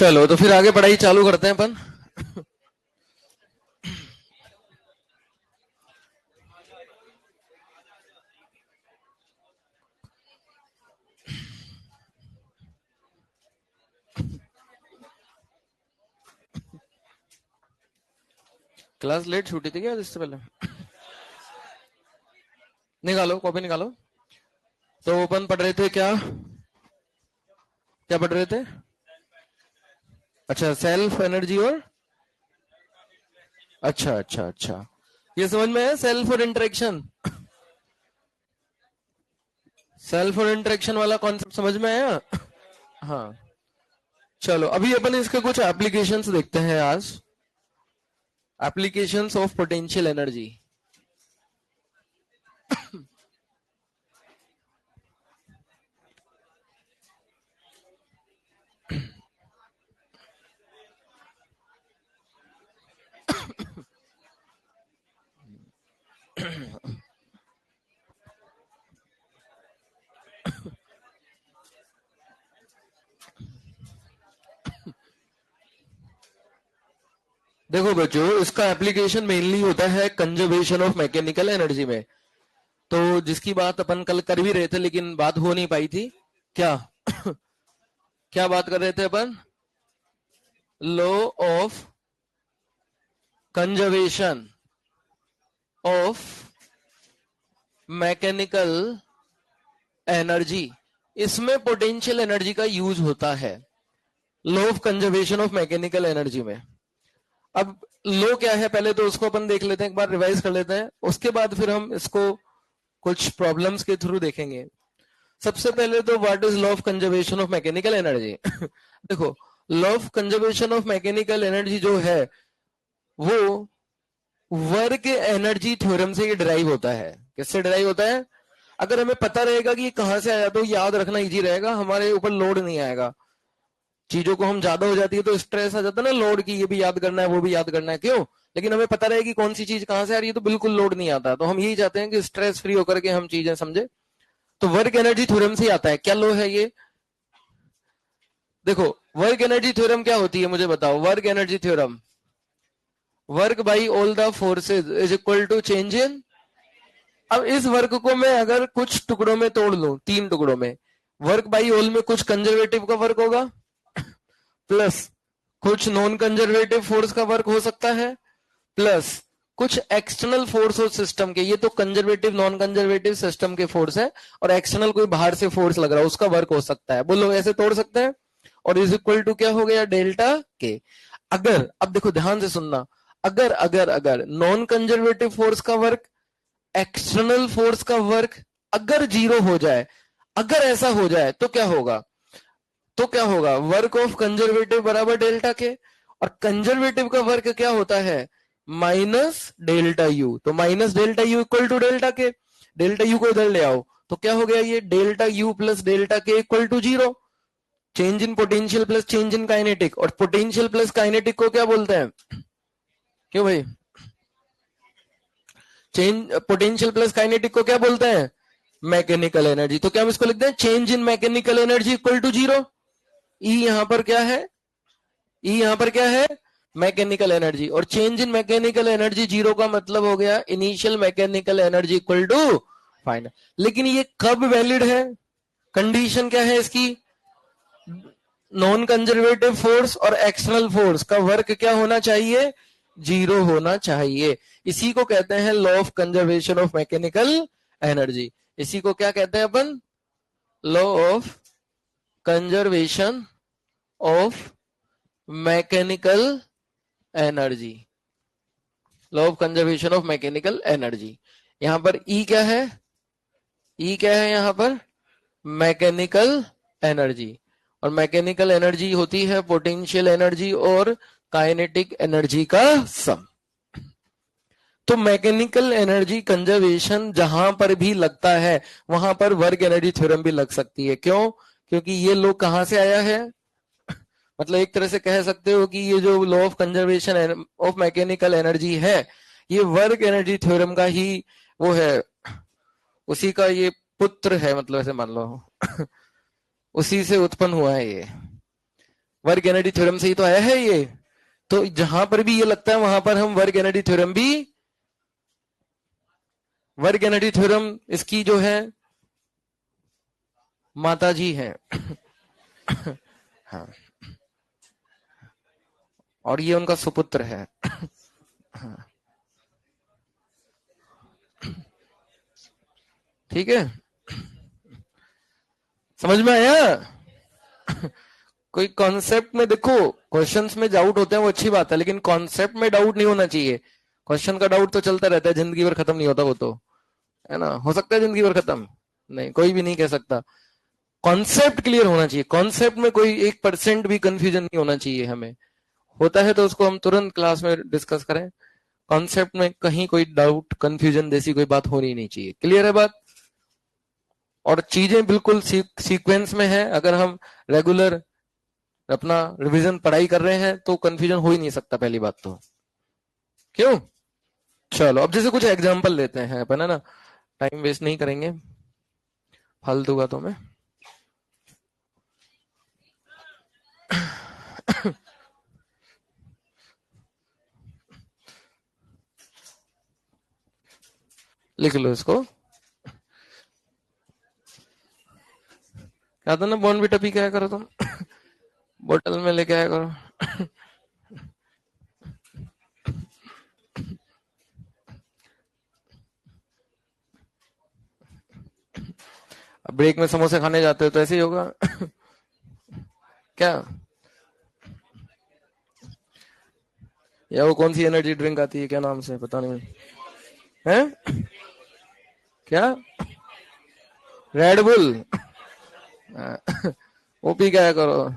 चलो तो फिर आगे पढ़ाई चालू करते हैं अपन। क्लास लेट छूटी थी क्या इससे पहले? निकालो कॉपी निकालो। तो अपन पढ़ रहे थे क्या क्या पढ़ रहे थे? अच्छा, सेल्फ एनर्जी और अच्छा अच्छा अच्छा, ये समझ में है सेल्फ और इंटरेक्शन। सेल्फ और इंटरेक्शन वाला कॉन्सेप्ट समझ में आया? हाँ, चलो अभी अपन इसके कुछ एप्लीकेशंस देखते हैं आज। Applications of potential energy. देखो बच्चों, इसका एप्लीकेशन मेनली होता है कंजर्वेशन ऑफ मैकेनिकल एनर्जी में। तो जिसकी बात अपन कल कर भी रहे थे लेकिन बात हो नहीं पाई थी। क्या क्या बात कर रहे थे अपन? Law of conservation of mechanical energy, इसमें पोटेंशियल एनर्जी का यूज होता है। Law of conservation of mechanical energy में। अब लॉ क्या है पहले तो उसको अपन देख लेते हैं, एक बार रिवाइज कर लेते हैं, उसके बाद फिर हम इसको कुछ प्रॉब्लम्स के थ्रू देखेंगे। सबसे पहले तो what is law of conservation of mechanical energy? देखो, law of conservation of mechanical energy जो है वो वर्क एनर्जी थ्योरम से डिराइव होता है। किससे डिराइव होता है? अगर हमें पता रहेगा कि ये कहां से आया तो याद रखना इजी रहेगा, हमारे ऊपर लोड नहीं आएगा। चीजों को हम ज्यादा हो जाती है तो स्ट्रेस आ जाता है ना, लोड की, ये भी याद करना है वो भी याद करना है, क्यों? लेकिन हमें पता रहे कि कौन सी चीज कहां से आ रही है तो बिल्कुल लोड नहीं आता। तो हम यही चाहते हैं कि स्ट्रेस फ्री होकर के हम चीजें समझे। तो वर्क एनर्जी थ्योरम से आता है। क्या लो है ये? देखो, वर्क एनर्जी थ्योरम क्या होती है मुझे बताओ। Work energy theorem, work by all the forces is equal to change in. अब इस वर्क को मैं अगर कुछ टुकड़ों में तोड़ लूं, 3 टुकड़ों में, वर्क बाई ऑल में कुछ कंजर्वेटिव का वर्क होगा प्लस कुछ नॉन कंजर्वेटिव फोर्स का वर्क हो सकता है प्लस कुछ एक्सटर्नल फोर्स हो सिस्टम के। ये तो कंजर्वेटिव नॉन कंजर्वेटिव सिस्टम के फोर्स है, और एक्सटर्नल कोई बाहर से फोर्स लग रहा है उसका वर्क हो सकता है। बोलो, ऐसे तोड़ सकते हैं। और इज इक्वल टू क्या हो गया? डेल्टा के। अगर, अब देखो ध्यान से सुनना, अगर अगर अगर नॉन कंजर्वेटिव फोर्स का वर्क, एक्सटर्नल फोर्स का वर्क अगर जीरो हो जाए, अगर ऐसा हो जाए तो क्या होगा? तो क्या होगा? वर्क ऑफ कंजर्वेटिव बराबर डेल्टा के, और कंजर्वेटिव का वर्क क्या होता है? Minus delta U. तो minus delta U equal to delta K. Delta U को इधर ले आओ तो क्या हो गया? ये delta U plus delta K equal to zero. Change in potential plus change in kinetic, और पोटेंशियल प्लस काइनेटिक को क्या बोलते हैं? क्यों भाई? चेंज पोटेंशियल प्लस काइनेटिक को क्या बोलते हैं? Mechanical energy. तो क्या हम इसको लिखते हैं? Change in mechanical energy equal to zero. E यहां पर क्या है? ई यहां पर क्या है? Mechanical energy. और change in mechanical energy zero का मतलब हो गया initial mechanical energy equal to final. लेकिन ये कब वैलिड है? कंडीशन क्या है इसकी? नॉन कंजर्वेटिव फोर्स और एक्सटर्नल फोर्स का वर्क क्या होना चाहिए? जीरो होना चाहिए। इसी को कहते हैं law of conservation of mechanical energy. इसी को क्या कहते हैं अपन? Law of conservation of mechanical energy. Law of conservation of mechanical energy. यहां पर ई क्या है? ई क्या है यहां पर? Mechanical energy. और मैकेनिकल एनर्जी होती है पोटेंशियल एनर्जी और काइनेटिक एनर्जी का सम। तो मैकेनिकल एनर्जी कंजर्वेशन जहां पर भी लगता है वहां पर वर्क एनर्जी थ्योरम भी लग सकती है। क्यों? क्योंकि ये लोग कहां से आया है? मतलब एक तरह से कह सकते हो कि ये जो law of conservation of mechanical energy है, ये वर्क एनर्जी थ्योरम का ही वो है, उसी का ये पुत्र है, मतलब ऐसे मान लो। उसी से उत्पन्न हुआ है ये। वर्क एनर्जी थ्योरम से ही तो आया है ये। तो जहां पर भी ये लगता है वहां पर हम वर्क एनर्जी थ्योरम भी, वर्क एनर्जी थ्योरम इसकी जो है माता जी है। हाँ, और ये उनका सुपुत्र है। हाँ, ठीक है, समझ में आया? कोई कॉन्सेप्ट में देखो, क्वेश्चंस में डाउट होते हैं वो अच्छी बात है, लेकिन कॉन्सेप्ट में डाउट नहीं होना चाहिए। क्वेश्चन का डाउट तो चलता रहता है, जिंदगी भर खत्म नहीं होता वो तो, है ना? हो सकता है जिंदगी भर खत्म, नहीं, कोई भी नहीं कह सकता। कॉन्सेप्ट क्लियर होना चाहिए, कॉन्सेप्ट में कोई 1% भी कंफ्यूजन नहीं होना चाहिए हमें। होता है तो उसको हम तुरंत क्लास में डिस्कस करें। कॉन्सेप्ट में कहीं कोई डाउट कंफ्यूजन जैसी कोई बात होनी नहीं चाहिए। क्लियर है बात? और चीजें बिल्कुल सीक्वेंस में है। अगर हम रेगुलर अपना रिवीजन पढ़ाई कर रहे हैं तो कंफ्यूजन हो ही नहीं सकता, पहली बात तो। क्यों? चलो अब जैसे कुछ एग्जांपल लेते हैं अपन, है ना? टाइम वेस्ट नहीं करेंगे फालतू बातों में। लिख लो इसको। क्या था ना, बॉर्नविटा पी के आया करो तुम। बोतल में लेके आया करो। अब ब्रेक में समोसे खाने जाते हो तो ऐसे ही होगा। क्या? या वो कौन सी एनर्जी ड्रिंक आती है, क्या नाम से, पता नहीं है। क्या? Red bull. वो पी के आया करो।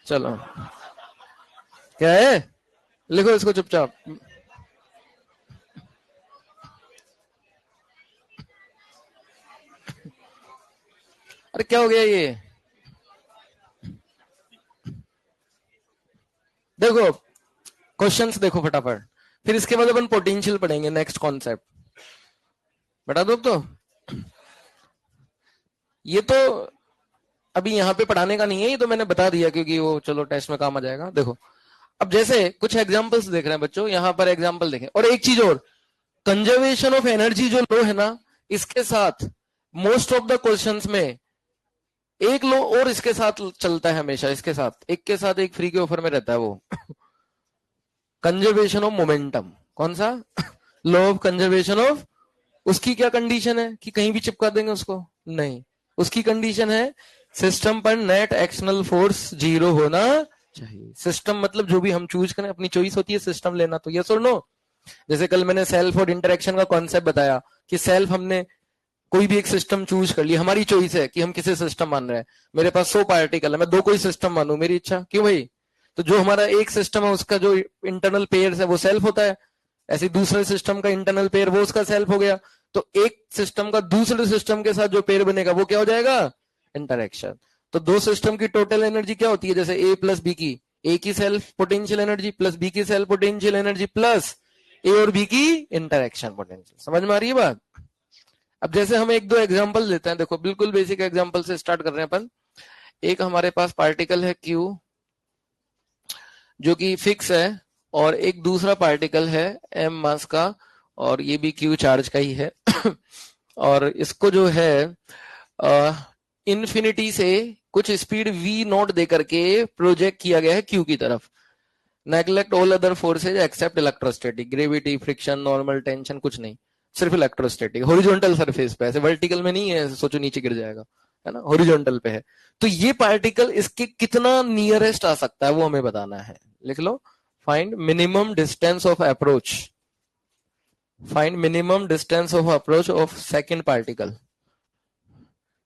चलो, क्या है? लिखो इसको चुपचाप। अरे क्या हो गया ये? देखो क्वेश्चंस देखो फटाफट, फिर इसके बाद अपन पोटेंशियल पढ़ेंगे, नेक्स्ट कॉन्सेप्ट। बता दो तो, ये तो अभी यहाँ पे पढ़ाने का नहीं है, ये तो मैंने बता दिया क्योंकि वो चलो टेस्ट में काम आ जाएगा। देखो अब जैसे कुछ एग्जांपल्स देख रहे हैं बच्चों, यहाँ पर एग्जांपल देखें। और एक चीज और, कंजर्वेशन ऑफ एनर्जी जो लो है ना, इसके साथ मोस्ट ऑफ द क्वेश्चंस में एक लो और इसके साथ चलता है हमेशा, इसके साथ एक के साथ एक फ्री के ऑफर में रहता है वो। Conservation of momentum. कौन सा? Law of conservation of. उसकी क्या कंडीशन है कि कहीं भी चिपका देंगे उसको? नहीं, उसकी कंडीशन है सिस्टम पर नेट एक्सटर्नल फोर्स 0 होना चाहिए। सिस्टम मतलब जो भी हम चूज करें, अपनी चॉइस होती है सिस्टम लेना, तो यस और नो। जैसे कल मैंने सेल्फ और इंटरेक्शन का कॉन्सेप्ट बताया कि सेल्फ हमने कोई भी एक सिस्टम चूज कर लिया, हमारी चॉइस है कि हम किसे सिस्टम मान रहे हैं। मेरे पास 100 पार्टिकल है, मैं 2 कोई सिस्टम मानू, मेरी इच्छा। क्यों भाई? तो जो हमारा एक सिस्टम है उसका जो इंटरनल पेयर है वो सेल्फ होता है, ऐसे दूसरे सिस्टम का इंटरनल पेयर वो उसका सेल्फ हो गया। तो एक सिस्टम का दूसरे सिस्टम के साथ जो पेयर बनेगा वो क्या हो जाएगा? इंटरेक्शन। तो दो सिस्टम की टोटल एनर्जी क्या होती है? जैसे ए प्लस बी की, ए की self potential energy plus B की self potential energy plus A और बी की इंटरेक्शन पोटेंशियल। समझ में आ रही है बात? अब जैसे हम एक दो एग्जांपल लेते हैं, देखो बिल्कुल बेसिक एग्जांपल से स्टार्ट कर रहे हैं अपन। एक हमारे पास पार्टिकल है Q जो कि फिक्स है, और एक दूसरा पार्टिकल है M मास का, और ये भी Q चार्ज का ही है। और इसको जो है इन्फिनिटी से कुछ स्पीड v नॉट दे करके प्रोजेक्ट किया गया है Q की तरफ। Neglect all other forces except electrostatic, gravity, friction, normal tension, कुछ नहीं, सिर्फ इलेक्ट्रोस्टैटिक। हॉरिजॉन्टल सरफेस पे, ऐसे वर्टिकल में नहीं है, सोचो नीचे गिर जाएगा, है ना? हॉरिजॉन्टल पे है। तो ये पार्टिकल इसके कितना नियरेस्ट आ सकता है वो हमें बताना है। लिख लो, find minimum distance of approach, find minimum distance of approach of second particle.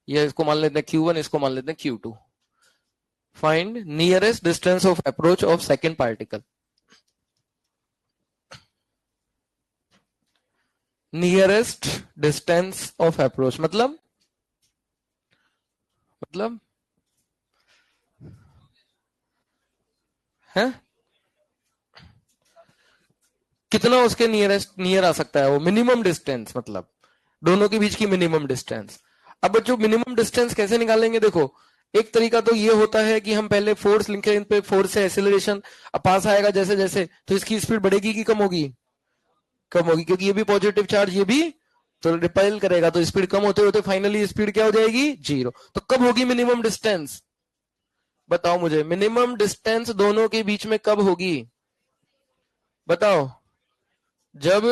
ये इसको मान लेते हैं Q1, इसको मान लेते हैं Q2। Find nearest distance of approach of second particle. Nearest distance of approach मतलब है कितना उसके नियर आ सकता है वो, मिनिमम डिस्टेंस मतलब दोनों के बीच की मिनिमम डिस्टेंस। अब बच्चों मिनिमम डिस्टेंस कैसे निकालेंगे? देखो एक तरीका तो ये होता है कि हम पहले फोर्स लिखे, इन पे फोर्स से एक्सेलरेशन, अब पास आएगा जैसे जैसे, तो इसकी स्पीड बढ़ेगी कि कम होगी? कम होगी, क्योंकि ये भी पॉजिटिव चार्ज, ये भी, तो रिपेल करेगा, तो स्पीड कम होते होते फाइनली स्पीड क्या हो जाएगी? जीरो। तो कब होगी मिनिमम डिस्टेंस? बताओ मुझे, मिनिमम डिस्टेंस दोनों के बीच में कब होगी? बताओ। जब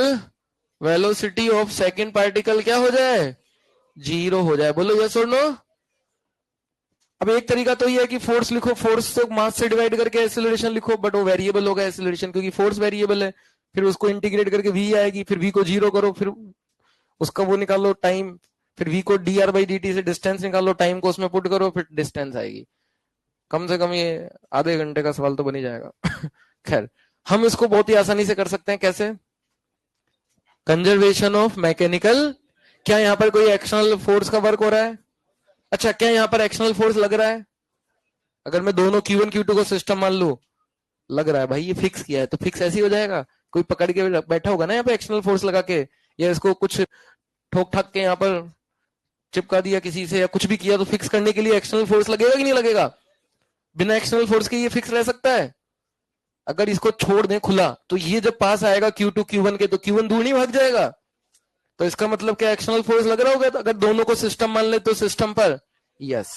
वेलोसिटी ऑफ सेकंड पार्टिकल क्या हो जाए? जीरो हो जाए। बोलो यस और नो। अब एक तरीका तो ये है कि फोर्स लिखो, फोर्स तो मास से डिवाइड करके एक्सेलरेशन लिखो, बट वो वेरिएबल होगा एक्सेलरेशन, क्योंकि फोर्स वेरिएबल है। फिर उसको इंटीग्रेट करके वी आएगी, फिर वी को जीरो करो, फिर उसका वो निकालो टाइम, फिर वी को D R by D T से डिस्टेंस निकालो, टाइम को उसमें पुट करो, फिर डिस्टेंस आएगी। कम से कम ये आधे घंटे का सवाल तो बन ही जाएगा। खैर, हम इसको बहुत ही आसानी से कर सकते हैं। कैसे? कंजर्वेशन ऑफ मैकेनिकल, क्या यहां पर कोई एक्सटर्नल फोर्स का वर्क हो रहा है? अच्छा, क्या यहां पर एक्सटर्नल फोर्स लग रहा है? अगर मैं दोनों Q1 Q2 को सिस्टम मान लू, लग रहा है भाई, ये फिक्स किया है, तो फिक्स ऐसे ही हो जाएगा। कोई पकड़ के बैठा होगा ना यहाँ पे एक्सटर्नल फोर्स लगा के, या इसको कुछ ठोक ठाक के यहाँ पर चिपका दिया किसी से, या कुछ भी किया, तो फिक्स करने के लिए एक्सटर्नल फोर्स लगेगा कि नहीं लगेगा? बिना एक्सटर्नल फोर्स के ये फिक्स रह सकता है? अगर इसको छोड़ दें खुला, तो ये जब पास आएगा Q2 Q1 के, तो Q1 दूर नहीं भाग जाएगा? तो इसका मतलब क्या एक्सटर्नल फोर्स लग रहा होगा? तो अगर दोनों को सिस्टम मान ले तो सिस्टम पर यस।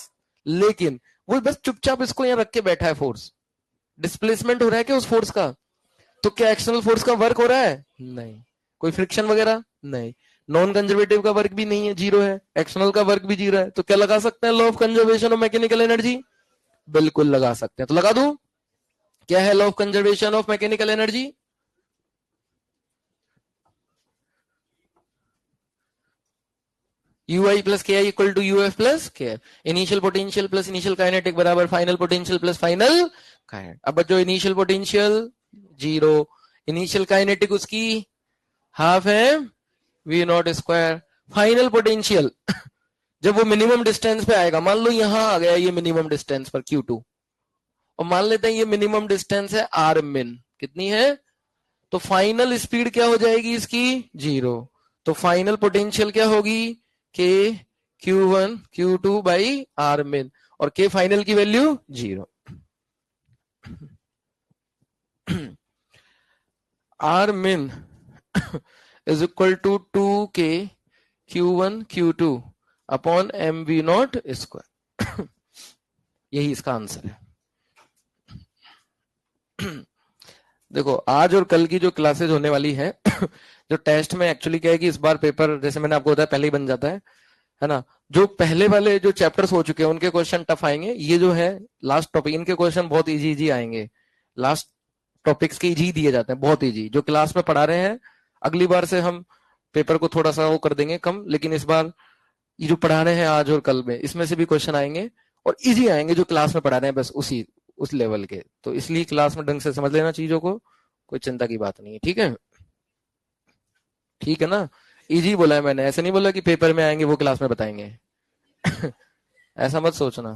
लेकिन वो बस चुपचाप इसको यहां रख के बैठा है, फोर्स डिस्प्लेसमेंट हो रहा है क्या उस फोर्स का? तो क्या एक्सटर्नल फोर्स का वर्क हो रहा है? नहीं। कोई फ्रिक्शन वगैरह नहीं। नॉन कंजर्वेटिव का वर्क भी नहीं है, जीरो है। एक्सटर्नल का वर्क भी जीरो है। तो क्या लगा सकते हैं law of conservation of mechanical energy? बिल्कुल लगा सकते हैं। तो लगा दूं? क्या है law of conservation of mechanical energy? ui plus K I equal to UF plus K F. Initial potential plus initial kinetic बराबर final potential plus final kinetic. अब जो initial potential zero, initial kinetic उसकी half है V not square. Final potential जब वो minimum distance पे आएगा, मान लो यहां आ गया ये मिनिमम डिस्टेंस पर Q2, और मान लेते हैं ये मिनिमम डिस्टेंस है आर मिन, कितनी है? तो फाइनल स्पीड क्या हो जाएगी इसकी? जीरो। तो फाइनल पोटेंशियल क्या होगी? के Q1 Q2 बाई आर मिन, और के फाइनल की value zero. R min is equal to 2K Q1 Q2 upon m v not square. यही इसका आंसर है। देखो, आज और कल की जो क्लासेज होने वाली है, जो टेस्ट में एक्चुअली क्या है कि इस बार पेपर, जैसे मैंने आपको बताया, पहले ही बन जाता है ना? जो पहले वाले जो चैप्टर्स हो चुके हैं उनके क्वेश्चन टफ आएंगे। ये जो है लास्ट टॉपिक, इनके क्वेश्चन बहुत इजी इजी आएंगे। लास्ट टॉपिक्स के इजी दिए जाते हैं, बहुत इजी। जो क्लास में पढ़ा रहे हैं, अगली बार से हम पेपर को थोड़ा सा वो कर देंगे कम, लेकिन इस बार ये जो पढ़ा रहे हैं आज और कल में, इसमें से भी क्वेश्चन आएंगे, और इजी आएंगे जो क्लास में पढ़ा रहे हैं, बस उस लेवल के। तो इसलिए क्लास में ढंग से समझ लेना चीजों को, कोई चिंता की बात नहीं है। ठीक है? ठीक है ना? इजी बोला है मैंने, ऐसे नहीं बोला कि पेपर में आएंगे वो क्लास में बताएंगे। ऐसा मत सोचना।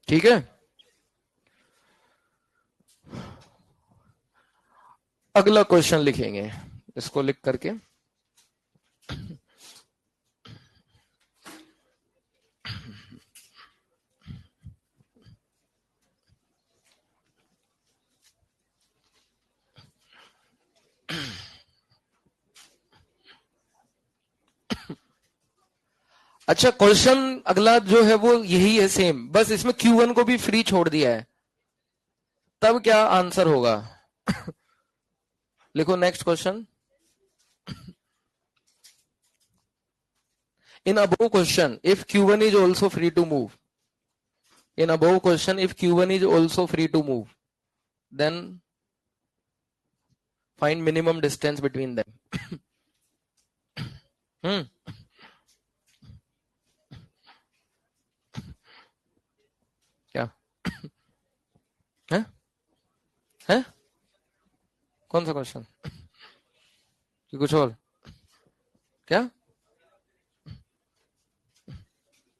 ठीक है? अगला क्वेश्चन लिखेंगे, इसको लिख करके। अच्छा, क्वेश्चन अगला जो है वो यही है, सेम, बस इसमें Q1 को भी फ्री छोड़ दिया है। तब क्या आंसर होगा? लिखो next question. In above question, if Q1 is also free to move, in above question, if Q1 is also free to move, then find minimum distance between them. hmm क्या है? है? कौन सा क्वेश्चन? कि कुछ और? क्या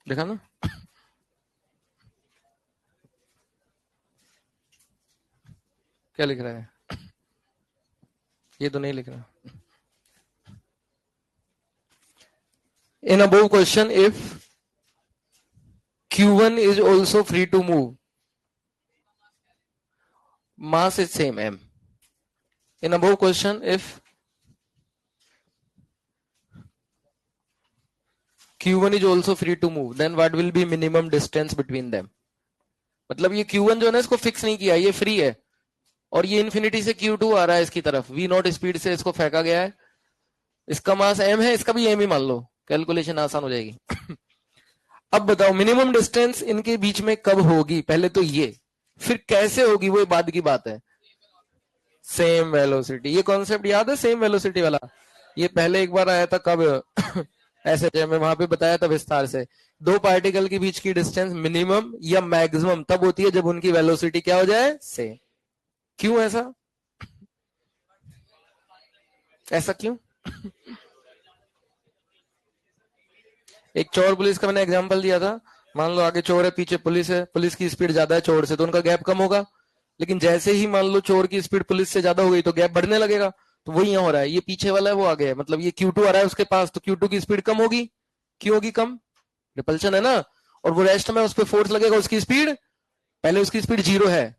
देखा ना? क्या लिख रहा है? ये तो नहीं लिख रहा। In above question, if Q1 is also free to move, mass is same m. In above question, if Q1 is also free to move, then what will be minimum distance between them? मतलब ये Q1 जो है ना, इसको fix नहीं किया, ये free है, और ये इन्फिनिटी से Q2 आ रहा है इसकी तरफ, V नॉट स्पीड से इसको फेंका गया है, इसका मास m है, इसका भी m ही मान लो, कैलकुलेशन आसान हो जाएगी। अब बताओ मिनिमम डिस्टेंस इनके बीच में कब होगी? पहले तो ये, फिर कैसे होगी वो बाद की बात है। सेम वेलोसिटी, ये कॉन्सेप्ट याद है सेम वेलोसिटी वाला? ये पहले एक बार आया था, कब? ऐसे जब मैं वहां पे बताया था विस्तार से, दो पार्टिकल के बीच की डिस्टेंस मिनिमम या मैक्सिमम तब होती है जब उनकी वेलोसिटी क्या हो जाए? सेम। क्यों ऐसा? ऐसा क्यों? एक चोर पुलिस का मैंने एग्जांपल दिया था, मान लो आगे चोर है, पीछे पुलिस है, पुलिस की स्पीड ज्यादा है चोर से, तो उनका गैप कम होगा, लेकिन जैसे ही मान लो चोर की स्पीड पुलिस से ज्यादा हो गई तो गैप बढ़ने लगेगा। तो वही यहाँ हो रहा है, ये पीछे वाला है वो आगे है, मतलब ये Q2 आ रहा है उसके पास, तो Q2 की स्पीड कम होगी। क्यों होगी कम? रिपल्शन है ना, और वो रेस्ट में उस पर फोर्स लगेगा, उसकी स्पीड, पहले उसकी स्पीड 0 है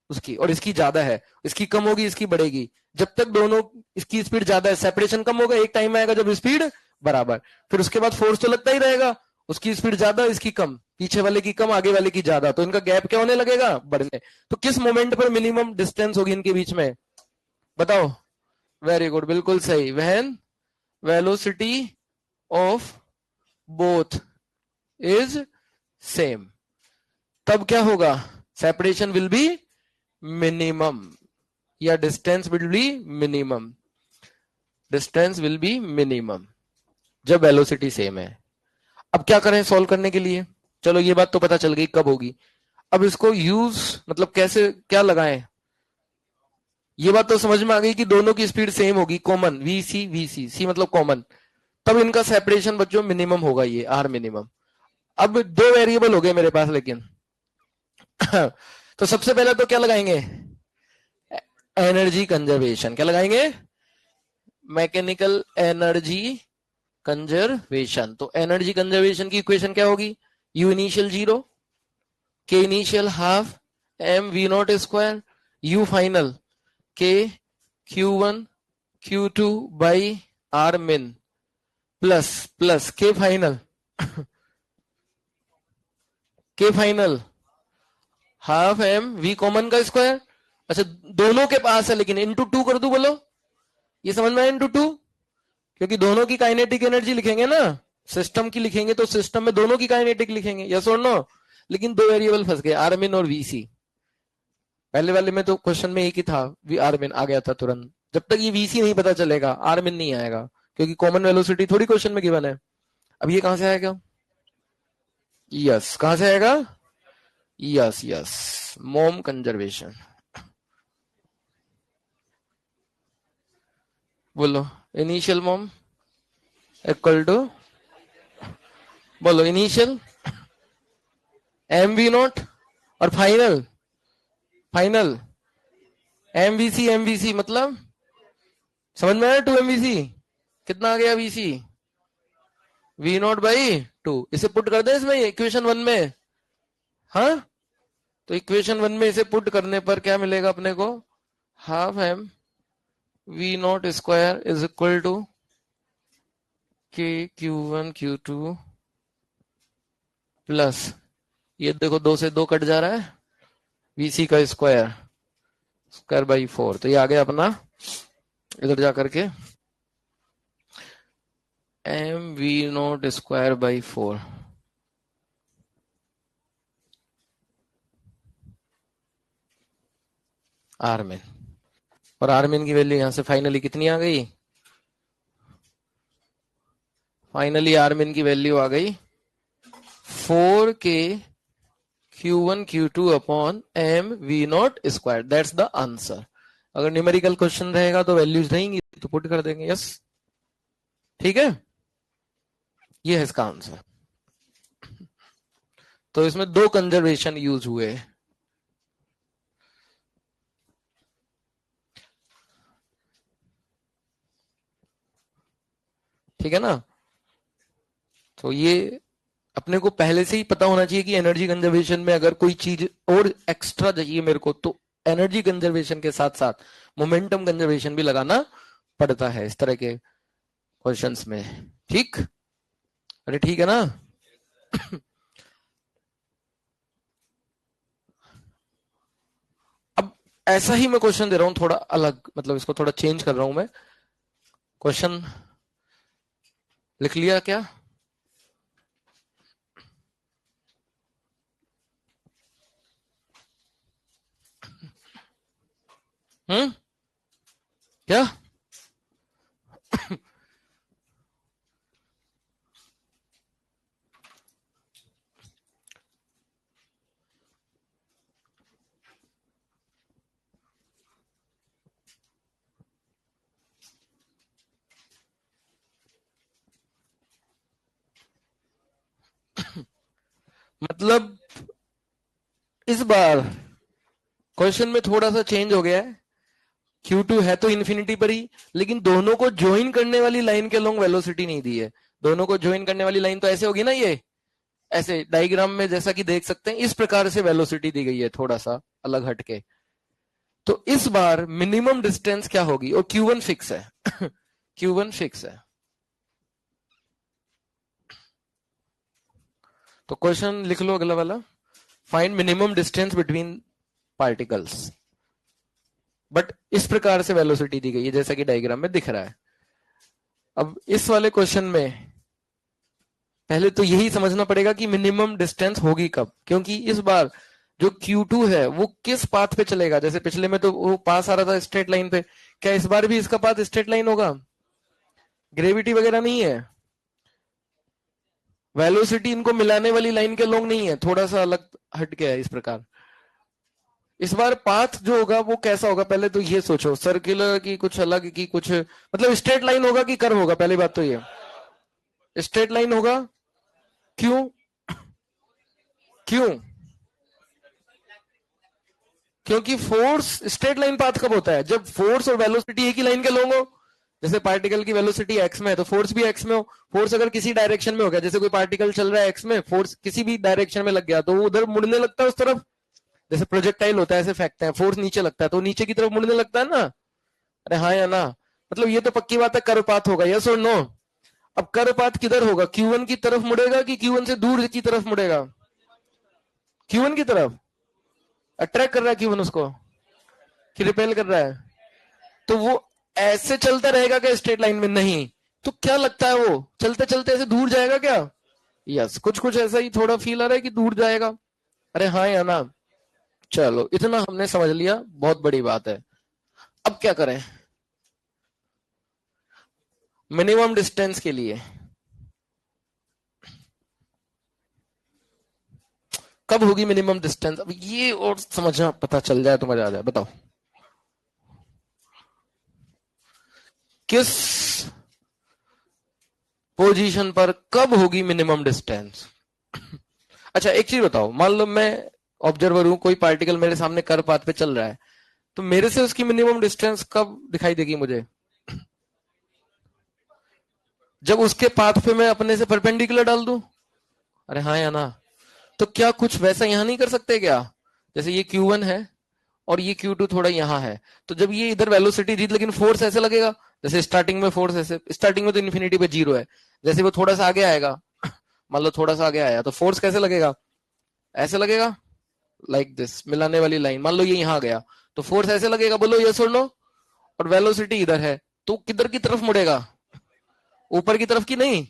उसकी, और इसकी ज्यादा है, इसकी कम होगी इसकी बढ़ेगी, जब तक दोनों, इसकी स्पीड ज्यादा है सेपरेशन कम होगा, एक टाइम आएगा जब स्पीड बराबर, फिर उसके बाद फोर्स तो लगता ही रहेगा, उसकी स्पीड ज्यादा इसकी कम, पीछे वाले की कम आगे वाले की ज्यादा, तो इनका गैप क्या होने लगेगा? बढ़ने। तो किस मोमेंट पर मिनिमम डिस्टेंस होगी इनके बीच में? बताओ। वेरी गुड, बिल्कुल सही, when velocity of both is same, तब क्या होगा? सेपरेशन विल बी मिनिमम, या distance will be minimum, distance will be minimum जब वेलोसिटी सेम है। अब क्या करें सॉल्व करने के लिए? चलो ये बात तो पता चल गई कब होगी, अब इसको यूज मतलब कैसे क्या लगाएं, ये बात तो समझ में आ गई कि दोनों की स्पीड सेम होगी, कॉमन वी सी मतलब कॉमन, तब इनका सेपरेशन बच्चों मिनिमम होगा, ये आर मिनिमम। अब दो वेरिएबल हो गए मेरे पास लेकिन तो सबसे पहले तो क्या लगाएंगे? Energy conservation. क्या लगाएंगे? Mechanical energy conservation. तो एनर्जी कंजर्वेशन की इक्वेशन क्या होगी? U initial 0, K initial half, m v not square, U final K Q1 Q2 by r min plus plus K final K final half m v common का square. अच्छा दोनों के पास है लेकिन into 2 कर दू, बोलो ये समझ में आया? इंटू 2, क्योंकि दोनों की काइनेटिक एनर्जी लिखेंगे ना, सिस्टम की लिखेंगे तो सिस्टम में दोनों की काइनेटिक लिखेंगे, यस और नो? लेकिन दो वेरिएबल फंस गए, आरमिन और वीसी। पहले वाले में तो क्वेश्चन में एक ही था, वी आरमिन आ गया था तुरंत, जब तक ये वीसी नहीं पता चलेगा आरमिन नहीं आएगा, क्योंकि कॉमन वेलोसिटी थोड़ी क्वेश्चन में गिवन है। अब ये कहां से आएगा? यस, कहां से आएगा? यस यस, मोम कंजर्वेशन। बोलो इनिशियल मोम इक्वल टू, बोलो इनिशियल एम वी नॉट, और फाइनल फाइनल एमवीसी मतलब समझ में आया? 2 MVC कितना आ गया? वीसी वी नॉट बाई 2, इसे पुट कर दे इसमें इक्वेशन 1 में। हाँ, तो इक्वेशन 1 में इसे पुट करने पर क्या मिलेगा अपने को? Half m v not square is equal to K Q1 Q2 plus, ये देखो 2 से 2 कट जा रहा है, वीसी का स्क्वायर स्क्वायर बाई 4, तो ये आ गया अपना इधर जा करके m v not square by 4 r min, और आरमिन की वैल्यू यहां से फाइनली कितनी आ गई? फाइनली आरमिन की वैल्यू आ गई 4 K Q1 Q2 upon m v not square, that's the answer. अगर न्यूमेरिकल क्वेश्चन रहेगा तो वैल्यूज रहेंगी तो पुट कर देंगे, यस ठीक है, ये है इसका आंसर। तो इसमें दो कंजर्वेशन यूज हुए, ठीक है ना? तो ये अपने को पहले से ही पता होना चाहिए कि एनर्जी कंजर्वेशन में अगर कोई चीज और एक्स्ट्रा चाहिए मेरे को, तो एनर्जी कंजर्वेशन के साथ साथ मोमेंटम कंजर्वेशन भी लगाना पड़ता है इस तरह के क्वेश्चंस में। ठीक, अरे ठीक है ना। अब ऐसा ही मैं क्वेश्चन दे रहा हूं, थोड़ा अलग, मतलब इसको थोड़ा चेंज कर रहा हूं मैं। क्वेश्चन लिख लिया क्या? क्या? मतलब इस बार क्वेश्चन में थोड़ा सा चेंज हो गया है। Q2 है तो इन्फिनिटी पर ही, लेकिन दोनों को ज्वाइन करने वाली लाइन के लॉन्ग वेलोसिटी नहीं दी है। दोनों को ज्वाइन करने वाली लाइन तो ऐसे होगी ना, ये ऐसे डायग्राम में जैसा कि देख सकते हैं, इस प्रकार से वेलोसिटी दी गई है, थोड़ा सा अलग हटके। तो इस बार मिनिमम डिस्टेंस क्या होगी? और Q1 फिक्स है। Q1 फिक्स है। तो क्वेश्चन लिख लो अगला वाला, find minimum distance between particles. But इस प्रकार से वेलोसिटी दी गई है जैसा कि डायग्राम में दिख रहा है। अब इस वाले क्वेश्चन में पहले तो यही समझना पड़ेगा कि मिनिमम डिस्टेंस होगी कब, क्योंकि इस बार जो Q2 है वो किस पाथ पे चलेगा। जैसे पिछले में तो वो पास आ रहा था स्ट्रेट लाइन पे, क्या इस बार भी इसका पाथ स्ट्रेट लाइन होगा? ग्रेविटी वगैरह नहीं है, वेलोसिटी इनको मिलाने वाली लाइन के लॉन्ग नहीं है, थोड़ा सा अलग हट गया है इस प्रकार। इस बार पाथ जो होगा वो कैसा होगा, पहले तो ये सोचो, सर्कुलर की कुछ अलग की कुछ, मतलब स्ट्रेट लाइन होगा कि कर्व होगा? पहली बात तो ये स्ट्रेट लाइन होगा। क्यों? क्यों? क्योंकि फोर्स स्ट्रेट लाइन पाथ कब होता है? जब फोर्स और वेलोसिटी एक ही लाइन के लॉन्ग हो। जैसे पार्टिकल की वेलोसिटी एक्स में है तो फोर्स भी एक्स में हो। फोर्स अगर किसी डायरेक्शन में हो गया, जैसे कोई पार्टिकल चल रहा है एक्स में, फोर्स किसी भी डायरेक्शन में लग गया तो वो उधर मुड़ने लगता है उस तरफ। जैसे प्रोजेक्टाइल होता है ऐसे फेंकते हैं, फोर्स नीचे लगता है तो नीचे की तरफ मुड़ने लगता है ना। अरे हाँ या ना? मतलब ये तो पक्की बात है, कर्व पाथ होगा, यस और नो? अब कर्व पाथ किधर होगा? Q1 की तरफ मुड़ेगा कि Q1 से दूर की तरफ मुड़ेगा? Q1 की तरफ। अट्रैक्ट कर रहा है Q1 उसको कि रिपेल कर रहा है? तो वो ऐसे चलता रहेगा क्या स्ट्रेट लाइन में? नहीं। तो क्या लगता है वो चलते चलते ऐसे दूर जाएगा क्या? यस, कुछ कुछ ऐसा ही थोड़ा फील आ रहा है कि दूर जाएगा। अरे हाँ या ना? चलो इतना हमने समझ लिया, बहुत बड़ी बात है। अब क्या करें मिनिमम डिस्टेंस के लिए? कब होगी मिनिमम डिस्टेंस? अब ये और समझना, पता चल जाए तो मजा आ जाए। बताओ किस पोजीशन पर कब होगी मिनिमम डिस्टेंस? अच्छा एक चीज बताओ, मान लो मैं ऑब्जर्वर हूं, कोई पार्टिकल मेरे सामने कर्व पाथ पे चल रहा है, तो मेरे से उसकी मिनिमम डिस्टेंस कब दिखाई देगी मुझे? जब उसके पाथ पे मैं अपने से परपेंडिकुलर डाल दूं। अरे हाँ या ना? तो क्या कुछ वैसा यहां नहीं कर सकते क्या? जैसे ये Q1 है और ये Q2 थोड़ा यहां है, तो जब ये इधर वेलोसिटी थी, लेकिन फोर्स ऐसे लगेगा। जैसे स्टार्टिंग में फोर्स ऐसे, स्टार्टिंग में तो इन्फिनिटी पे 0 है, जैसे वो थोड़ा सा आगे आएगा, मान लो थोड़ा सा आगे आया तो फोर्स कैसे लगेगा? ऐसे लगेगा, लाइक दिस, मिलाने वाली लाइन। मान लो ये यहां गया तो फोर्स ऐसे लगेगा, बोलो यस और नो? और वेलोसिटी इधर है तो किधर की तरफ मुड़ेगा? ऊपर की तरफ की नहीं,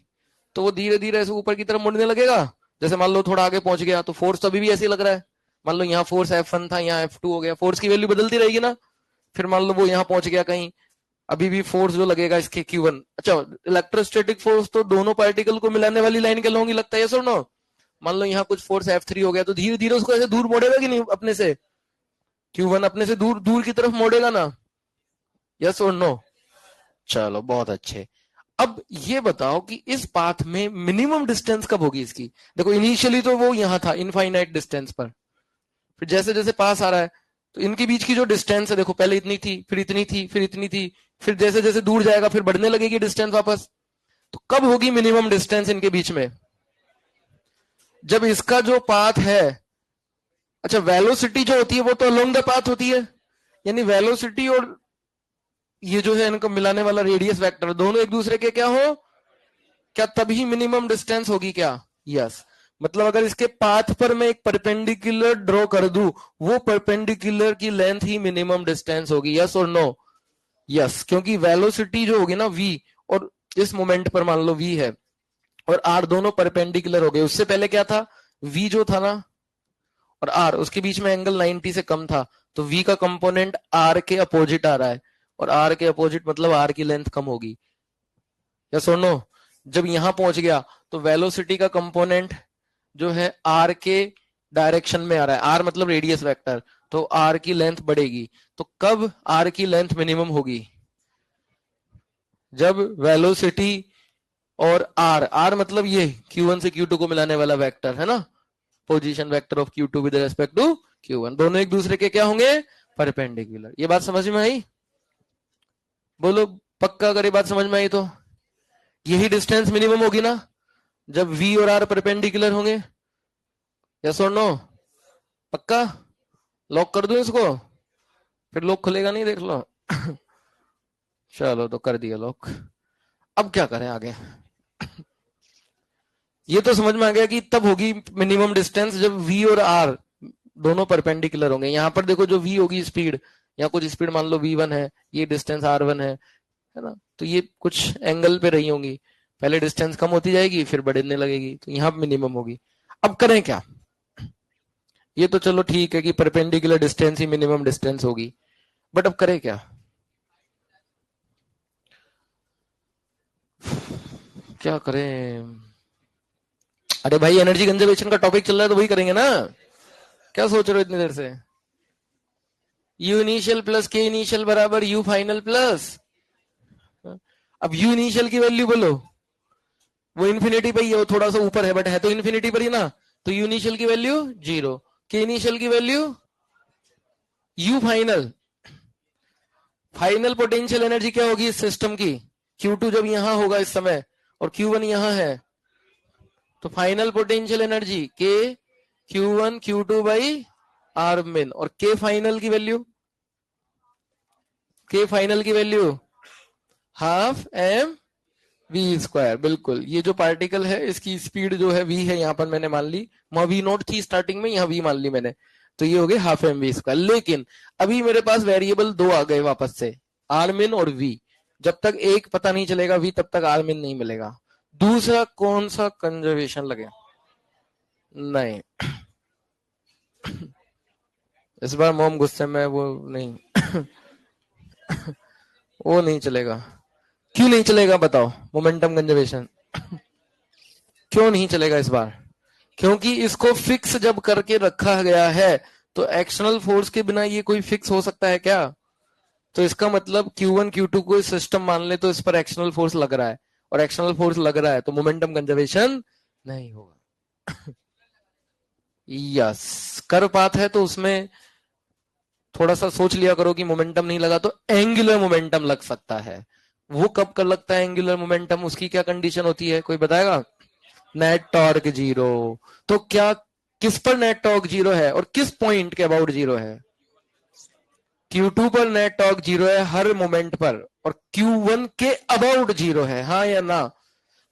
तो वो धीरे धीरे ऐसे ऊपर की तरफ मुड़ने लगेगा। जैसे मान लो थोड़ा आगे पहुंच गया तो फोर्स तो अभी भी ऐसे ही लग रहा है। मान लो यहाँ फोर्स F1 था, यहाँ F2 हो गया, फोर्स की वैल्यू बदलती रहेगी ना। फिर मान लो वो यहाँ पहुंच गया कहीं, अभी भी फोर्स जो लगेगा इसके Q1। अच्छा, इलेक्ट्रोस्टैटिक फोर्स तो दोनों पार्टिकल को मिलाने वाली लाइन के लॉन्ग ही लगता है, यस और नो? मान लो यहाँ कुछ फोर्स F3 हो गया तो धीरे धीरे उसको ऐसे दूर मोड़ेगा कि नहीं अपने से? Q1 अपने से दूर दूर की तरफ मोड़ेगा ना, यस और नो? चलो बहुत अच्छे। अब ये बताओ कि इस पाथ में मिनिमम डिस्टेंस कब होगी इसकी? देखो इनिशियली तो वो यहां था इनफाइनाइट डिस्टेंस पर, फिर जैसे जैसे पास आ रहा है तो इनके बीच की जो डिस्टेंस है, देखो पहले इतनी थी, फिर इतनी थी, फिर इतनी थी, फिर जैसे जैसे दूर जाएगा फिर बढ़ने लगेगी डिस्टेंस वापस। तो कब होगी मिनिमम डिस्टेंस इनके बीच में? जब इसका जो पाथ है, अच्छा वेलोसिटी जो होती है वो तो अलोंग द पाथ होती है, यानी वेलोसिटी और ये जो है इनको मिलाने वाला रेडियस वेक्टर दोनों एक दूसरे के क्या हो, क्या तभी मिनिमम डिस्टेंस होगी क्या? यस। मतलब अगर इसके पाथ पर मैं एक परपेंडिकुलर ड्रॉ कर दूं, वो परपेंडिकुलर की लेंथ ही मिनिमम डिस्टेंस होगी। यस और नो? यस, क्योंकि वेलोसिटी जो होगी ना v, और इस मोमेंट पर मान लो v है और r दोनों परपेंडिकुलर हो गए। उससे पहले क्या था, v जो था ना और r, उसके बीच में एंगल 90 से कम था, तो v का कंपोनेंट r के अपोजिट आ रहा है, और r के अपोजिट मतलब r की लेंथ कम होगी। यस और नो? जब यहां पहुंच गया तो वेलोसिटी का कंपोनेंट जो है r के डायरेक्शन में आ रहा है, r मतलब रेडियस वेक्टर, तो r की लेंथ बढ़ेगी। तो कब r की लेंथ मिनिमम होगी? जब वेलोसिटी और r मतलब ये q1 से q2 को मिलाने वाला वेक्टर है ना, position vector of q2 with respect to q1, दोनों एक दूसरे के क्या होंगे, परपेंडिकुलर। ये बात समझ में आई? बोलो पक्का, अगर ये बात समझ में आई तो यही डिस्टेंस मिनिमम होगी ना, जब v और r परपेंडिकुलर होंगे। यस और नो? पक्का? लॉक कर दूं इसको? फिर लॉक खुलेगा नहीं, देख लो। चलो तो कर दिया लॉक। अब क्या करें आगे? ये तो समझ में आ गया कि तब होगी मिनिमम डिस्टेंस जब v और r दोनों परपेंडिकुलर होंगे। यहां पर देखो जो v होगी स्पीड, या कुछ स्पीड मान लो v1 है, ये डिस्टेंस r1 है ना, तो ये कुछ एंगल पे रही होंगी, पहले डिस्टेंस कम होती जाएगी फिर बढ़ने लगेगी, तो यहां मिनिमम होगी। अब करें क्या? ये तो चलो ठीक है कि परपेंडिकुलर डिस्टेंस ही मिनिमम डिस्टेंस होगी, बट अब करें क्या? क्या करें? अरे भाई एनर्जी कंजर्वेशन का टॉपिक चल रहा है तो वही करेंगे ना, क्या सोच रहे हो इतनी देर से? यू इनिशियल प्लस के इनिशियल बराबर यू फाइनल प्लस, अब यू इनिशियल की वैल्यू बोलो, वो इन्फिनिटी पे ही है, वो थोड़ा सा ऊपर है बट है तो इन्फिनिटी पर ही ना, तो यू इनिशियल की वैल्यू 0, के इनिशियल की value you final. Final potential energy क्या होगी इस सिस्टम की, Q2 जब यहां होगा इस समय और Q1 यहां है, तो फाइनल पोटेंशियल एनर्जी के Q1 Q2 बाई आर मिन, और के फाइनल की वैल्यू, के फाइनल की value half m v square. बिल्कुल, ये जो पार्टिकल है इसकी स्पीड जो है v है, यहां पर मैंने मान ली, वहां v नोट थी स्टार्टिंग में, यहाँ v मान ली मैंने, तो ये हो गए हाफ एम वी स्क्वायर। लेकिन अभी मेरे पास वेरिएबल दो आ गए वापस से, आर मिन और v। जब तक एक पता नहीं चलेगा v तब तक आर मिन नहीं मिलेगा। दूसरा कौन सा कंजर्वेशन लगे? नहीं, इस बार मोम गुस्से में, वो नहीं। वो नहीं चलेगा। क्यों नहीं चलेगा बताओ? मोमेंटम कंजर्वेशन क्यों नहीं चलेगा इस बार? क्योंकि इसको फिक्स जब करके रखा गया है, तो एक्सटर्नल फोर्स के बिना ये कोई फिक्स हो सकता है क्या? तो इसका मतलब Q1 Q2 को सिस्टम मान ले तो इस पर एक्सटर्नल फोर्स लग रहा है, और एक्सटर्नल फोर्स लग रहा है तो मोमेंटम कंजर्वेशन नहीं होगा। यस, कर पाथ है तो उसमें थोड़ा सा सोच लिया करो कि मोमेंटम नहीं लगा तो एंगुलर मोमेंटम लग सकता है। वो कब कर लगता है एंगुलर मोमेंटम, उसकी क्या कंडीशन होती है, कोई बताएगा? Net torque 0। तो क्या, किस पर नेट टॉर्क 0 है और किस पॉइंट के अबाउट 0 है? Q2 पर नेट टॉर्क 0 है हर मोमेंट पर, और Q1 के अबाउट 0 है, हाँ या ना?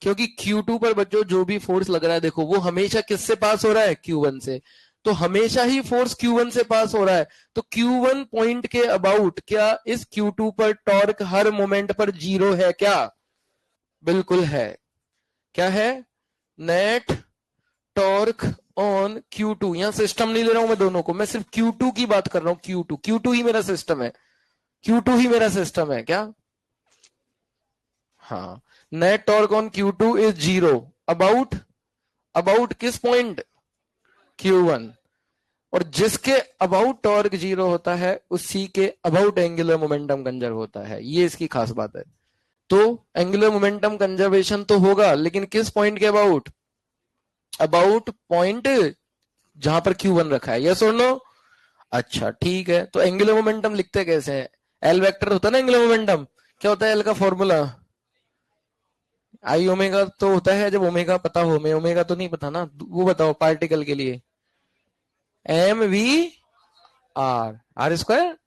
क्योंकि Q2 पर बच्चों जो भी फोर्स लग रहा है देखो, वो हमेशा किससे पास हो रहा है? Q1 से। तो हमेशा ही फोर्स Q1 से पास हो रहा है, तो Q1 पॉइंट के अबाउट क्या इस Q2 पर टॉर्क हर मोमेंट पर 0 है क्या? बिल्कुल है। क्या है? Net torque on Q2। यहां सिस्टम नहीं ले रहा हूं मैं दोनों को, मैं सिर्फ Q2 की बात कर रहा हूं। Q2 ही मेरा सिस्टम है, Q2 ही मेरा सिस्टम है क्या? हाँ, net torque on Q2 is 0 about, about किस पॉइंट? Q1। और जिसके अबाउट टॉर्क 0 होता है उसी के अबाउट एंगुलर मोमेंटम कंजर्व होता है, ये इसकी खास बात है। तो एंगुलर मोमेंटम कंजर्वेशन तो होगा, लेकिन किस पॉइंट के अबाउट? अबाउट पॉइंट जहां पर Q1 रखा है। यस और नो? अच्छा ठीक है, तो एंगुलर मोमेंटम लिखते कैसे हैं? एल वेक्टर होता है ना एंगुलर मोमेंटम, क्या होता है एल का फॉर्मूला? आई ओमेगा तो होता है जब ओमेगा पता हो, मैं ओमेगा तो नहीं पता ना, वो बताओ पार्टिकल के लिए। M v r, r square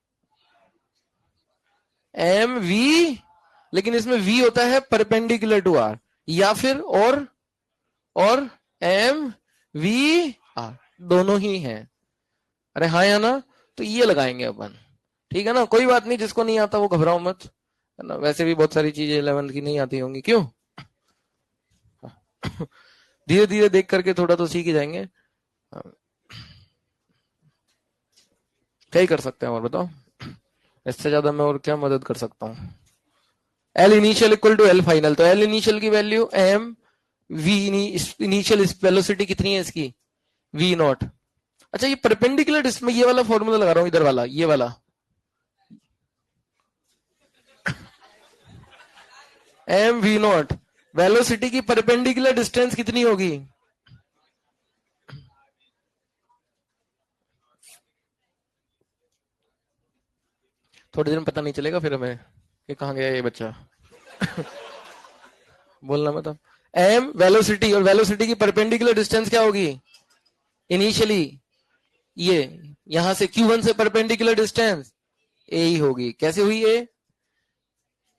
m v, लेकिन इसमें वी होता है परपेंडिकुलर टू आर, या फिर और एम वी आर, दोनों ही हैं। अरे हाँ या ना, तो ये लगाएंगे अपन, ठीक है ना। कोई बात नहीं, जिसको नहीं आता वो घबराओ मत, है ना, वैसे भी बहुत सारी चीजें 11th की नहीं आती होंगी, क्यों। धीरे धीरे देख करके थोड़ा तो सीख ही जाएंगे। क्या ही कर सकते हैं और बताओ, इससे ज्यादा मैं और क्या मदद कर सकता हूँ। L initial equal to L final, तो एल इनिशियल की value m v initial velocity कितनी है इसकी, वी नॉट। अच्छा ये परपेंडिकुलर डिस्टेंस, ये वाला फॉर्मूला लगा रहा हूं, इधर वाला, ये वाला एम वी नॉट, वेलोसिटी की परपेंडिकुलर डिस्टेंस कितनी होगी। थोड़ी देर में पता नहीं चलेगा फिर हमें कि कहाँ गया ये बच्चा। बोलना मतलब, एम वेलोसिटी, और वेलोसिटी की परपेंडिकुलर डिस्टेंस क्या होगी इनिशियली, ये यहां से Q1 से परपेंडिकुलर डिस्टेंस ए ही होगी। कैसे हुई ए,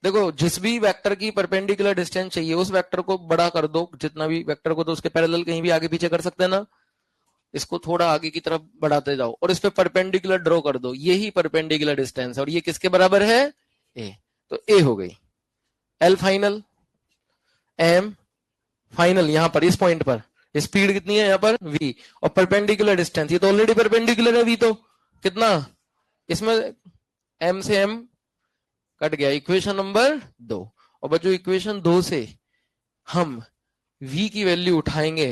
देखो जिस भी वेक्टर की परपेंडिकुलर डिस्टेंस चाहिए उस वेक्टर को बड़ा कर दो, जितना भी वेक्टर को, तो उसके पैरेलल कहीं भी आगे पीछे कर सकते हैं ना, इसको थोड़ा आगे की तरफ बढ़ाते जाओ और इस पे परपेंडिकुलर ड्रॉ कर दो, यही परपेंडिकुलर डिस्टेंस है, और ये किसके बराबर है, ए, तो ए हो गई। एल फाइनल, एम फाइनल, यहां पर इस पॉइंट पर स्पीड कितनी है यहाँ पर v, और परपेंडिकुलर डिस्टेंस, ये तो ऑलरेडी परपेंडिकुलर है v, तो कितना, इसमें m से m कट गया, इक्वेशन नंबर 2। और बच्चों इक्वेशन 2 से हम v की वैल्यू उठाएंगे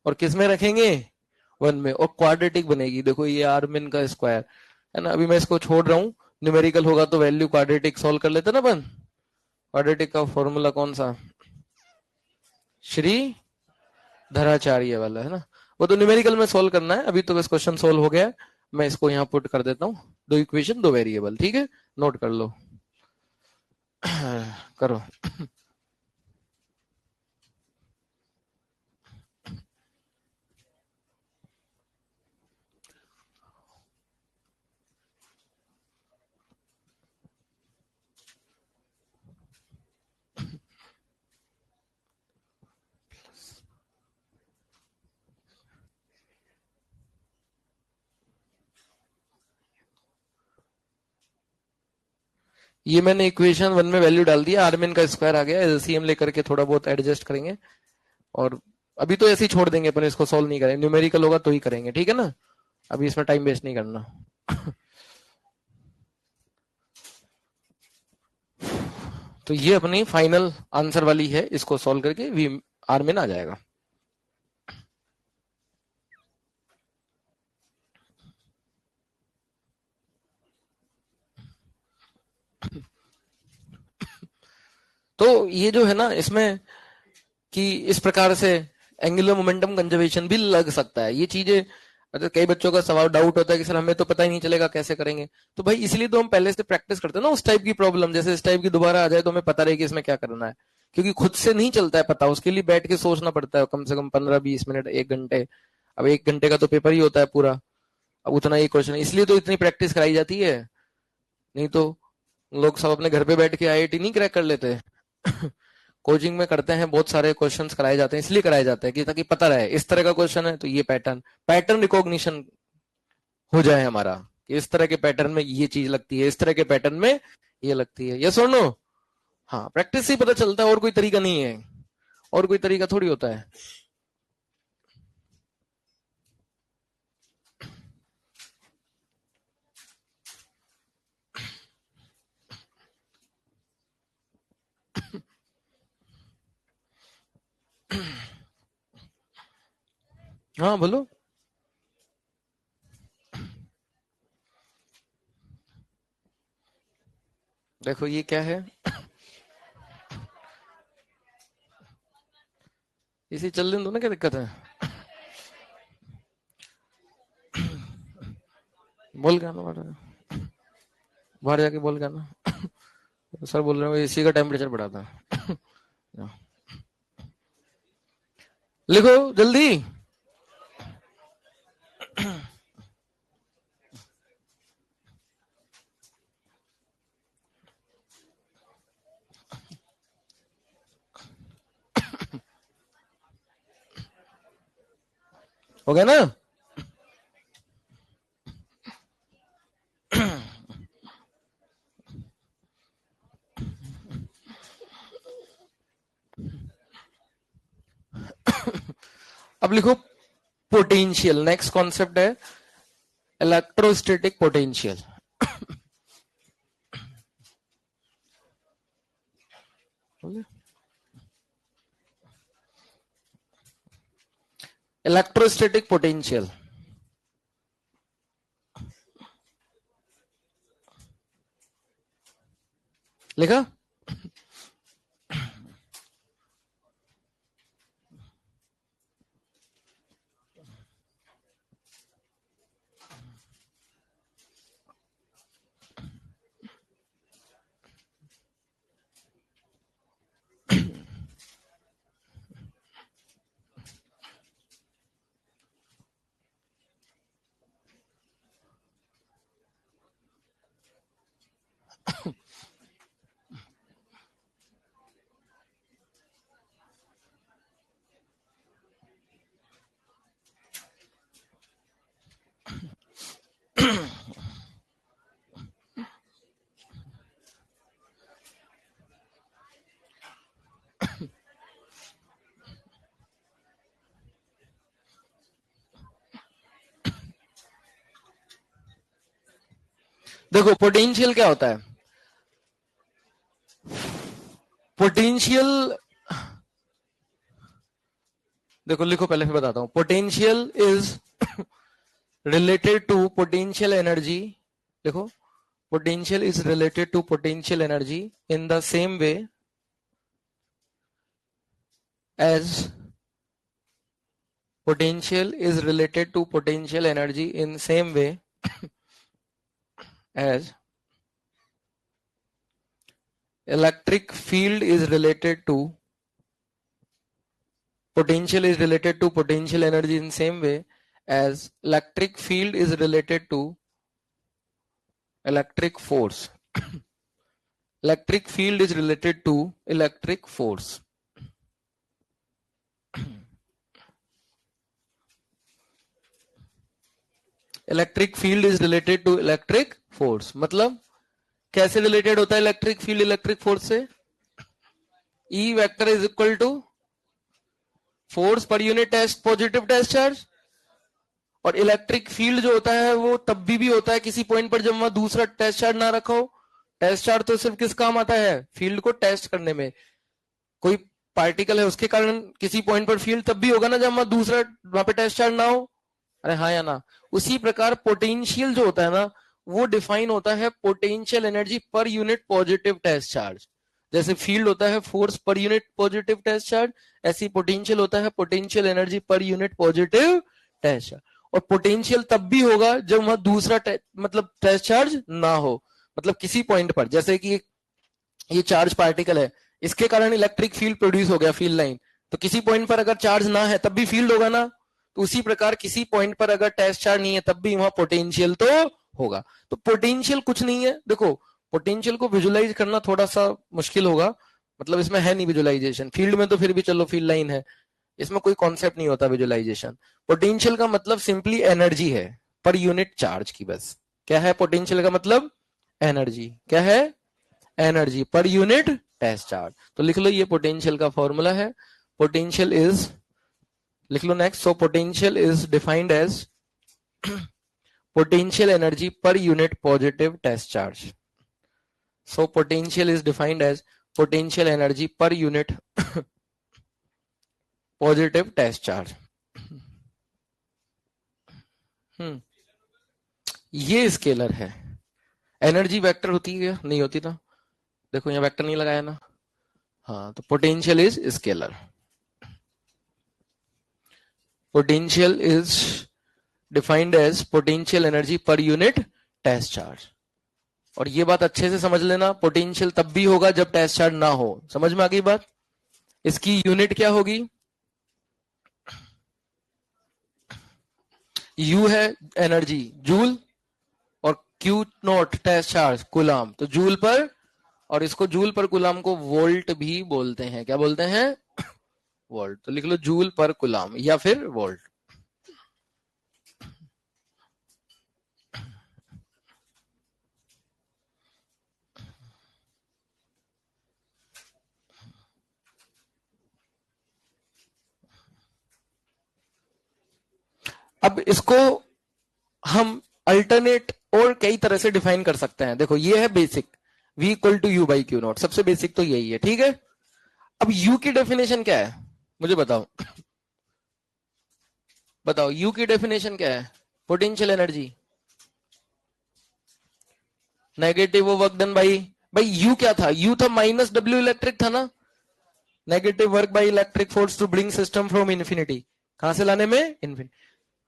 और किस में रखेंगे, 1 में, और क्वाड्रेटिक बनेगी। देखो ये आर्मिन का स्क्वायर है ना, अभी मैं इसको छोड़ रहा हूं, न्यूमेरिकल होगा तो वैल्यू क्वाड्रेटिक सोल्व कर लेते ना अपन। क्वाड्रेटिक का फॉर्मूला कौन सा, श्री धराचार्य वाला है ना, वो तो न्यूमेरिकल में सोल्व करना है, अभी तो बस क्वेश्चन सोल्व हो गया है। मैं इसको यहाँ पुट कर देता हूँ, 2 इक्वेशन 2 वेरिएबल, ठीक है, नोट कर लो। करो। ये मैंने इक्वेशन 1 में वैल्यू डाल दिया, आर्मिन का स्क्वायर आ गया, एलसीएम लेकर के थोड़ा बहुत एडजस्ट करेंगे, और अभी तो ऐसे ही छोड़ देंगे अपन, इसको सोल्व नहीं करेंगे, न्यूमेरिकल होगा तो ही करेंगे, ठीक है ना, अभी इसमें टाइम वेस्ट नहीं करना। तो ये अपनी फाइनल आंसर वाली है, इसको सोल्व करके वी आर्मिन आ जाएगा। तो ये जो है ना इसमें कि इस प्रकार से एंगुलर मोमेंटम कंजर्वेशन भी लग सकता है, ये चीजें, मतलब कई बच्चों का सवाल डाउट होता है कि सर हमें तो पता ही नहीं चलेगा कैसे करेंगे, तो भाई इसलिए तो हम पहले से प्रैक्टिस करते हैं ना उस टाइप की प्रॉब्लम, जैसे इस टाइप की दोबारा आ जाए तो हमें पता रहे कि इसमें क्या करना है, क्योंकि खुद से नहीं चलता है पता, उसके लिए बैठ के सोचना पड़ता है कम से कम 15-20 मिनट, 1 घंटे। अब 1 घंटे का तो पेपर ही होता है पूरा, अब उतना ही क्वेश्चन, इसलिए तो इतनी प्रैक्टिस कराई जाती है, नहीं तो लोग सब अपने घर पे बैठ के आईआईटी नहीं क्रैक कर लेते। कोचिंग में करते हैं, बहुत सारे क्वेश्चंस कराए जाते हैं, इसलिए कराए जाते हैं कि ताकि पता रहे इस तरह का क्वेश्चन है तो ये पैटर्न, पैटर्न रिकॉग्निशन हो जाए हमारा, कि इस तरह के पैटर्न में ये चीज लगती है, इस तरह के पैटर्न में ये लगती है, यस और नो। हाँ प्रैक्टिस से ही पता चलता है, और कोई तरीका नहीं है, और कोई तरीका थोड़ी होता है। हाँ बोलो। देखो ये क्या है, इसे चलने दो ना, क्या दिक्कत है, बोल के आना बाहर जाके बोल के आना। सर बोल रहे हो एसी का टेम्परेचर बढ़ा था। लिखो जल्दी। हो गया ना? अब लिखो पोटेंशियल। नेक्स्ट कॉन्सेप्ट है इलेक्ट्रोस्टैटिक पोटेंशियल। इलेक्ट्रोस्टैटिक पोटेंशियल लिखा? देखो पोटेंशियल क्या होता है? पोटेंशियल, देखो लिखो, पहले फिर बताता हूं। Potential is related to potential energy. देखो, potential is related to potential energy in the same way as potential is related to potential energy in same way as electric field is related to potential is related to potential energy in same way as electric field is related to electric force. Electric field is related to electric force. Electric field is related to electric force. मतलब कैसे related होता है electric field electric force से? E vector is equal to force per unit test positive test charge. और electric field जो होता है वो तब भी होता है किसी पॉइंट पर जब वहां दूसरा टेस्ट चार्ज ना रखा हो। टेस्ट चार्ज तो सिर्फ किस काम आता है? फील्ड को टेस्ट करने में। कोई पार्टिकल है उसके कारण किसी पॉइंट पर फील्ड तब भी होगा ना जब वहां दूसरा वहां पे टेस्ट चार्ज ना हो। अरे हाँ या ना? उसी प्रकार पोटेंशियल जो होता है ना वो डिफाइन होता है potential energy per unit positive test charge. जैसे फील्ड होता है force per unit positive test charge, ऐसी पोटेंशियल होता है potential energy per unit positive test charge. और पोटेंशियल तब भी होगा जब वहां दूसरा मतलब टेस्ट चार्ज ना हो। मतलब किसी पॉइंट पर, जैसे कि ये चार्ज पार्टिकल है, इसके कारण इलेक्ट्रिक फील्ड प्रोड्यूस हो गया, फील्ड लाइन। तो किसी पॉइंट पर अगर चार्ज ना है तब भी फील्ड होगा ना। तो उसी प्रकार किसी पॉइंट पर अगर टेस्ट चार्ज नहीं है तब भी वहां पोटेंशियल तो होगा। तो पोटेंशियल कुछ नहीं है। देखो, पोटेंशियल को विजुलाइज करना थोड़ा सा मुश्किल होगा, मतलब इसमें है नहीं विजुलाइजेशन। फील्ड में तो फिर भी चलो फील्ड लाइन है, इसमें कोई कॉन्सेप्ट नहीं होता विजुलाइजेशन। पोटेंशियल का मतलब सिंपली एनर्जी है पर यूनिट चार्ज की, बस। क्या है पोटेंशियल का मतलब? एनर्जी। क्या है? Energy per unit test charge. तो लिख लो ये पोटेंशियल का फॉर्मूला है। पोटेंशियल इज, लिख लो next. So potential is defined as potential energy per unit positive test charge. So potential is defined as potential energy per unit positive test charge. ये scalar है। Energy vector होती है नहीं होती ना? देखो यहाँ वेक्टर नहीं लगाया ना। हाँ, तो potential is scalar. Potential is defined as potential energy per unit test charge. और ये बात अच्छे से समझ लेना, पोटेंशियल तब भी होगा जब टेस्ट चार्ज ना हो। समझ में आ गई बात? इसकी यूनिट क्या होगी? U है एनर्जी जूल और Q naught test charge coulomb, तो जूल पर, और इसको जूल पर कूलाम को वोल्ट भी बोलते हैं। क्या बोलते हैं? वोल्ट। तो लिख लो जूल पर कूलाम या फिर वोल्ट। अब इसको हम अल्टरनेट और कई तरह से डिफाइन कर सकते हैं। देखो ये है basic, V equal to U by Q naught, सबसे बेसिक तो यही है, ठीक है। अब U की डेफिनेशन क्या है मुझे बताओ, बताओ U की डेफिनेशन क्या है? Potential energy negative work done by, भाई U क्या था? U था माइनस W इलेक्ट्रिक था ना, negative work by electric force to bring system from infinity, कहां से लाने में? इन्फिनिटी,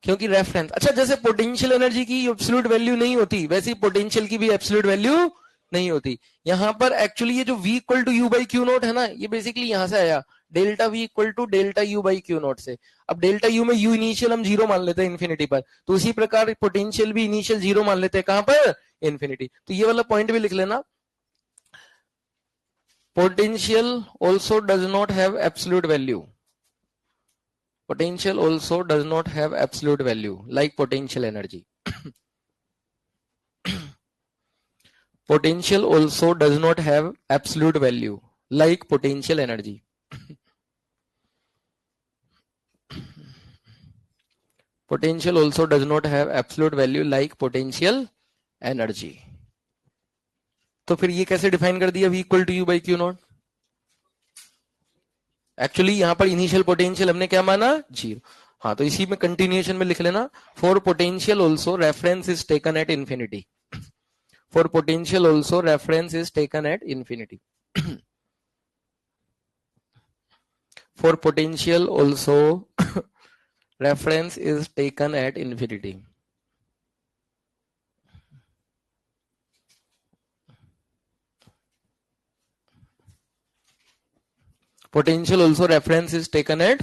क्योंकि रेफरेंस। अच्छा, जैसे पोटेंशियल एनर्जी की एब्सोल्यूट वैल्यू नहीं होती, वैसे ही पोटेंशियल की भी एब्सोल्यूट वैल्यू नहीं होती। यहां पर एक्चुअली ये जो V equal to U by Q naught है ना, ये बेसिकली यहां से आया, delta V equal to delta U by Q naught से। अब डेल्टा यू में U इनिशियल हम जीरो मान लेते हैं इन्फिनिटी पर, तो उसी प्रकार पोटेंशियल भी इनिशियल जीरो मान लेते हैं, कहां पर? इन्फिनिटी। तो ये वाला पॉइंट भी लिख लेना, potential also does not have absolute value, potential also does not have absolute value like potential energy potential also does not have absolute value like potential energy potential also does not have absolute value like potential energy। तो फिर ये कैसे define कर दिया V equal to U by Q naught? Actually यहां पर initial potential हमने क्या माना? जीरो। हाँ, तो इसी में कंटिन्यूएशन में लिख लेना, for potential also reference is taken at infinity, for potential also reference is taken at infinity, for potential also reference is taken at infinity. Potential also reference is taken at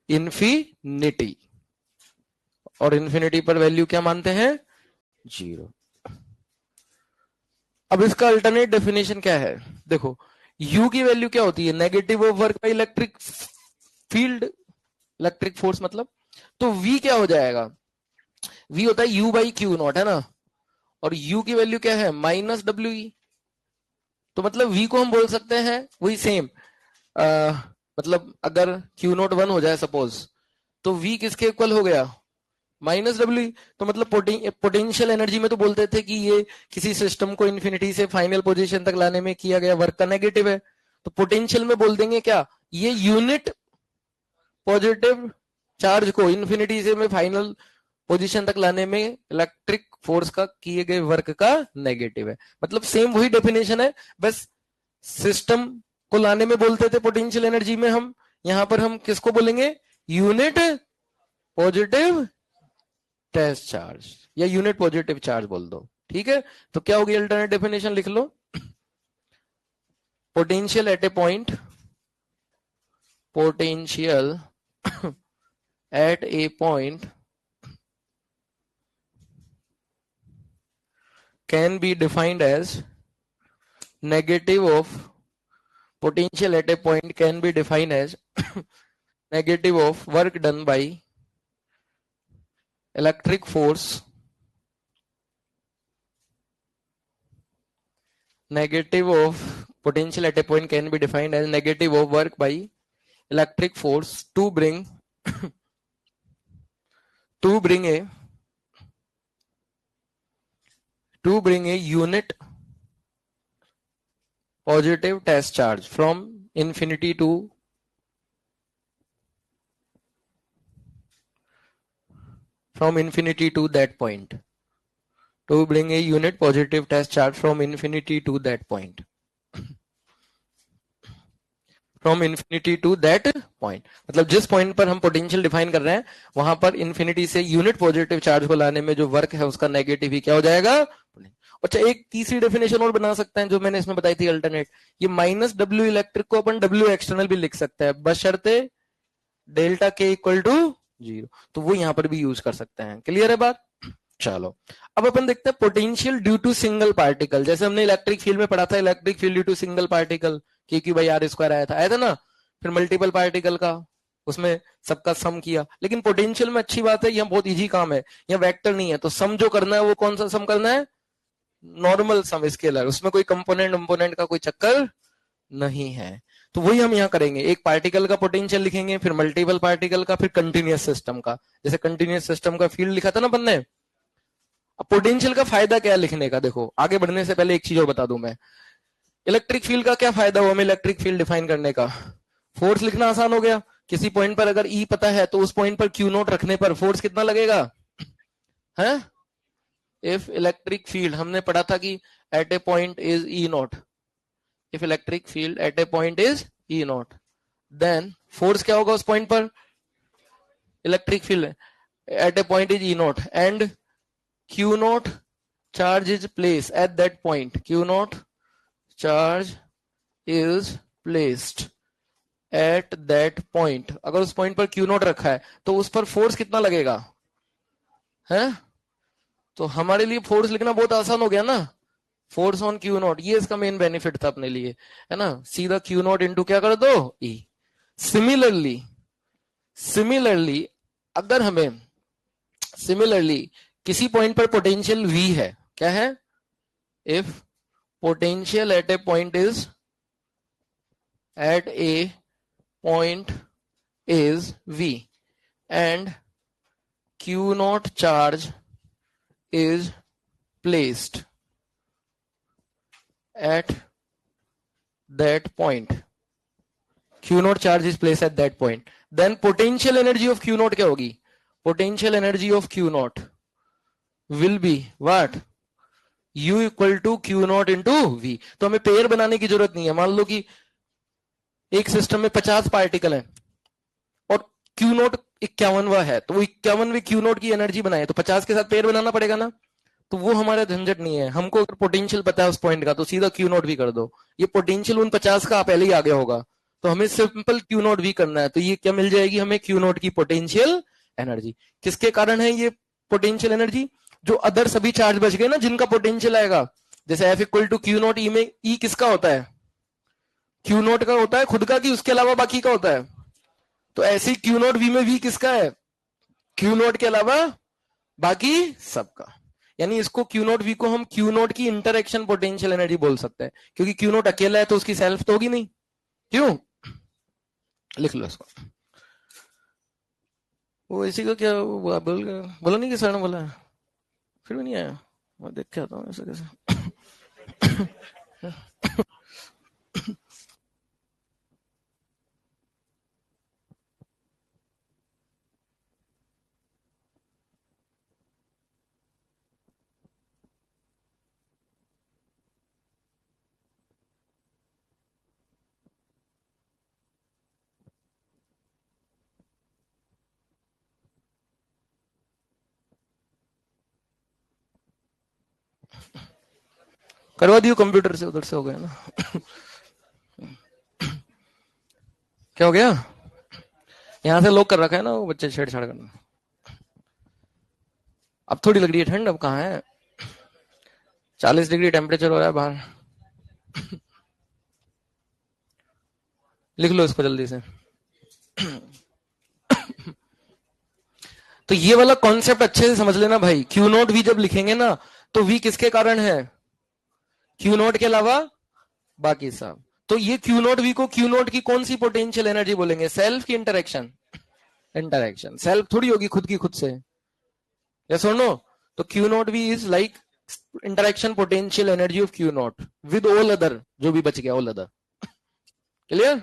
infinity, और infinity पर value क्या मानते हैं? Zero. अब इसका alternate definition क्या है? देखो U की वैल्यू क्या होती है? Negative of work by electric field, electric force मतलब। तो V क्या हो जाएगा? V होता है U बाई क्यू नॉट, है ना, और U की वैल्यू क्या है? Minus WE। तो मतलब V को हम बोल सकते हैं वही सेम, मतलब अगर Q नॉट 1 हो जाए सपोज, तो V किसके इक्वल हो गया? Minus W। तो मतलब पोटेंशियल एनर्जी में तो बोलते थे कि ये किसी सिस्टम को इन्फिनिटी से फाइनल पोजीशन तक लाने में किया गया वर्क का नेगेटिव है, तो पोटेंशियल में बोल देंगे क्या? ये यूनिट पॉजिटिव चार्ज को इन्फिनिटी से में फाइनल पोजीशन तक लाने में इलेक्ट्रिक फोर्स का किए गए वर्क का नेगेटिव है। मतलब सेम वही डेफिनेशन है, बस सिस्टम को लाने में बोलते थे पोटेंशियल एनर्जी में, हम यहां पर हम किसको बोलेंगे? यूनिट पॉजिटिव टेस्ट चार्ज या यूनिट पॉजिटिव चार्ज बोल दो, ठीक है। तो क्या होगी अल्टरनेट डेफिनेशन? लिख लो, potential at a point, potential at a point can be defined as negative of potential at a point can be defined as negative of work done by electric force, negative of potential at a point can be defined as negative of work by electric force to bring a unit positive test charge from infinity to that point, to bring a unit positive test charge from infinity to that point, from infinity to that point। मतलब जिस point पर हम potential define कर रहे हैं वहां पर infinity से यूनिट पॉजिटिव चार्ज को लाने में जो वर्क है उसका नेगेटिव ही क्या हो जाएगा? अच्छा, एक तीसरी डेफिनेशन और बना सकते हैं जो मैंने इसमें बताई थी अल्टरनेट, ये माइनस W इलेक्ट्रिक को अपन W एक्सटर्नल भी लिख सकते हैं, बशर्ते delta K equal to zero. तो वो यहां पर भी यूज कर सकते हैं। क्लियर है बात? चलो अब अपन देखते हैं potential due to single particle. जैसे हमने इलेक्ट्रिक फील्ड में पढ़ा था, electric field due to single particle Q by R square आया था ना। फिर मल्टीपल पार्टिकल का उसमें सबका सम किया। लेकिन पोटेंशियल में अच्छी बात है, यह बहुत इजी काम है, यह वेक्टर नहीं है, तो सम जो करना है वो कौन सा सम करना है? नॉर्मल सम, स्केलर, उसमें कोई कंपोनेंट का कोई चक्कर नहीं है। तो वही हम यहाँ करेंगे, एक पार्टिकल का पोटेंशियल लिखेंगे, फिर मल्टीपल पार्टिकल का, फिर कंटिन्यूअस सिस्टम का। जैसे कंटिन्यूअस सिस्टम का फील्ड लिखा था ना अपन ने। अब पोटेंशियल का फायदा क्या है लिखने का? देखो आगे बढ़ने से पहले एक चीज और बता दूं मैं, इलेक्ट्रिक फील्ड का क्या फायदा हुआ हमें इलेक्ट्रिक फील्ड डिफाइन करने का? फोर्स लिखना आसान हो गया। किसी पॉइंट पर अगर E पता है तो उस पॉइंट पर Q नोट रखने पर फोर्स कितना लगेगा है? इफ इलेक्ट्रिक फील्ड हमने पढ़ा था कि at a point is E naught, if electric field at a point is E naught, then force क्या होगा उस पॉइंट पर? Electric field at a point is E naught and Q naught charge is placed at that point. Q naught charge is placed at that point. अगर उस point पर Q note रखा है तो उस पर फोर्स कितना लगेगा है? तो हमारे लिए फोर्स लिखना बहुत आसान हो गया ना, फोर्स ऑन Q नोट। ये इसका मेन बेनिफिट था अपने लिए, है ना। सीधा Q नोट इंटू क्या कर दो E। सिमिलरली अगर हमें किसी पॉइंट पर पोटेंशियल V है, क्या है? If potential at a point is V and Q naught charge is placed at that point, Q naught charge is placed at that point, then potential energy of Q naught क्या होगी? Potential energy of Q naught will be what? U equal to Q naught into V। तो हमें pair बनाने की जरूरत नहीं है। मान लो कि एक सिस्टम में 50 पार्टिकल हैं और Q नोट 51वां है, तो वो 51वें Q नोट की एनर्जी बनाए तो 50 के साथ पेयर बनाना पड़ेगा ना। तो वो हमारा झंझट नहीं है। हमको अगर पोटेंशियल पता है उस पॉइंट का तो सीधा Q नोट भी कर दो। ये पोटेंशियल उन 50 का पहले ही आ गया होगा, तो हमें सिंपल Q नोट भी करना है। तो ये क्या मिल जाएगी हमें? Q नोट की पोटेंशियल एनर्जी। किसके कारण है ये पोटेंशियल एनर्जी? जो अदर सभी चार्ज बच गए ना जिनका पोटेंशियल आएगा, जैसे F equal to Q naught E में E किसका होता है? Q नोट का होता है खुद का, कि उसके अलावा बाकी का होता है? तो ऐसे ही Q नोट V में भी किसका है? Q नोट के अलावा बाकी सबका। यानी इसको Q नोट V को हम Q नोट की इंटरेक्शन पोटेंशियल एनर्जी बोल सकते हैं, क्योंकि Q नोट अकेला है तो उसकी सेल्फ तो होगी नहीं। क्यों? लिख लो इसको। वो इसी को क्या बोला नहीं कि सर ने बोला, फिर भी नहीं आया। मैं देख के आता हूँ ऐसे कैसे। करवा दियो कंप्यूटर से, उधर से हो गया ना। क्या हो गया? यहां से लॉक कर रखा है ना वो बच्चे छेड़छाड़ करना। अब थोड़ी लग रही है ठंड, अब कहाँ है? 40 डिग्री टेम्परेचर हो रहा है बाहर। लिख लो इसको जल्दी से। तो ये वाला कॉन्सेप्ट अच्छे से समझ लेना भाई। Q नोट V जब लिखेंगे ना तो V किसके कारण है? Q नोट के अलावा बाकी सब। तो ये Q नोट V को Q नोट की कौन सी पोटेंशियल एनर्जी बोलेंगे? सेल्फ की इंटरेक्शन? इंटरेक्शन। सेल्फ थोड़ी होगी खुद की खुद से। यस और नो? तो Q note V is like interaction potential energy of Q note with all other, जो भी बच गया ऑल अदर। क्लियर?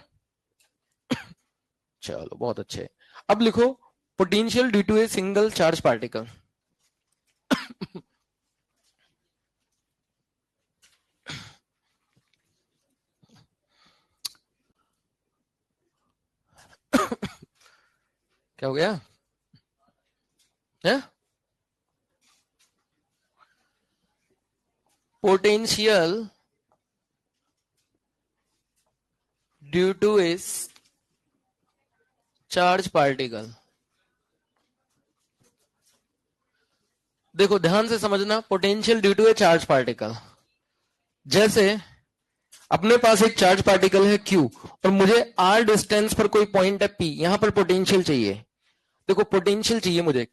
चलो बहुत अच्छे। अब लिखो potential due to a single charge particle. क्या हो गया है? Potential due to a charge particle देखो ध्यान से समझना, potential due to a charge particle. जैसे अपने पास एक चार्ज पार्टिकल है Q और मुझे R डिस्टेंस पर कोई पॉइंट है P, यहां पर पोटेंशियल चाहिए। देखो पोटेंशियल चाहिए मुझे,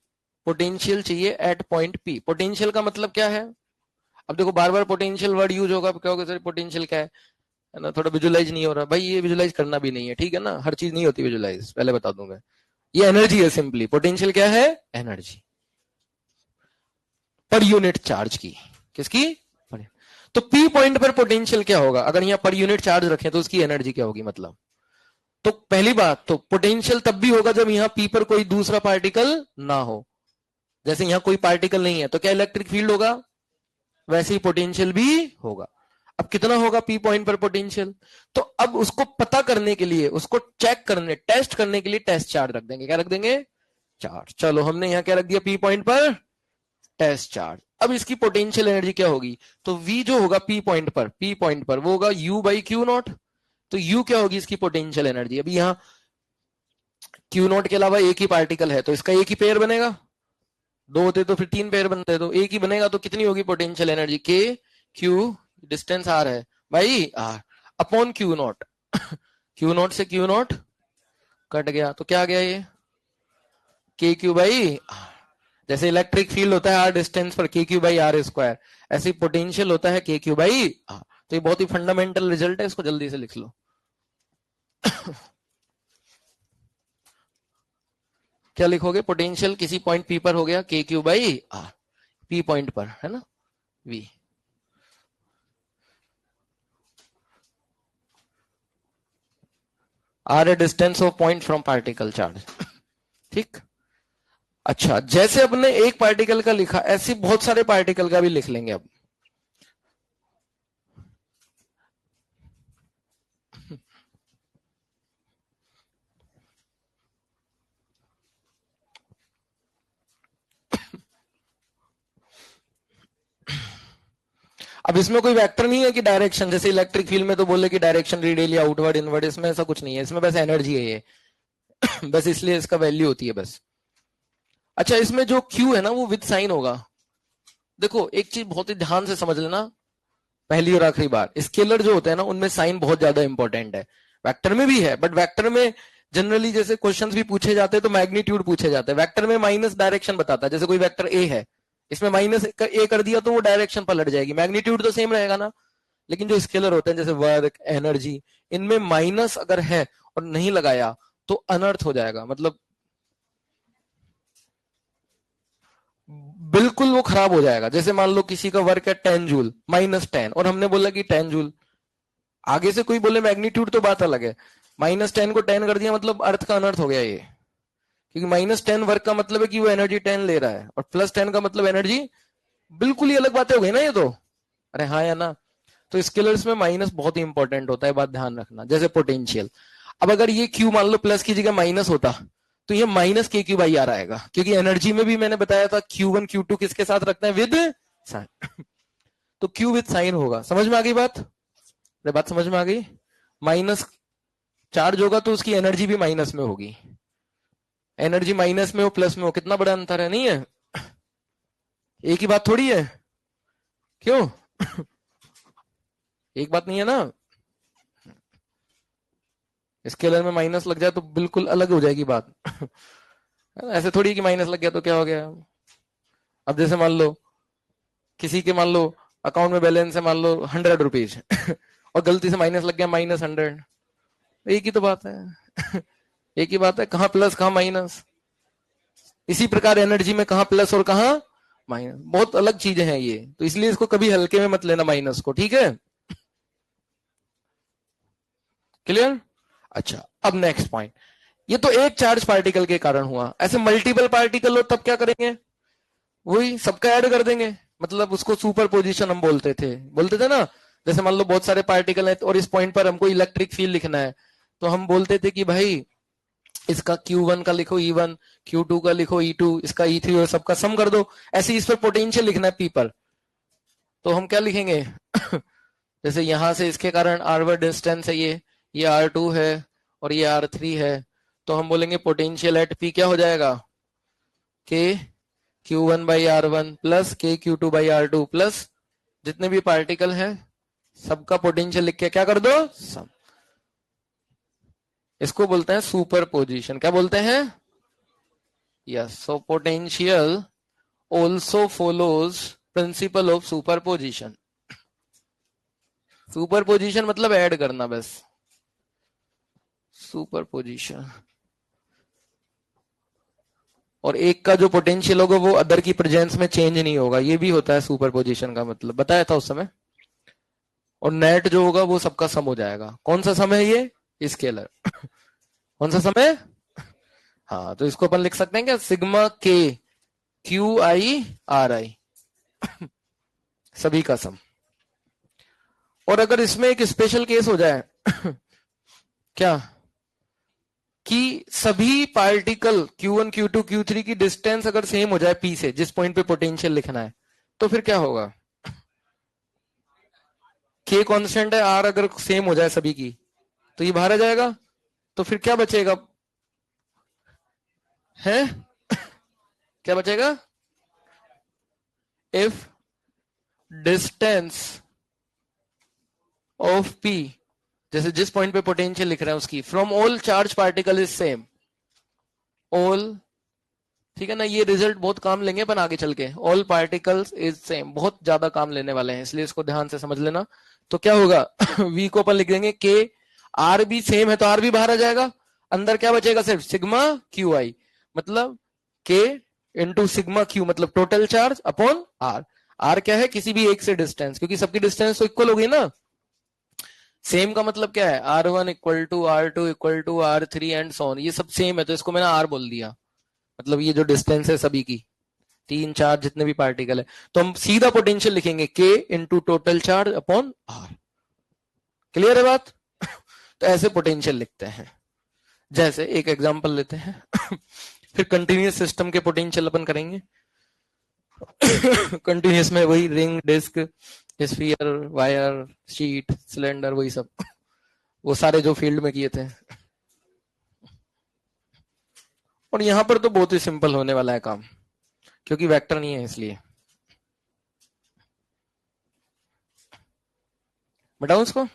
पोटेंशियल चाहिए एट पॉइंट P। पोटेंशियल का मतलब क्या है? अब देखो बार बार पोटेंशियल वर्ड यूज होगा, क्या होगा सर पोटेंशियल क्या है ना, थोड़ा विजुलाइज नहीं हो रहा भाई, ये विजुलाइज करना भी नहीं है, ठीक है ना, हर चीज नहीं होती विजुलाइज, पहले बता दूंगा। ये एनर्जी है सिंपली, पोटेंशियल क्या है? एनर्जी पर यूनिट चार्ज की। किसकी? तो P पॉइंट पर पोटेंशियल क्या होगा? अगर यहां पर यूनिट चार्ज रखें तो उसकी एनर्जी क्या होगी? मतलब तो पहली बात तो पोटेंशियल तब भी होगा जब यहां P पर कोई दूसरा पार्टिकल ना हो। जैसे यहां कोई पार्टिकल नहीं है तो क्या इलेक्ट्रिक फील्ड होगा? वैसे ही पोटेंशियल भी होगा। अब कितना होगा P पॉइंट पर पोटेंशियल? तो अब उसको पता करने के लिए, उसको चेक करने, टेस्ट करने के लिए टेस्ट चार्ज रख देंगे। क्या रख देंगे? चार्ज। चलो हमने यहां क्या रख दिया P पॉइंट पर? Test charge. अब इसकी पोटेंशियल एनर्जी क्या होगी? तो V जो होगा P पॉइंट पर वो होगा U बाई क्यू नॉट। तो U क्या होगी इसकी पोटेंशियल एनर्जी? अभी यहां क्यू नॉट के अलावा एक ही पार्टिकल है तो इसका एक ही पेयर बनेगा, दो होते तो फिर तीन पेयर बनते, तो एक ही बनेगा, तो कितनी होगी potential energy? K Q, distance R है भाई, R upon Q not. Q naught से क्यू नॉट कट गया तो क्या आ गया ये? K Q by R। जैसे इलेक्ट्रिक फील्ड होता है आर डिस्टेंस पर K Q by R square, ऐसे पोटेंशियल होता है K Q बाई R। तो ये बहुत ही फंडामेंटल रिजल्ट है, इसको जल्दी से लिख लो। क्या लिखोगे? पोटेंशियल किसी पॉइंट P पर हो गया K Q by R, P point पर है ना, V। R A distance of point from particle charge, ठीक। अच्छा, जैसे अपने एक पार्टिकल का लिखा, ऐसे बहुत सारे पार्टिकल का भी लिख लेंगे अब। अब इसमें कोई वेक्टर नहीं है कि डायरेक्शन, जैसे इलेक्ट्रिक फील्ड में तो बोले कि डायरेक्शन रेडियली आउटवर्ड इनवर्ड, इसमें ऐसा कुछ नहीं है, इसमें बस एनर्जी है ये। बस इसलिए इसका वैल्यू होती है बस। अच्छा, इसमें जो Q है ना वो विद साइन होगा। देखो एक चीज बहुत ही ध्यान से समझ लेना, पहली और आखिरी बार, स्केलर जो होते हैं ना उनमें साइन बहुत ज्यादा इंपॉर्टेंट है। वेक्टर में भी है, बट वेक्टर में जनरली जैसे क्वेश्चंस भी पूछे जाते हैं तो मैग्नीट्यूड पूछे जाते हैं। वेक्टर में माइनस डायरेक्शन बताता है, जैसे कोई वेक्टर ए है, इसमें माइनस ए कर दिया तो वो डायरेक्शन पलट जाएगी, मैग्नीट्यूड तो सेम रहेगा ना। लेकिन जो स्केलर होते हैं जैसे वर्क, एनर्जी, इनमें माइनस अगर है और नहीं लगाया तो अनर्थ हो जाएगा, मतलब बिल्कुल वो खराब हो जाएगा। जैसे मान लो किसी का वर्क है 10 जूल, -10, और हमने बोला कि 10 जूल, आगे से कोई बोले मैग्नीट्यूड तो बात अलग है, -10 को 10 कर दिया मतलब अर्थ का अनर्थ हो गया ये, क्योंकि -10 वर्क का मतलब है कि वो एनर्जी 10 ले रहा है, और +10 का मतलब एनर्जी, बिल्कुल ही अलग बातें हो गई ना ये तो। अरे हाँ या ना। तो स्केलर्स में माइनस बहुत ही इंपॉर्टेंट होता है, बात ध्यान रखना। जैसे पोटेंशियल, अब अगर ये Q मान लो प्लस की जगह माइनस होता तो ये minus K Q by R आएगा, क्योंकि एनर्जी में भी मैंने बताया था Q1 Q2 किसके साथ रखते हैं? With sign. तो Q विद साइन होगा। समझ में आ गई बात? अरे बात समझ में आ गई? माइनस चार्ज होगा तो उसकी एनर्जी भी माइनस में होगी, एनर्जी माइनस में हो प्लस में हो, कितना बड़ा अंतर है, नहीं है? एक ही बात थोड़ी है, क्यों? एक बात नहीं है ना। स्केलर में माइनस लग जाए तो बिल्कुल अलग हो जाएगी बात। ऐसे थोड़ी कि माइनस लग गया तो क्या हो गया। अब जैसे मान लो किसी के, मान लो अकाउंट में बैलेंस है मान लो 100 रुपीज, और गलती से माइनस लग गया -100, एक ही तो बात है। एक ही बात है, कहां प्लस कहां माइनस। इसी प्रकार एनर्जी में कहां प्लस और कहां माइनस, बहुत अलग चीजें हैं ये, तो इसलिए इसको कभी हल्के में मत लेना माइनस को, ठीक है? क्लियर? अच्छा, अब नेक्स्ट पॉइंट, ये तो एक चार्ज पार्टिकल के कारण हुआ, ऐसे मल्टीपल पार्टिकल हो तब क्या करेंगे? वही सबका ऐड कर देंगे, मतलब उसको सुपर पोजिशन हम बोलते थे ना। जैसे मान लो बहुत सारे पार्टिकल हैं और इस पॉइंट पर हमको इलेक्ट्रिक फील्ड लिखना है, तो हम बोलते थे कि भाई इसका Q1 का लिखो E1, Q2 का लिखो E2, इसका E3, और सबका सम कर दो। ऐसे इस पर पोटेंशियल लिखना है P पर, तो हम क्या लिखेंगे? जैसे यहां से इसके कारण R1 डिस्टेंस है, ये R2 है और ये R3 है, तो हम बोलेंगे पोटेंशियल एट P क्या हो जाएगा? K Q1 by R1 plus के Q2 बाई R2 प्लस जितने भी पार्टिकल हैं सबका पोटेंशियल लिख के क्या कर दो, सम। इसको बोलते हैं सुपरपोजिशन। क्या बोलते हैं? Yes. So potential also follows principle of superposition. Superposition मतलब ऐड करना, बस सुपरपोजिशन। और एक का जो पोटेंशियल होगा वो अदर की प्रेजेंस में चेंज नहीं होगा, ये भी होता है सुपरपोजिशन का मतलब, बताया था उस समय। और नेट जो होगा वो सबका सम हो जाएगा। कौन सा सम है ये? स्केलर। कौन सा सम है? हाँ, तो इसको अपन लिख सकते हैं क्या, सिग्मा के क्यू आई आर आई, सभी का सम। और अगर इसमें एक स्पेशल केस हो जाए क्या, कि सभी पार्टिकल Q1 Q2 Q3 की डिस्टेंस अगर सेम हो जाए P से, जिस पॉइंट पे पोटेंशियल लिखना है, तो फिर क्या होगा? K कांस्टेंट है, R अगर सेम हो जाए सभी की तो ये बाहर आ जाएगा। तो फिर क्या बचेगा? है क्या बचेगा? इफ डिस्टेंस ऑफ P, जैसे जिस पॉइंट पे पोटेंशियल लिख रहे हैं उसकी, from all charge particle is same, all, ठीक है ना, ये रिजल्ट बहुत काम लेंगे अपन आगे चल के। ऑल पार्टिकल्स इज सेम बहुत ज्यादा काम लेने वाले हैं, इसलिए इसको ध्यान से समझ लेना। तो क्या होगा V को अपन लिख देंगे के, R भी सेम है तो R भी बाहर आ जाएगा, अंदर क्या बचेगा? सिर्फ सिग्मा क्यू आई, मतलब के इंटू सिग्मा क्यू, मतलब total charge upon R। R क्या है? किसी भी एक से डिस्टेंस, क्योंकि सबकी डिस्टेंस तो इक्वल हो गई ना। सेम का मतलब क्या है? R1 equal to R2 equal to R3 and so on, ये सब सेम है तो इसको मैंने R बोल दिया। मतलब ये जो डिस्टेंस है सभी की, 3 4 जितने भी पार्टिकल है, तो हम सीधा पोटेंशियल लिखेंगे के into total charge upon R। Clear है बात? तो ऐसे पोटेंशियल लिखते हैं। जैसे एक एग्जांपल लेते हैं फिर कंटिन्यूअस सिस्टम के पोटेंशियल अपन करेंगे। कंटिन्यूअस में वही ring, disc, sphere, wire, sheet, cylinder, वही सब, वो सारे जो फील्ड में किए थे। और यहां पर तो बहुत ही सिंपल होने वाला है काम, क्योंकि वेक्टर नहीं है इसलिए। बताऊं उसको?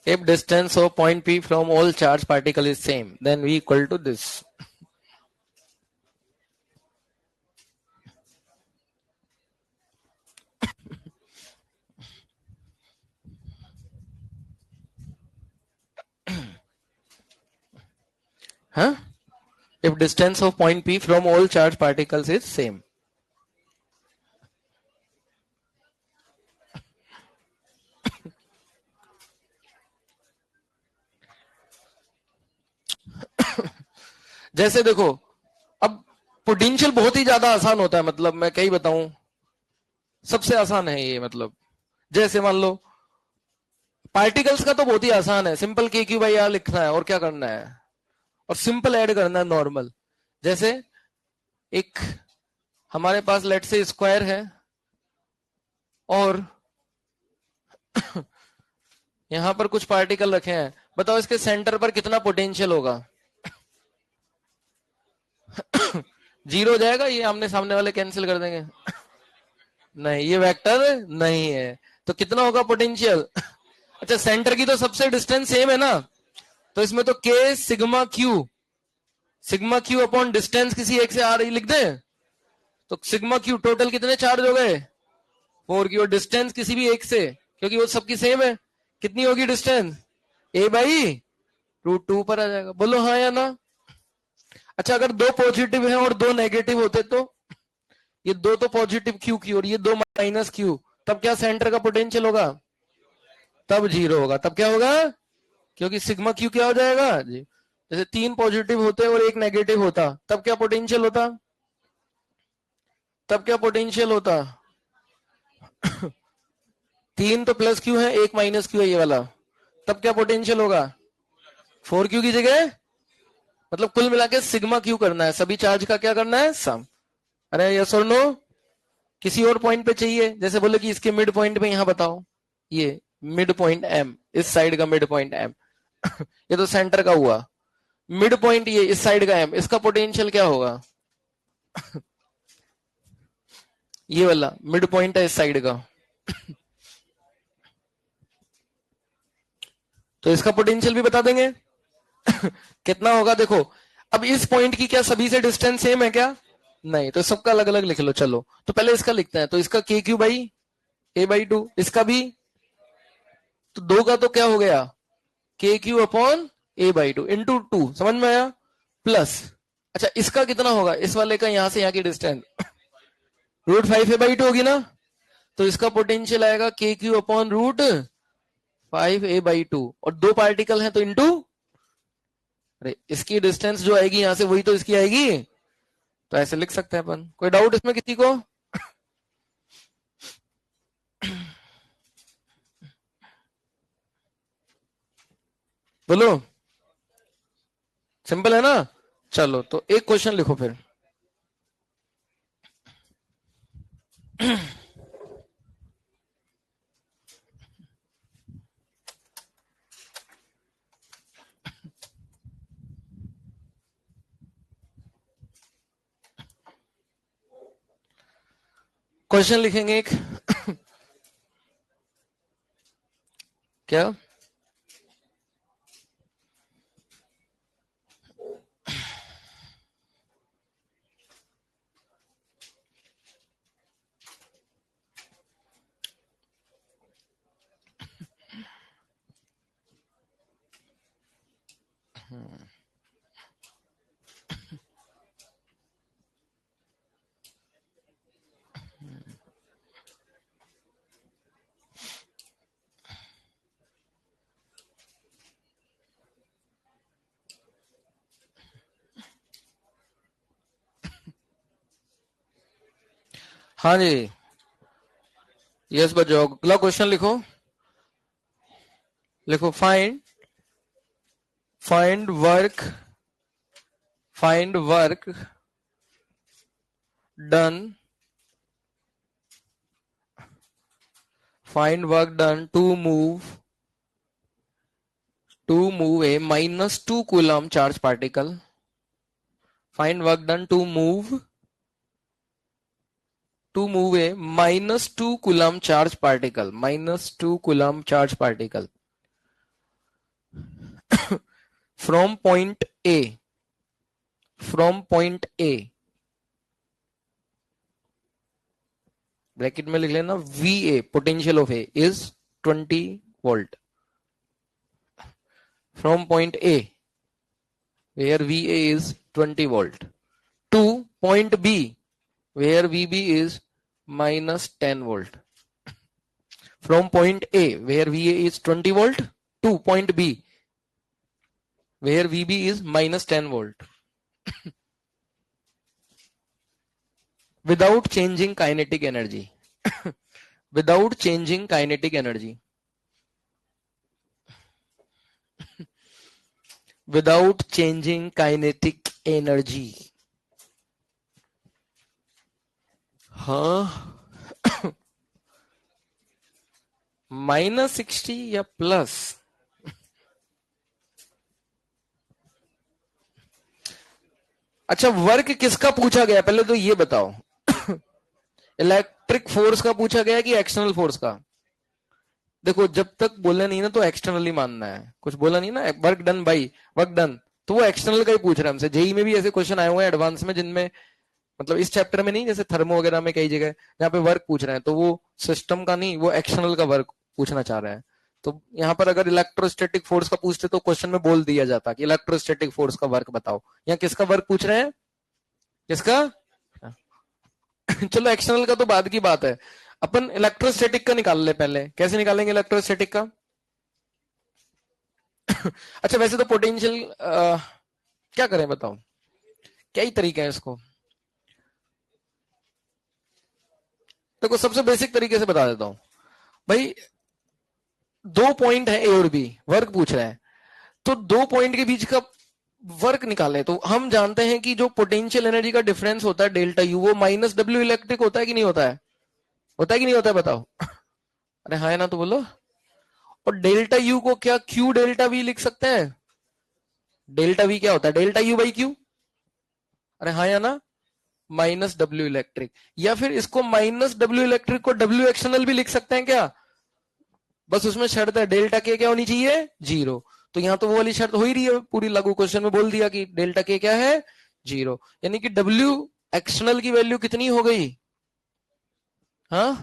If distance of point P from all charge particle is same, then V equal to this. Huh? If distance of point P from all charge particles is same. जैसे देखो, अब पोटेंशियल बहुत ही ज्यादा आसान होता है, मतलब मैं क्या ही बताऊं, सबसे आसान है ये। मतलब जैसे मान लो पार्टिकल्स का तो बहुत ही आसान है, सिंपल के क्यू बाई आर लिखना है और क्या करना है, और सिंपल ऐड करना है नॉर्मल। जैसे एक हमारे पास लेट से स्क्वायर है और यहां पर कुछ पार्टिकल रखे हैं, बताओ इसके सेंटर पर कितना पोटेंशियल होगा? 0 हो जाएगा, ये आमने सामने वाले कैंसिल कर देंगे। नहीं, ये वेक्टर नहीं है, तो कितना होगा पोटेंशियल? अच्छा, सेंटर की तो सबसे डिस्टेंस सेम है ना, तो इसमें तो के सिग्मा क्यू अपॉन डिस्टेंस किसी एक से आ रही लिख दे, तो सिग्मा क्यू टोटल कितने चार्ज हो गए? 4 की, और डिस्टेंस किसी भी एक से, क्योंकि वो सबकी सेम है, कितनी होगी डिस्टेंस? ए बाई √2 पर आ जाएगा। बोलो हाँ या ना? अच्छा, अगर 2 पॉजिटिव हैं और 2 नेगेटिव होते तो, ये 2 तो पॉजिटिव क्यू की और ये 2 माइनस क्यू, तब क्या सेंटर का पोटेंशियल होगा? तब 0 होगा। तब क्या होगा? क्योंकि सिग्मा क्यू क्या हो जाएगा जी, जैसे 3 पॉजिटिव होते और 1 नेगेटिव होता, तब क्या पोटेंशियल होता? तब क्या पोटेंशियल होता? 3 तो प्लस क्यू है, 1 माइनस क्यू है ये वाला, तब क्या पोटेंशियल होगा? 4q की जगह मतलब कुल मिला के सिग्मा क्यू करना है, सभी चार्ज का क्या करना है, सम। अरे यस और नो? किसी और पॉइंट पे चाहिए, जैसे बोले कि इसके मिड पॉइंट पे यहां बताओ, ये मिड पॉइंट एम, इस साइड का मिड पॉइंट एम ये तो सेंटर का हुआ। मिड पॉइंट ये इस साइड का एम, इसका पोटेंशियल क्या होगा ये वाला मिड पॉइंट है इस साइड का तो इसका पोटेंशियल भी बता देंगे कितना होगा देखो। अब इस पॉइंट की क्या सभी से डिस्टेंस सेम है क्या? नहीं, तो सबका अलग अलग लिख लो। चलो तो पहले इसका लिखते हैं, तो इसका के Q by A by two, इसका भी, तो दो का तो क्या हो गया, के Q upon A by two into two, समझ में आया? प्लस, अच्छा इसका कितना होगा, इस वाले का यहां से यहां की डिस्टेंस √5 ए बाई टू होगी ना, तो इसका पोटेंशियल आएगा के Q upon √5 A by two, और दो पार्टिकल हैं तो इंटू, अरे इसकी डिस्टेंस जो आएगी यहां से वही तो इसकी आएगी, तो ऐसे लिख सकते हैं अपन। कोई डाउट इसमें किसी को? बोलो, सिंपल है ना? चलो तो एक क्वेश्चन लिखो फिर क्वेश्चन लिखेंगे एक क्या? हाँ जी, यस बजाओ, अगला क्वेश्चन लिखो। लिखो find find work done to move a -2 coulomb charge particle. Find work done to move a -2 coulomb charge particle, -2 coulomb charge particle from point A, bracket में लिख लेना, VA potential of A is 20 volt from point A where VA is 20 volt to point B where VB is -10 volt. From point A where VA is 20 volt to point B where VB is -10 volt without changing kinetic energy. Without changing kinetic energy. Without changing kinetic energy. हाँ -60 या plus? अच्छा work किसका पूछा गया पहले तो ये बताओ इलेक्ट्रिक फोर्स का पूछा गया कि एक्सटर्नल फोर्स का? देखो जब तक बोला नहीं ना तो एक्सटर्नली मानना है, कुछ बोला नहीं ना, वर्क डन तो वो एक्सटर्नल का ही पूछ रहा है हमसे। जेई में भी ऐसे क्वेश्चन आए हुए हैं एडवांस में जिनमें मतलब इस चैप्टर में नहीं, जैसे थर्मो वगैरह में कई जगह जहाँ पे वर्क पूछ रहे हैं तो वो सिस्टम का नहीं, वो एक्सटर्नल का वर्क पूछना चाह रहे हैं। तो यहाँ पर अगर इलेक्ट्रोस्टैटिक फोर्स का पूछते तो क्वेश्चन में बोल दिया जाता कि इलेक्ट्रोस्टैटिक फोर्स का वर्क बताओ। यहाँ किसका वर्क पूछ रहे हैं, किसका? चलो एक्सटर्नल का तो बाद की बात है, अपन इलेक्ट्रोस्टैटिक का निकाल ले पहले। कैसे निकालेंगे इलेक्ट्रोस्टैटिक का? अच्छा वैसे तो पोटेंशियल क्या करें बताओ, क्या ही तरीका है इसको? देखो सबसे बेसिक तरीके से बता देता हूं भाई, दो पॉइंट है ए और बी, वर्क पूछ रहा है, तो दो पॉइंट के बीच का वर्क निकाले तो हम जानते हैं कि जो पोटेंशियल एनर्जी का डिफरेंस होता है डेल्टा यू, वो माइनस डब्ल्यू इलेक्ट्रिक होता है कि नहीं होता है? होता है कि नहीं होता है बताओ? अरे हाँ है ना, तो बोलो। और डेल्टा यू को क्या क्यू डेल्टा वी लिख सकते हैं? डेल्टा वी क्या होता है? Delta U by Q. अरे हाँ या ना, माइनस डब्ल्यू इलेक्ट्रिक। या फिर इसको माइनस डब्ल्यू इलेक्ट्रिक को डब्ल्यू एक्सटर्नल भी लिख सकते हैं क्या? बस उसमें शर्त है डेल्टा के क्या होनी चाहिए? जीरो। तो यहां तो वो वाली शर्त हो ही रही है, पूरी लागू क्वेश्चन में बोल दिया कि डेल्टा के क्या है? जीरो। यानी कि डब्ल्यू एक्सटर्नल की वैल्यू कितनी हो गई? हाँ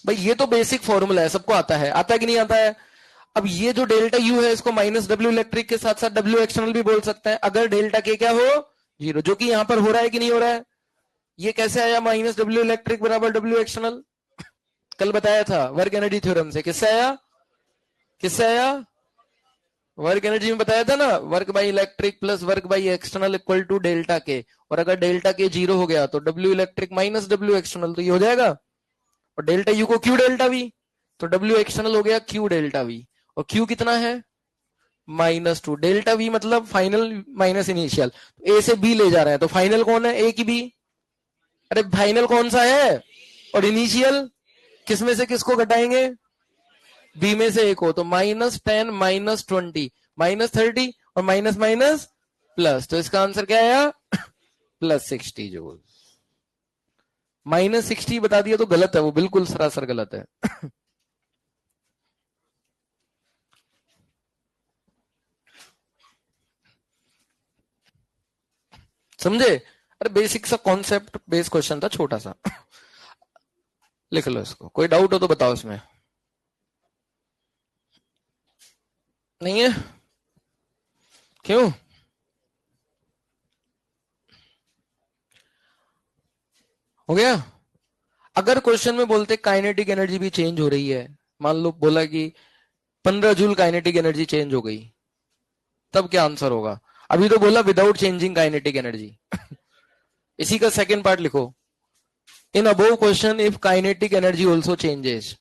भाई, ये तो बेसिक फॉर्मूला है, सबको आता है, आता है कि नहीं आता है? अब ये जो डेल्टा यू है इसको माइनस डब्ल्यू इलेक्ट्रिक के साथ साथ डब्ल्यू एक्सटर्नल भी बोल सकते हैं अगर डेल्टा के क्या हो? जीरो, जो कि यहां पर हो रहा है कि नहीं हो रहा है? ये कैसे आया माइनस डब्ल्यू इलेक्ट्रिक बराबर डब्ल्यू एक्सटर्नल? कल बताया था वर्क एनर्जी थ्योरम से। किससे आया? किससे आया? वर्क एनर्जी में बताया था ना, work by electric plus work by external equal to delta K. और अगर डेल्टा के जीरो हो गया तो W electric minus W external, तो ये हो जाएगा। और डेल्टा यू को क्यू डेल्टा वी, तो डब्ल्यू एक्सटर्नल हो गया क्यू डेल्टा वी। और क्यू कितना है? -2। डेल्टा वी मतलब फाइनल माइनस इनिशियल, ए से बी ले जा रहा है, तो फाइनल कौन है? ए की बी। अरे फाइनल कौन सा है? और इनिशियल किसमें से किसको घटाएंगे? बी में से एक हो, तो -10 -20 -30 और माइनस माइनस प्लस, तो इसका आंसर क्या आया? +60 जूल। -60 बता दिया तो गलत है, वो बिल्कुल सरासर गलत है। समझे? अरे बेसिक सा कॉन्सेप्ट बेस क्वेश्चन था, छोटा सा। लिख लो इसको, कोई डाउट हो तो बताओ इसमें। नहीं है? क्यों? हो गया? अगर क्वेश्चन में बोलते काइनेटिक एनर्जी भी चेंज हो रही है, मान लो बोला कि 15 जूल काइनेटिक एनर्जी चेंज हो गई, तब क्या आंसर होगा? अभी तो बोला विदाउट चेंजिंग काइनेटिक एनर्जी। इसी का सेकंड पार्ट लिखो, in above question if kinetic energy also changes.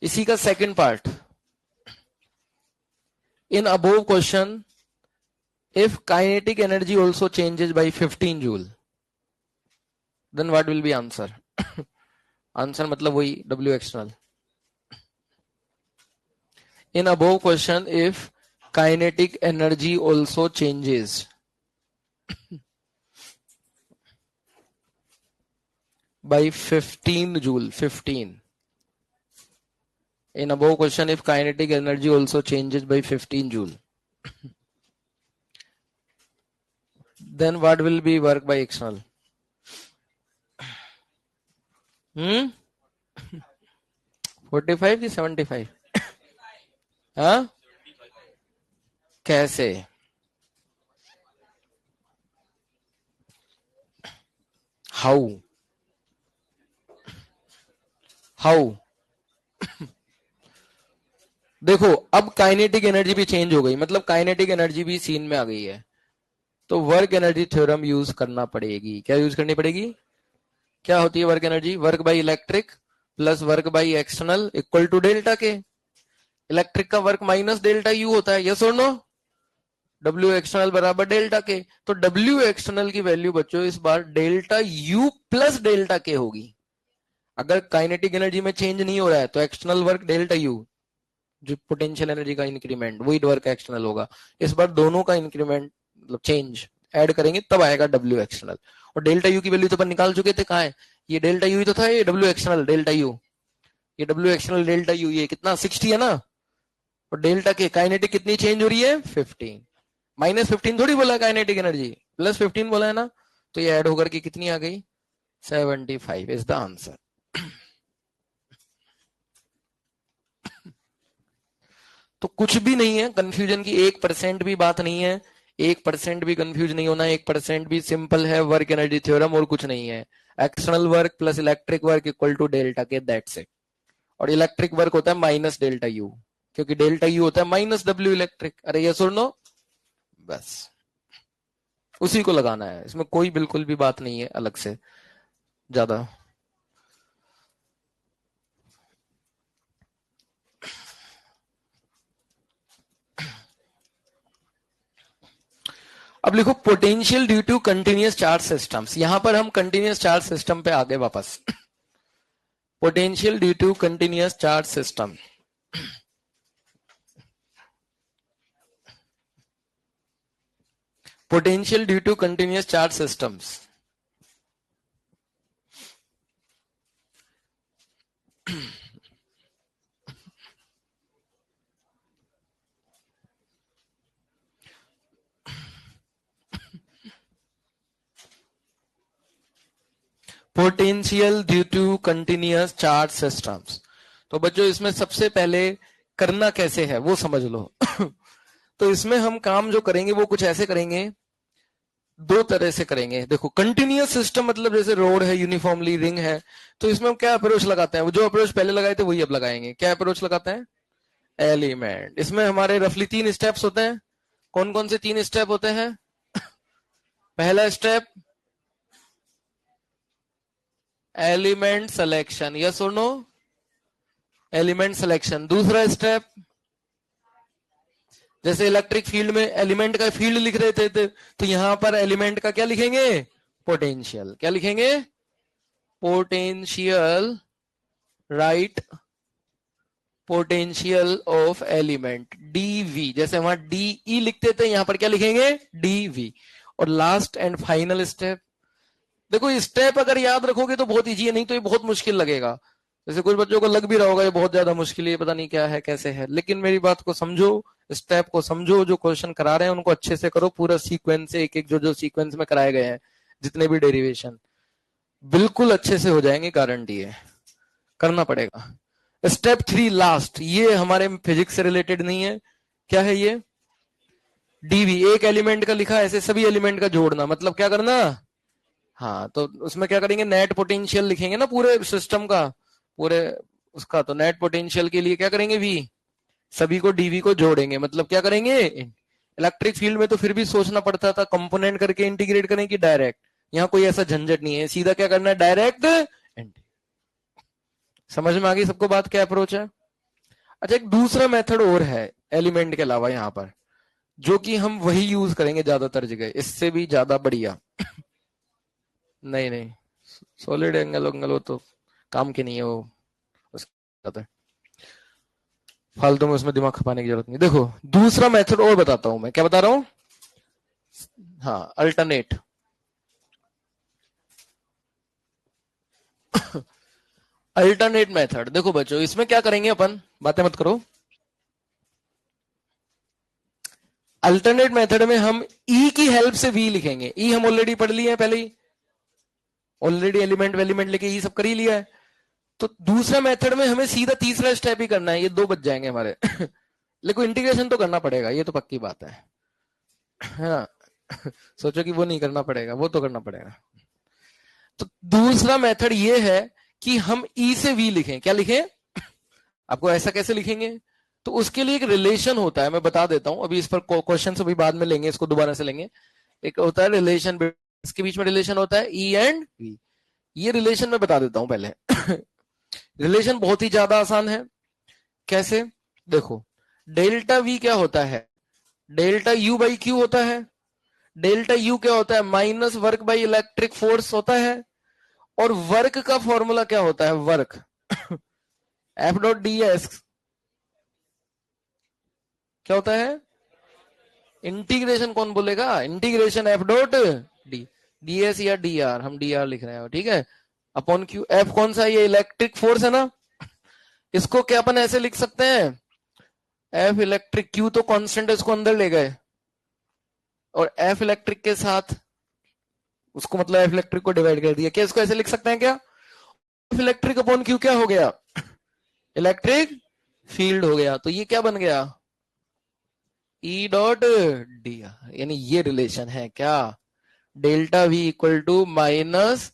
इसी का second part, in above question if kinetic energy also changes by 15 joule, then what will be answer? Answer मतलब वही W external. In above question, if kinetic energy also changes by 15 joule, 15. In above question, if kinetic energy also changes by 15 joule, then what will be work by external? 45 की 75? हाँ, कैसे? How? How? देखो, अब kinetic energy भी change हो गई, मतलब kinetic energy भी सीन में आ गई है, तो वर्क एनर्जी थ्योरम यूज करना पड़ेगी। क्या यूज करनी पड़ेगी? क्या होती है work energy? Work by electric plus work by external equal to delta K. Electric का वर्क माइनस डेल्टा यू होता है, यस और नो? डब्ल्यू एक्सटर्नल बराबर डेल्टा के, तो डब्ल्यू एक्सटर्नल की वैल्यू बच्चों इस बार delta U plus delta K होगी। अगर काइनेटिक एनर्जी में चेंज नहीं हो रहा है तो एक्सटर्नल वर्क डेल्टा यू, जो पोटेंशियल एनर्जी का इंक्रीमेंट, वही वर्क एक्सटर्नल होगा। इस बार दोनों का इंक्रीमेंट मतलब चेंज ऐड करेंगे तब आएगा डब्ल्यू एक्सटर्नल। और डेल्टा यू की वैल्यू तो अपन निकाल चुके थे, कहाँ है? ये डेल्टा यू ही तो था, ये डब्ल्यू एक्सटर्नल डेल्टा यू, ये डब्ल्यू एक्सटर्नल डेल्टा यू, ये कितना 60 है ना। और डेल्टा के काइनेटिक कितनी चेंज हो रही है? 15। -15 थोड़ी बोला काइनेटिक एनर्जी, +15 बोला है ना, तो ये ऐड होकर के कितनी आ गई? 75 इज द आंसर। तो कुछ भी नहीं है, कंफ्यूजन की 1% भी बात नहीं है, 1% भी कंफ्यूज नहीं होना, 1% भी सिंपल है वर्क एनर्जी थ्योरम, और कुछ नहीं है। External work plus electric work equal to delta K, that's it. और इलेक्ट्रिक वर्क होता है माइनस डेल्टा यू, क्योंकि डेल्टा यू होता है माइनस डब्ल्यू इलेक्ट्रिक। अरे यस और नो? बस उसी को लगाना है, इसमें कोई बिल्कुल भी बात नहीं है अलग से ज्यादा। अब लिखो potential due to continuous charge systems. यहां पर हम कंटिन्यूअस चार्ज सिस्टम पे आगे वापस। Potential due to continuous charge system. Potential due to continuous charge systems. Potential due to continuous charge systems. तो बच्चों इसमें सबसे पहले करना कैसे है वो समझ लो। तो इसमें हम काम जो करेंगे वो कुछ ऐसे करेंगे, दो तरह से करेंगे। देखो कंटिन्यूअस सिस्टम मतलब जैसे रोड है, यूनिफॉर्मली रिंग है, तो इसमें हम क्या अप्रोच लगाते हैं? जो अप्रोच पहले लगाए थे वही अब लगाएंगे। क्या अप्रोच लगाते हैं? एलिमेंट। इसमें हमारे रफली 3 स्टेप्स होते हैं। कौन कौन से 3 स्टेप होते हैं? पहला स्टेप एलिमेंट सिलेक्शन, यस और नो? Element selection. दूसरा स्टेप जैसे इलेक्ट्रिक फील्ड में एलिमेंट का फील्ड लिख रहे थे तो यहां पर एलिमेंट का क्या लिखेंगे? पोटेंशियल। क्या लिखेंगे? Potential. Right, potential of element dV. जैसे वहां डीई लिखते थे, यहां पर क्या लिखेंगे? डीवी। और लास्ट एंड फाइनल स्टेप, देखो स्टेप अगर याद रखोगे तो बहुत इजी है, नहीं तो ये बहुत मुश्किल लगेगा। जैसे कुछ बच्चों को लग भी रहा होगा ये बहुत ज्यादा मुश्किल है, पता नहीं क्या है कैसे है, लेकिन मेरी बात को समझो, स्टेप को समझो, जो क्वेश्चन करा रहे हैं उनको अच्छे से करो, पूरा सीक्वेंस से एक एक जो जो सीक्वेंस में कराए गए हैं जितने भी डेरिवेशन बिल्कुल अच्छे से हो जाएंगे, गारंटी है। करना पड़ेगा। स्टेप 3 लास्ट, ये हमारे फिजिक्स से रिलेटेड नहीं है। क्या है ये? डीवी। एक एलिमेंट का लिखा, ऐसे सभी एलिमेंट का जोड़ना, मतलब क्या करना? हाँ, तो उसमें क्या करेंगे? नेट पोटेंशियल लिखेंगे ना पूरे सिस्टम का, पूरे उसका। तो नेट पोटेंशियल के लिए क्या करेंगे? वी। सभी को डीवी को जोड़ेंगे, मतलब क्या करेंगे? इलेक्ट्रिक फील्ड में तो फिर भी सोचना पड़ता था कंपोनेंट करके इंटीग्रेट करें कि डायरेक्ट। यहाँ कोई ऐसा झंझट नहीं है, सीधा क्या करना है? डायरेक्ट। समझ में आ गई सबको बात? क्या अप्रोच है? अच्छा, एक दूसरा मेथड और है एलिमेंट के अलावा यहाँ पर, जो कि हम वही यूज करेंगे ज्यादातर जगह, इससे भी ज्यादा बढ़िया। नहीं नहीं, सॉलिड एंगल एंगल वो तो काम की नहीं है, वो उसका फालतू में उसमें दिमाग खपाने की जरूरत नहीं। देखो दूसरा मेथड और बताता हूं मैं। क्या बता रहा हूं? हाँ, अल्टरनेट। Alternate method. देखो बच्चों इसमें क्या करेंगे अपन, बातें मत करो। अल्टरनेट मेथड में हम ई की हेल्प से वी लिखेंगे। ई हम ऑलरेडी पढ़ लिए हैं पहले ही, ऑलरेडी एलिमेंट वेलिमेंट लेके ई सब कर ही लिया है। तो दूसरा मेथड में हमें सीधा तीसरा स्टेप ही करना है, ये 2 बच जाएंगे हमारे। लेकिन इंटीग्रेशन तो करना पड़ेगा, ये तो पक्की बात है। हाँ, सोचो कि वो नहीं करना पड़ेगा, वो तो करना पड़ेगा। तो दूसरा मेथड ये है कि हम ई से वी लिखें। क्या लिखें? आपको ऐसा कैसे लिखेंगे? तो उसके लिए एक रिलेशन होता है, मैं बता देता हूं। अभी इस पर क्वेश्चन अभी बाद में लेंगे, इसको दोबारा से लेंगे। एक होता है रिलेशन, इसके बीच में रिलेशन होता है ई एंड वी। ये रिलेशन मैं बता देता हूं पहले। रिलेशन बहुत ही ज्यादा आसान है। कैसे? देखो डेल्टा वी क्या होता है? डेल्टा यू बाई क्यू होता है। डेल्टा यू क्या होता है? Minus work by electric force होता है। और वर्क का फॉर्मूला क्या होता है? Work F dot D S क्या होता है? इंटीग्रेशन कौन बोलेगा? Integration F dot D, D S या डी आर, हम डी आर लिख रहे हैं, ठीक है। Upon Q. एफ कौन सा? ये इलेक्ट्रिक फोर्स है ना, इसको क्या अपन ऐसे लिख सकते हैं? एफ इलेक्ट्रिक, क्यू तो कांस्टेंट है, इसको अंदर ले गए और एफ इलेक्ट्रिक के साथ उसको, मतलब एफ इलेक्ट्रिक को डिवाइड कर दिया। क्या इसको ऐसे लिख सकते हैं क्या? एफ इलेक्ट्रिक अपॉन क्यू क्या हो गया? इलेक्ट्रिक फील्ड हो गया। तो ये क्या बन गया? ई डॉट डी, यानी ये रिलेशन है क्या? Delta V equal to minus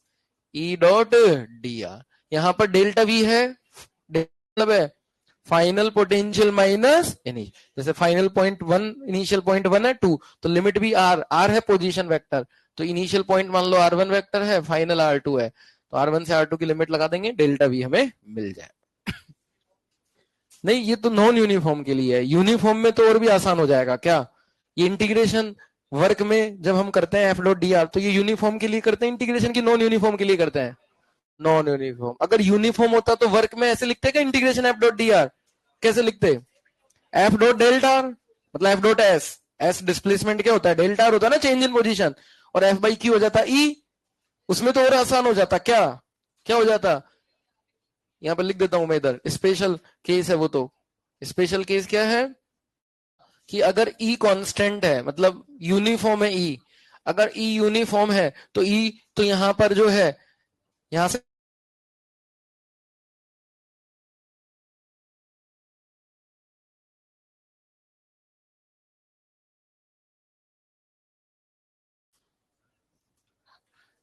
E dot d R. यहां पर डेल्टा वी है, मतलब है फाइनल पोटेंशियल माइनस जैसे फाइनल पॉइंट 1, इनिशियल पॉइंट 1 है 2, तो लिमिट भी आर, आर है पोजीशन वेक्टर, तो इनिशियल पॉइंट मान लो R1 वेक्टर है, फाइनल R2 है, तो R1 से R2 की लिमिट लगा देंगे, डेल्टा वी हमें मिल जाए। नहीं, ये तो नॉन यूनिफॉर्म के लिए है, यूनिफॉर्म में तो और भी आसान हो जाएगा। क्या? ये इंटीग्रेशन वर्क में जब हम करते हैं एफ डॉट डी आर, तो ये यूनिफॉर्म के लिए करते हैं इंटीग्रेशन की नॉन यूनिफॉर्म के लिए करते हैं? Non uniform. अगर यूनिफॉर्म होता तो वर्क में ऐसे लिखते क्या integration F dot d are? कैसे लिखते? एफ डॉट डेल्टा आर, मतलब F dot S. S displacement क्या होता है? डेल्टा आर होता है ना, चेंज इन पोजीशन। और एफ बाई क्यू हो जाता ई। उसमें तो और आसान हो जाता। क्या क्या हो जाता? यहां पर लिख देता हूं मैं, इधर स्पेशल केस है वो। तो स्पेशल केस क्या है कि अगर ई कांस्टेंट है, मतलब यूनिफॉर्म है ई। अगर ई यूनिफॉर्म है तो ई तो यहां पर जो है, यहां से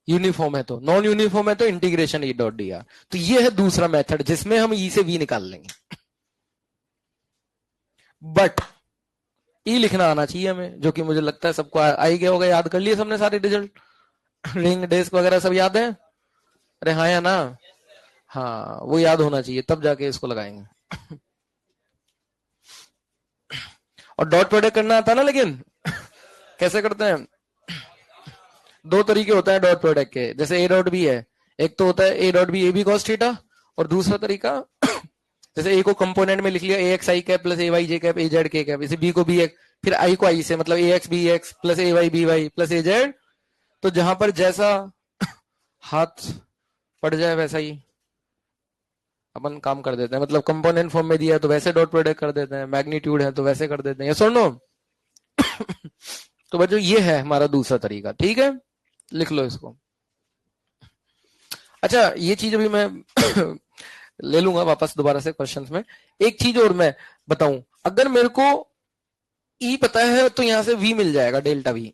यूनिफॉर्म है तो, नॉन यूनिफॉर्म है तो integration E dot d are. तो ये है दूसरा मेथड जिसमें हम ई से वी निकाल लेंगे। बट ई लिखना आना चाहिए हमें, जो कि मुझे लगता है सबको आ ही गया होगा। याद कर लिए सबने सारे रिजल्ट? रिंग डेस्क वगैरह सब याद है? अरे हाँ या ना? हाँ, वो याद होना चाहिए, तब जाके इसको लगाएंगे। और डॉट प्रोडक्ट करना आता ना, लेकिन कैसे करते हैं? दो तरीके होते हैं डॉट प्रोडक्ट के, जैसे ए डॉट बी है। एक तो होता है A dot B A B cos theta, और दूसरा तरीका जैसे ए को कंपोनेंट में लिख लिया A X I cap plus A Y J cap A Z K cap, इसे बी को बी एक्स, फिर आई को आई से, मतलब A X B X plus A Y B Y plus A Z. तो जहां पर जैसा हाथ पड़ जाए वैसा ही अपन काम कर देते हैं। मतलब कंपोनेंट फॉर्म में दिया है तो वैसे डॉट प्रोडक्ट कर देते हैं, मैग्नीट्यूड है तो वैसे कर देते हैं। यस और नो? तो बच्चों ये है हमारा दूसरा तरीका, ठीक है? लिख लो इसको। अच्छा, ये चीज अभी मैं ले लूंगा वापस दोबारा से क्वेश्चंस में। एक चीज और मैं बताऊं, अगर मेरे को ई पता है तो यहां से वी मिल जाएगा, डेल्टा वी।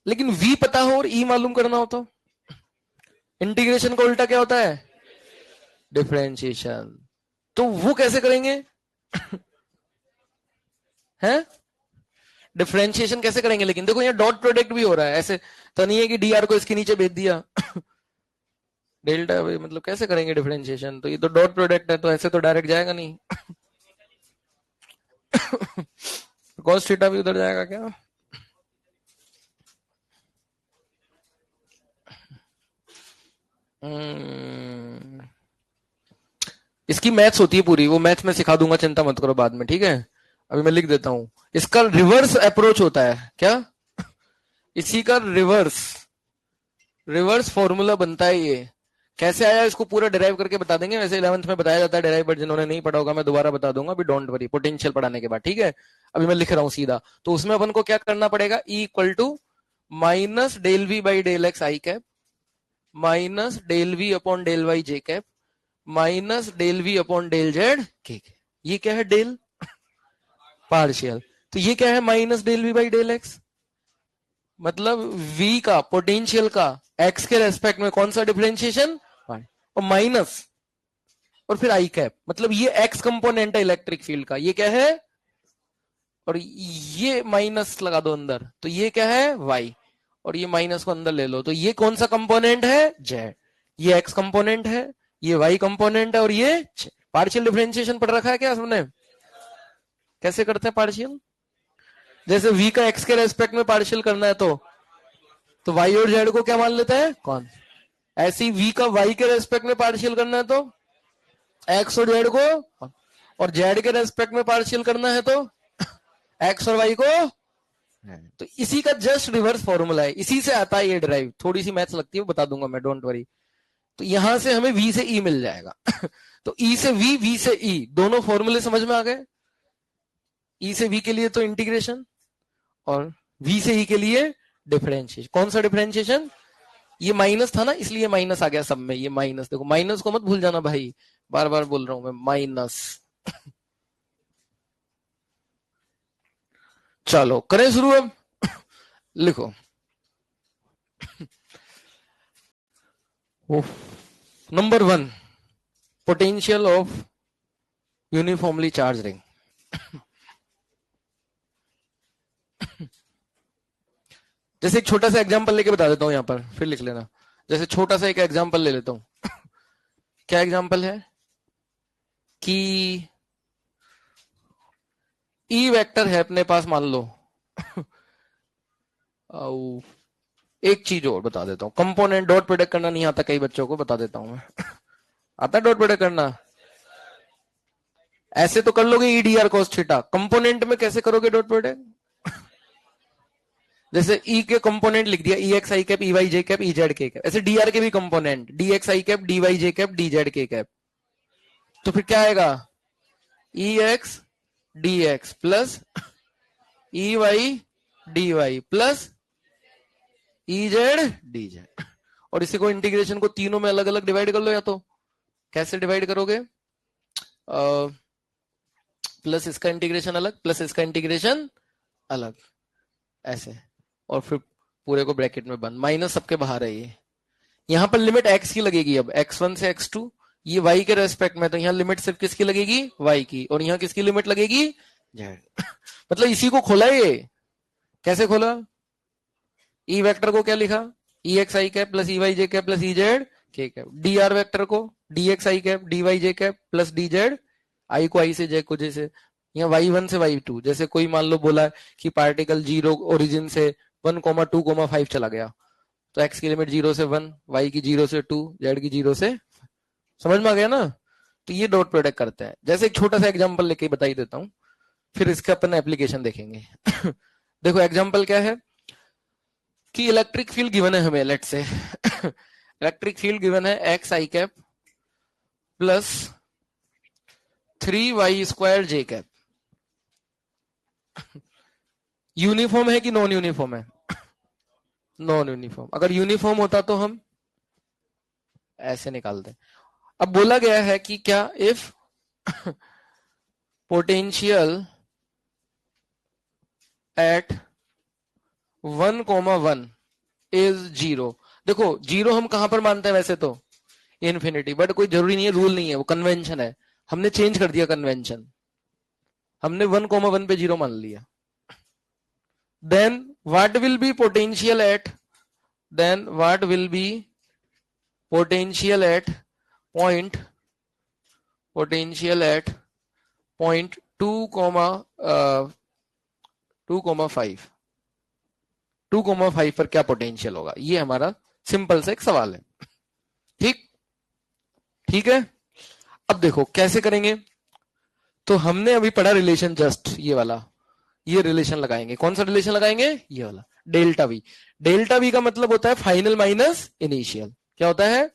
लेकिन वी पता हो और ई मालूम करना हो तो इंटीग्रेशन का उल्टा क्या होता है? डिफरेंशिएशन। तो वो कैसे करेंगे? हैं? डिफरेंशिएशन कैसे करेंगे? लेकिन देखो यहाँ डॉट प्रोडक्ट भी हो रहा है, ऐसे तो नहीं है कि डी आर को इसके नीचे भेज दिया। डेल्टा मतलब कैसे करेंगे डिफरेंशिएशन? तो ये तो डॉट प्रोडक्ट है, तो ऐसे तो डायरेक्ट जाएगा नहीं। कॉस थीटा भी उधर जाएगा क्या? इसकी मैथ्स होती है पूरी, वो मैथ्स में सिखा दूंगा, चिंता मत करो बाद में, ठीक है? अभी मैं लिख देता हूं। इसका रिवर्स अप्रोच होता है क्या? इसी का रिवर्स रिवर्स फॉर्मूला बनता है ये। कैसे आया इसको पूरा डिराइव करके बता देंगे। वैसे 11th में बताया जाता है डिराइव, बट जिन्होंने नहीं पढ़ा होगा मैं दोबारा बता दूंगा, अभी डोंट वरी, पोटेंशियल पढ़ाने के बाद, ठीक है? अभी मैं लिख रहा हूं सीधा। तो उसमें अपन को क्या करना पड़ेगा? E equal to minus del V by del X I cap minus del V upon del Y J cap minus del V upon del Z K. ये क्या है? Del partial. तो ये क्या है? Minus del V by del X, मतलब v का potential का x के रेस्पेक्ट में कौन सा डिफरेंशिएशन, और माइनस, और फिर आई कैप, मतलब ये x कंपोनेंट है इलेक्ट्रिक फील्ड का, ये क्या है? और ये माइनस लगा दो अंदर, तो ये क्या है? y। और ये माइनस को अंदर ले लो, तो ये कौन सा कंपोनेंट है? z। ये x कंपोनेंट है, ये y कंपोनेंट है, और ये पार्शियल डिफरेंशिएशन पढ़ रखा है क्या सबने? कैसे करते हैं पार्शियल? जैसे v का x के रेस्पेक्ट में पार्शियल करना है तो y और z को क्या मान लेते हैं? कौन? ऐसे ही v का y के रेस्पेक्ट में पार्शियल करना है तो x और z को, और z के रेस्पेक्ट में पार्शियल करना है तो x और y को। तो इसी का जस्ट रिवर्स फॉर्मूला है, इसी से आता है ये ड्राइव। थोड़ी सी मैथ्स लगती है, बता दूंगा मैं, डोंट वरी। तो यहां से हमें v से e मिल जाएगा। तो e से v, v से e, दोनों फॉर्मूले समझ में आ गए। e से v के लिए तो इंटीग्रेशन, और v से e के लिए डिफरेंशिएशन। कौन सा डिफरेंशिएशन? ये माइनस था ना, इसलिए माइनस आ गया सब में। ये माइनस देखो, माइनस को मत भूल जाना भाई, बार बार बोल रहा हूं मैं, माइनस। चलो करें शुरू अब। लिखो number 1, potential of uniformly charge ring. जैसे एक छोटा सा एग्जांपल लेके बता देता हूं यहां पर, फिर लिख लेना। जैसे छोटा सा एक एग्जांपल ले लेता हूं। क्या एग्जांपल है कि ई वेक्टर है अपने पास, मान लो औ, एक चीज और बता देता हूँ, कंपोनेंट डॉट प्रोडक्ट करना नहीं आता कई बच्चों को, बता देता हूँ मैं। आता है डॉट प्रोडक्ट करना? ऐसे तो कर लोगे ईडीआर कॉस थीटा, कंपोनेंट में कैसे करोगे डॉट प्रोडक्ट? जैसे ई के कंपोनेंट लिख दिया, E X I cap, E Y J cap, E Z K cap. ऐसे डीआर के भी component, D X I cap, D Y J cap, D Z K cap. तो फिर क्या आएगा? E X D X plus E Y D Y plus E Z D Z. और इसी को इंटीग्रेशन को तीनों में अलग अलग डिवाइड कर लो, या तो कैसे डिवाइड करोगे? प्लस इसका इंटीग्रेशन अलग, प्लस इसका इंटीग्रेशन अलग, ऐसे। और फिर पूरे को ब्रैकेट में बंद, माइनस सबके बाहर है ये। यहां पर लिमिट x की लगेगी अब, x1 से x2, ये y के रेस्पेक्ट में, तो यहाँ लिमिट सिर्फ किसकी लगेगी? y की। और यहाँ किसकी लिमिट लगेगी? z। मतलब इसी को खोला ये। कैसे खोला? ई वेक्टर को क्या लिखा? ई X I cap plus E Y J cap plus E Z K cap. D R vector को D X I cap D Y J cap plus D Z, आई को आई से जे को जैसे, यहाँ y1 से y2, जैसे कोई मान लो बोला है कि पार्टिकल 0 ओरिजिन से 1,2,5 चला गया, तो x की लिमिट 0 से 1, y की 0 से 2, z की 0 से, समझ में आ गया ना? तो ये डॉट प्रोडक्ट करते हैं। जैसे एक छोटा सा एग्जांपल लेके बता ही देता हूं, फिर इसका अपन एप्लीकेशन देखेंगे। देखो एग्जांपल क्या है कि इलेक्ट्रिक फील्ड गिवन है हमें, लेट से इलेक्ट्रिक फील्ड गिवन है x I cap plus 3y² J cap. Uniform है कि नॉन यूनिफॉर्म है? Non uniform. अगर यूनिफॉर्म होता तो हम ऐसे निकालते। अब बोला गया है कि क्या इफ पोटेंशियल एट 1,1 इज 0। देखो जीरो हम कहां पर मानते हैं वैसे तो? इन्फिनिटी, बट कोई जरूरी नहीं है, रूल नहीं है, वो कन्वेंशन है। हमने चेंज कर दिया कन्वेंशन, हमने 1,1 पे 0 मान लिया। Then what will be potential at, then what will be potential at point, potential at point 2,5 पर क्या पोटेंशियल होगा? ये हमारा सिंपल सा एक सवाल है। ठीक, ठीक है। अब देखो कैसे करेंगे। तो हमने अभी पढ़ा रिलेशन, जस्ट ये वाला, ये रिलेशन लगाएंगे। कौन सा रिलेशन लगाएंगे? ये वाला, डेल्टा वी। डेल्टा वी का मतलब होता है फाइनल माइनस इनिशियल। क्या होता है?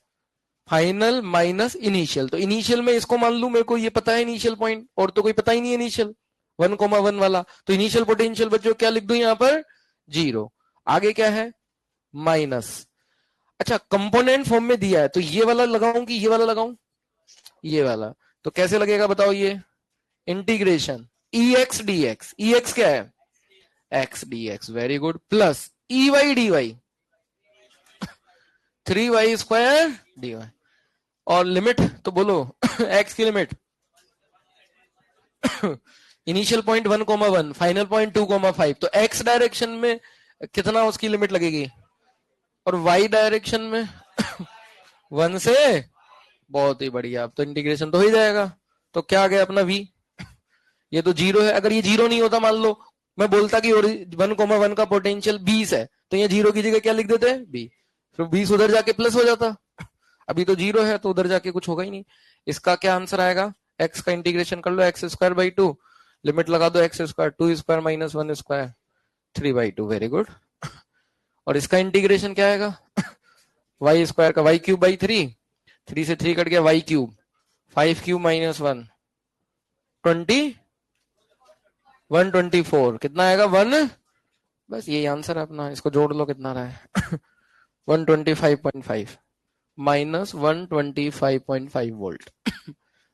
Final minus initial. तो इनिशियल में इसको मान लू, मेरे को ये पता है इनिशियल पॉइंट, और तो कोई पता ही नहीं है इनिशियल 1,1 वाला, तो इनिशियल पोटेंशियल बच्चों क्या लिख दूं यहां पर? 0। आगे क्या है? माइनस। अच्छा, कंपोनेंट फॉर्म में दिया है, तो ये वाला लगाऊं कि ये वाला लगाऊं? ये वाला। तो कैसे लगेगा बताओ? ये integration E X D X, E X क्या है? X D X, very good, plus E Y D Y 3y² dy। और लिमिट तो बोलो x की लिमिट इनिशियल पॉइंट 1,1, फाइनल पॉइंट 2,5, तो x डायरेक्शन में कितना उसकी लिमिट लगेगी, और y डायरेक्शन में 1 से। बहुत ही बढ़िया, अब तो इंटीग्रेशन तो हो ही जाएगा। तो क्या आ गया अपना v, ये तो 0 है। अगर ये 0 नहीं होता, मान लो मैं बोलता कि 1,1 का पोटेंशियल 20 है, तो ये 0 की जगह क्या लिख देते हैं? b। फिर 20 उधर जाके प्लस हो जाता। अभी तो 0 है तो उधर जाके कुछ होगा ही नहीं। इसका क्या आंसर आएगा? x का इंटीग्रेशन कर लो, x²/2, लिमिट लगा दो x² 2² माइनस 1², 3/2, वेरी गुड। और इसका इंटीग्रेशन क्या आएगा? y² का y³ 3 से 3 कट गया, y³, 5³ माइनस 1, 124, कितना आएगा? 1। बस यही आंसर है अपना, इसको जोड़ लो कितना रहा है 125.5 माइनस 125.5 वोल्ट।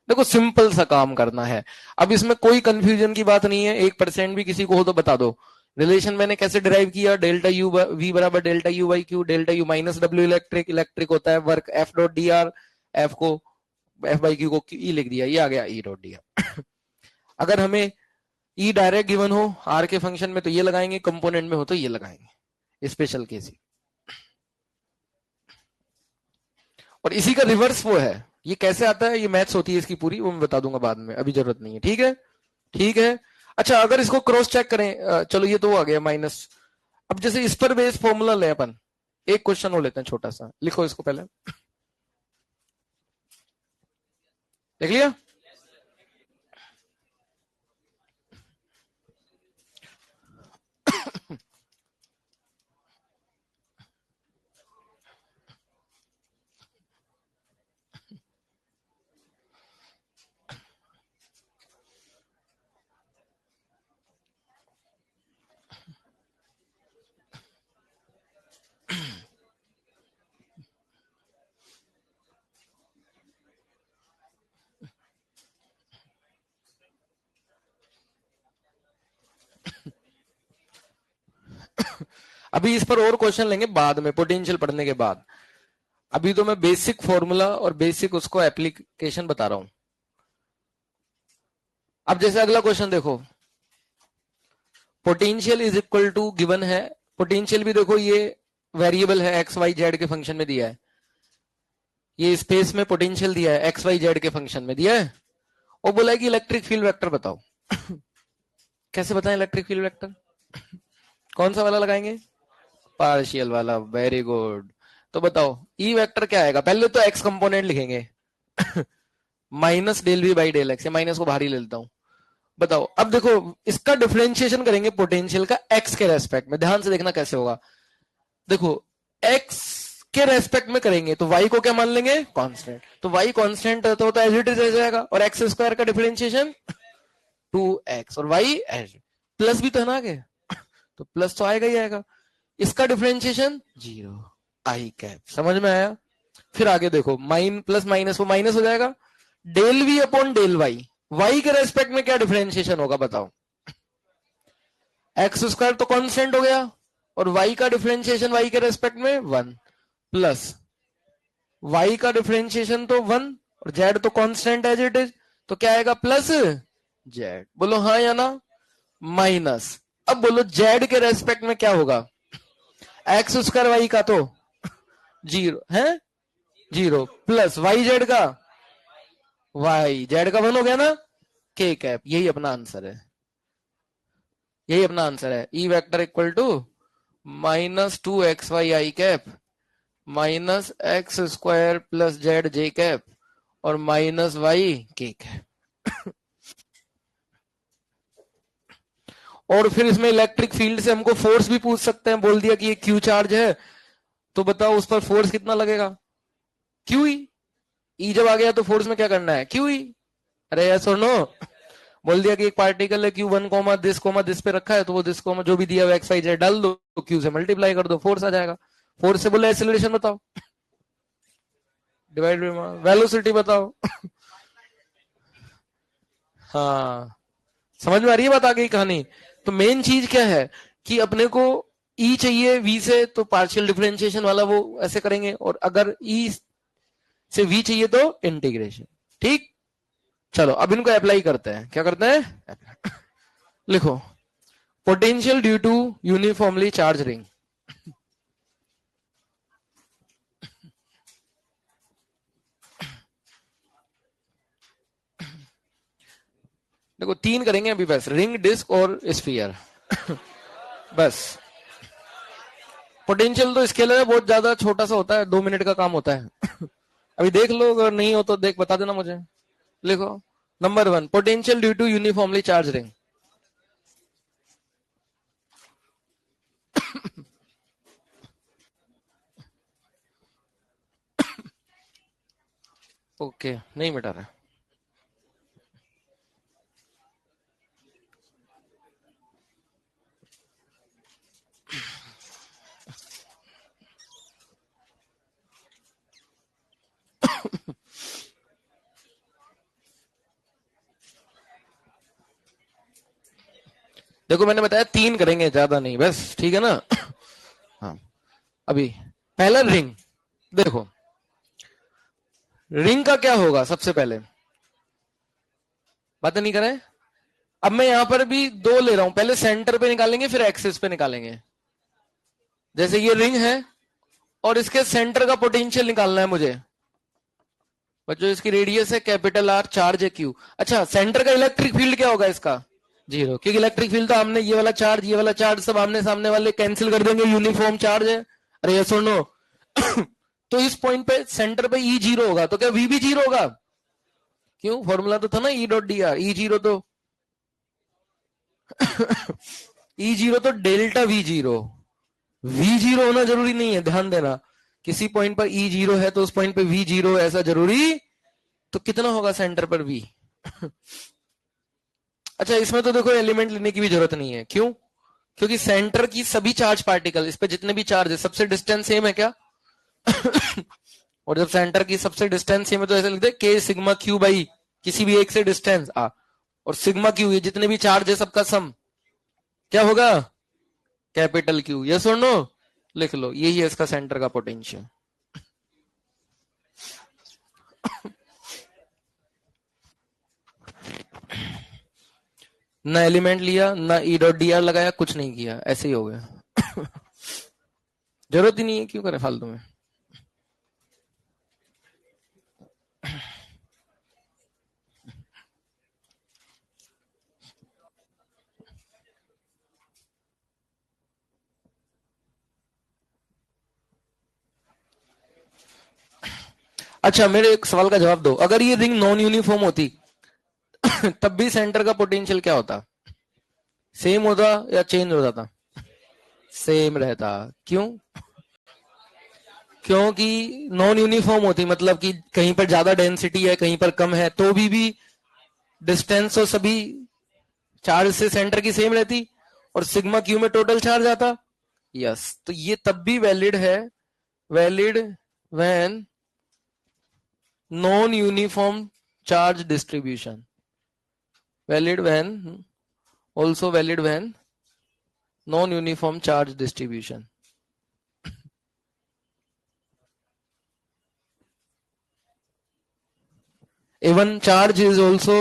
देखो सिंपल सा काम करना है, अब इसमें कोई कंफ्यूजन की बात नहीं है। 1% भी किसी को हो तो बता दो। रिलेशन मैंने कैसे डिराइव किया? डेल्टा यू वी बराबर delta U by Q, delta U minus W electric, electric होता है work F dot d are, F को एफ बाई क्यू को ई लिख दिया, ये आ गया ई डॉट डी आर। अगर हमें ई डायरेक्ट गिवन हो आर के फंक्शन में तो ये लगाएंगे, कंपोनेंट में हो तो ये लगाएंगे, स्पेशल केस। और इसी का रिवर्स वो है, ये कैसे आता है, ये मैथ्स होती है इसकी पूरी, वो मैं बता दूंगा बाद में, अभी जरूरत नहीं है। ठीक है, ठीक है। अच्छा, अगर इसको क्रॉस चेक करें, चलो ये तो आ गया माइनस, अब जैसे इस पर बेस फॉर्मूला ले अपन, एक क्वेश्चन हो लेते हैं छोटा सा, लिखो इसको पहले, देख लिया। अभी इस पर और क्वेश्चन लेंगे बाद में, पोटेंशियल पढ़ने के बाद। अभी तो मैं बेसिक फॉर्मूला और बेसिक उसको एप्लीकेशन बता रहा हूं। अब जैसे अगला क्वेश्चन देखो, potential is equal to given है, पोटेंशियल भी देखो ये वेरिएबल है, एक्स वाई जेड के फंक्शन में दिया है, ये स्पेस में पोटेंशियल दिया है, एक्स वाई जेड के फंक्शन में दिया है, और बोला है कि इलेक्ट्रिक फील्ड वेक्टर बताओ। कैसे बताएं इलेक्ट्रिक फील्ड वेक्टर? कौन सा वाला लगाएंगे? पार्शियल वाला, वेरी गुड। तो बताओ ई वेक्टर क्या आएगा? पहले तो एक्स कंपोनेंट लिखेंगे minus del V by del X, minus को बाहर ही ले लेता हूं। बताओ अब देखो इसका डिफरेंशिएशन करेंगे पोटेंशियल का एक्स के रेस्पेक्ट में, ध्यान से देखना कैसे होगा। देखो एक्स के रेस्पेक्ट में करेंगे तो y को क्या मान लेंगे? कांस्टेंट। तो y कांस्टेंट तो एज इट इज रह जाएगा, और एक्स स्क्वायर का डिफरेंशिएशन 2x, और y एज प्लस भी तो है ना आगे, तो प्लस तो आएगा ही आएगा। इसका डिफरेंशिएशन 0 आई कैप, समझ में आया? फिर आगे देखो माइन प्लस माइनस वो माइनस हो जाएगा, del V upon del Y, Y के रेस्पेक्ट में क्या डिफरेंशिएशन होगा बताओ? एक्स स्क्वायर तो कांस्टेंट हो गया, और वाई का डिफरेंशिएशन वाई के रेस्पेक्ट में 1 प्लस वाई का डिफरेंशिएशन तो 1, और जेड तो कांस्टेंट एज इट इज, तो क्या आएगा? Plus Z. बोलो हाँ या ना? माइनस, अब बोलो जेड के रेस्पेक्ट में क्या होगा? एक्स स्क्वायर वाई का तो 0 है, 0 प्लस वाई जेड का, वाई जेड का 1 हो गया ना, के कैप। यही अपना आंसर है, यही अपना आंसर है। E vector equal to minus 2xy I cap minus X square plus Z J cap और माइनस वाई के कैप। और फिर इसमें इलेक्ट्रिक फील्ड से हमको फोर्स भी पूछ सकते हैं, बोल दिया कि ये क्यू चार्ज है, तो बताओ उस पर फोर्स कितना लगेगा? क्यू ई जब आ गया तो फोर्स में क्या करना है? Q E. अरे यस और नो? बोल दिया कि एक पार्टिकल है Q1 कोमा दिस पे रखा है, तो वो दिस कोमा जो भी दिया हुआ एक्स वाई जेड डाल दो, तो Q से मल्टीप्लाई कर दो, फोर्स आ जाएगा। फोर्स से बोले एक्सीलरेशन बताओ, डिवाइड बाय वेलोसिटी बताओ। हाँ समझ में आ रही है बात? आ गई कहानी। तो मेन चीज क्या है कि अपने को ई चाहिए वी से, तो पार्शियल डिफरेंशिएशन वाला वो ऐसे करेंगे, और अगर ई से वी चाहिए तो इंटीग्रेशन। ठीक, चलो अब इनको अप्लाई करते हैं। क्या करते हैं? लिखो potential due to uniformly charge ring. देखो तीन करेंगे अभी बस, रिंग, डिस्क और स्फीयर। बस पोटेंशियल तो स्केलर है, बहुत ज्यादा छोटा सा होता है, 2 मिनट का काम होता है। अभी देख लो, अगर नहीं हो तो देख बता देना मुझे। लिखो number 1, potential due to uniformly charge ring. Okay नहीं मिटा रहा। देखो मैंने बताया 3 करेंगे, ज्यादा नहीं, बस ठीक है ना? हाँ अभी पहला रिंग। देखो रिंग का क्या होगा, सबसे पहले बात नहीं करें। अब मैं यहां पर भी 2 ले रहा हूं, पहले सेंटर पे निकालेंगे फिर एक्सिस पे निकालेंगे। जैसे ये रिंग है और इसके सेंटर का पोटेंशियल निकालना है मुझे, बच्चों इसकी रेडियस है कैपिटल आर, चार्ज है क्यू। अच्छा सेंटर का इलेक्ट्रिक फील्ड क्या होगा इसका? जीरो, क्योंकि इलेक्ट्रिक फील्ड तो हमने ये वाला चार्ज सब आमने सामने वाले कैंसिल कर देंगे, यूनिफॉर्म चार्ज है। अरे ये सुनो तो इस पॉइंट पे सेंटर पे ई जीरो होगा, तो क्या वी भी जीरो होगा? क्यों, फॉर्मूला तो था ना ई dot d are, E zero तो ई जीरो तो delta we zero, we zero होना जरूरी नहीं है, ध्यान देना। किसी पॉइंट पर ई जीरो है तो उस पॉइंट पे वी जीरो ऐसा जरूरी, तो कितना होगा सेंटर पर वी? अच्छा, इसमें तो देखो एलिमेंट लेने की भी जरूरत नहीं है, क्यों? क्योंकि सेंटर की सभी चार्ज पार्टिकल, इस पे जितने भी चार्ज है, सबसे डिस्टेंस सेम है क्या? और जब सेंटर की सबसे डिस्टेंस सेम है तो ऐसे लिखते के सिग्मा क्यू बाई किसी भी एक से डिस्टेंस आ, और सिग्मा क्यू ये जितने भी चार्ज है सबका सम क्या होगा? Capital Q. यस और नो? लिख लो, यही है इसका सेंटर का पोटेंशियल। ना एलिमेंट लिया, ना ई डॉट डी आर लगाया, कुछ नहीं किया, ऐसे ही हो गया। जरूरत ही नहीं है, क्यों करें फालतू में। अच्छा, मेरे एक सवाल का जवाब दो, अगर ये रिंग नॉन यूनिफॉर्म होती तब भी सेंटर का पोटेंशियल क्या होता? सेम होता या चेंज हो जाता? सेम रहता। क्यों? क्योंकि नॉन यूनिफॉर्म होती, मतलब कि कहीं पर ज्यादा डेंसिटी है, कहीं पर कम है, तो भी डिस्टेंस और सभी चार्ज से सेंटर की सेम रहती, और सिग्मा क्यू में टोटल चार्ज आता। यस, तो ये तब भी वैलिड है, valid when non uniform charge distribution, valid when, also valid when non-uniform charge distribution. Even charge is also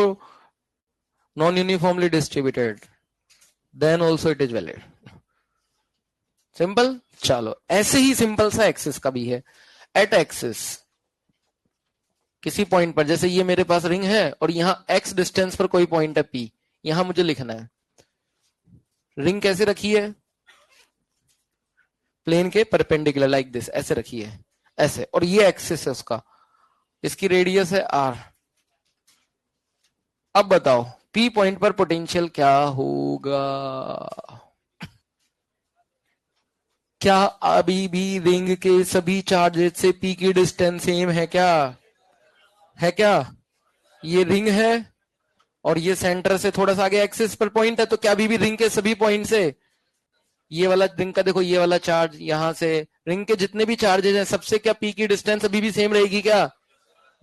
non-uniformly distributed, then also it is valid. Simple. चलो, ऐसे ही simple सा axis का भी है। एट एक्सिस किसी point पर, जैसे ये मेरे पास रिंग है और यहां एक्स डिस्टेंस पर कोई पॉइंट है पी, यहां मुझे लिखना है रिंग कैसे रखी है, प्लेन के परपेंडिकुलर लाइक दिस, ऐसे रखी है, ऐसे, और ये एक्सिस है उसका, इसकी रेडियस है आर। अब बताओ पी पॉइंट पर पोटेंशियल क्या होगा? क्या अभी भी रिंग के सभी चार्जेस से पी की डिस्टेंस सेम है क्या? है क्या? ये रिंग है और ये सेंटर से थोड़ा सा आगे एक्सिस पर पॉइंट है, तो क्या अभी भी रिंग के सभी पॉइंट से ये वाला रिंग का देखो, ये वाला चार्ज यहां से, रिंग के जितने भी चार्जेस हैं सबसे क्या पी की डिस्टेंस अभी भी सेम रहेगी क्या?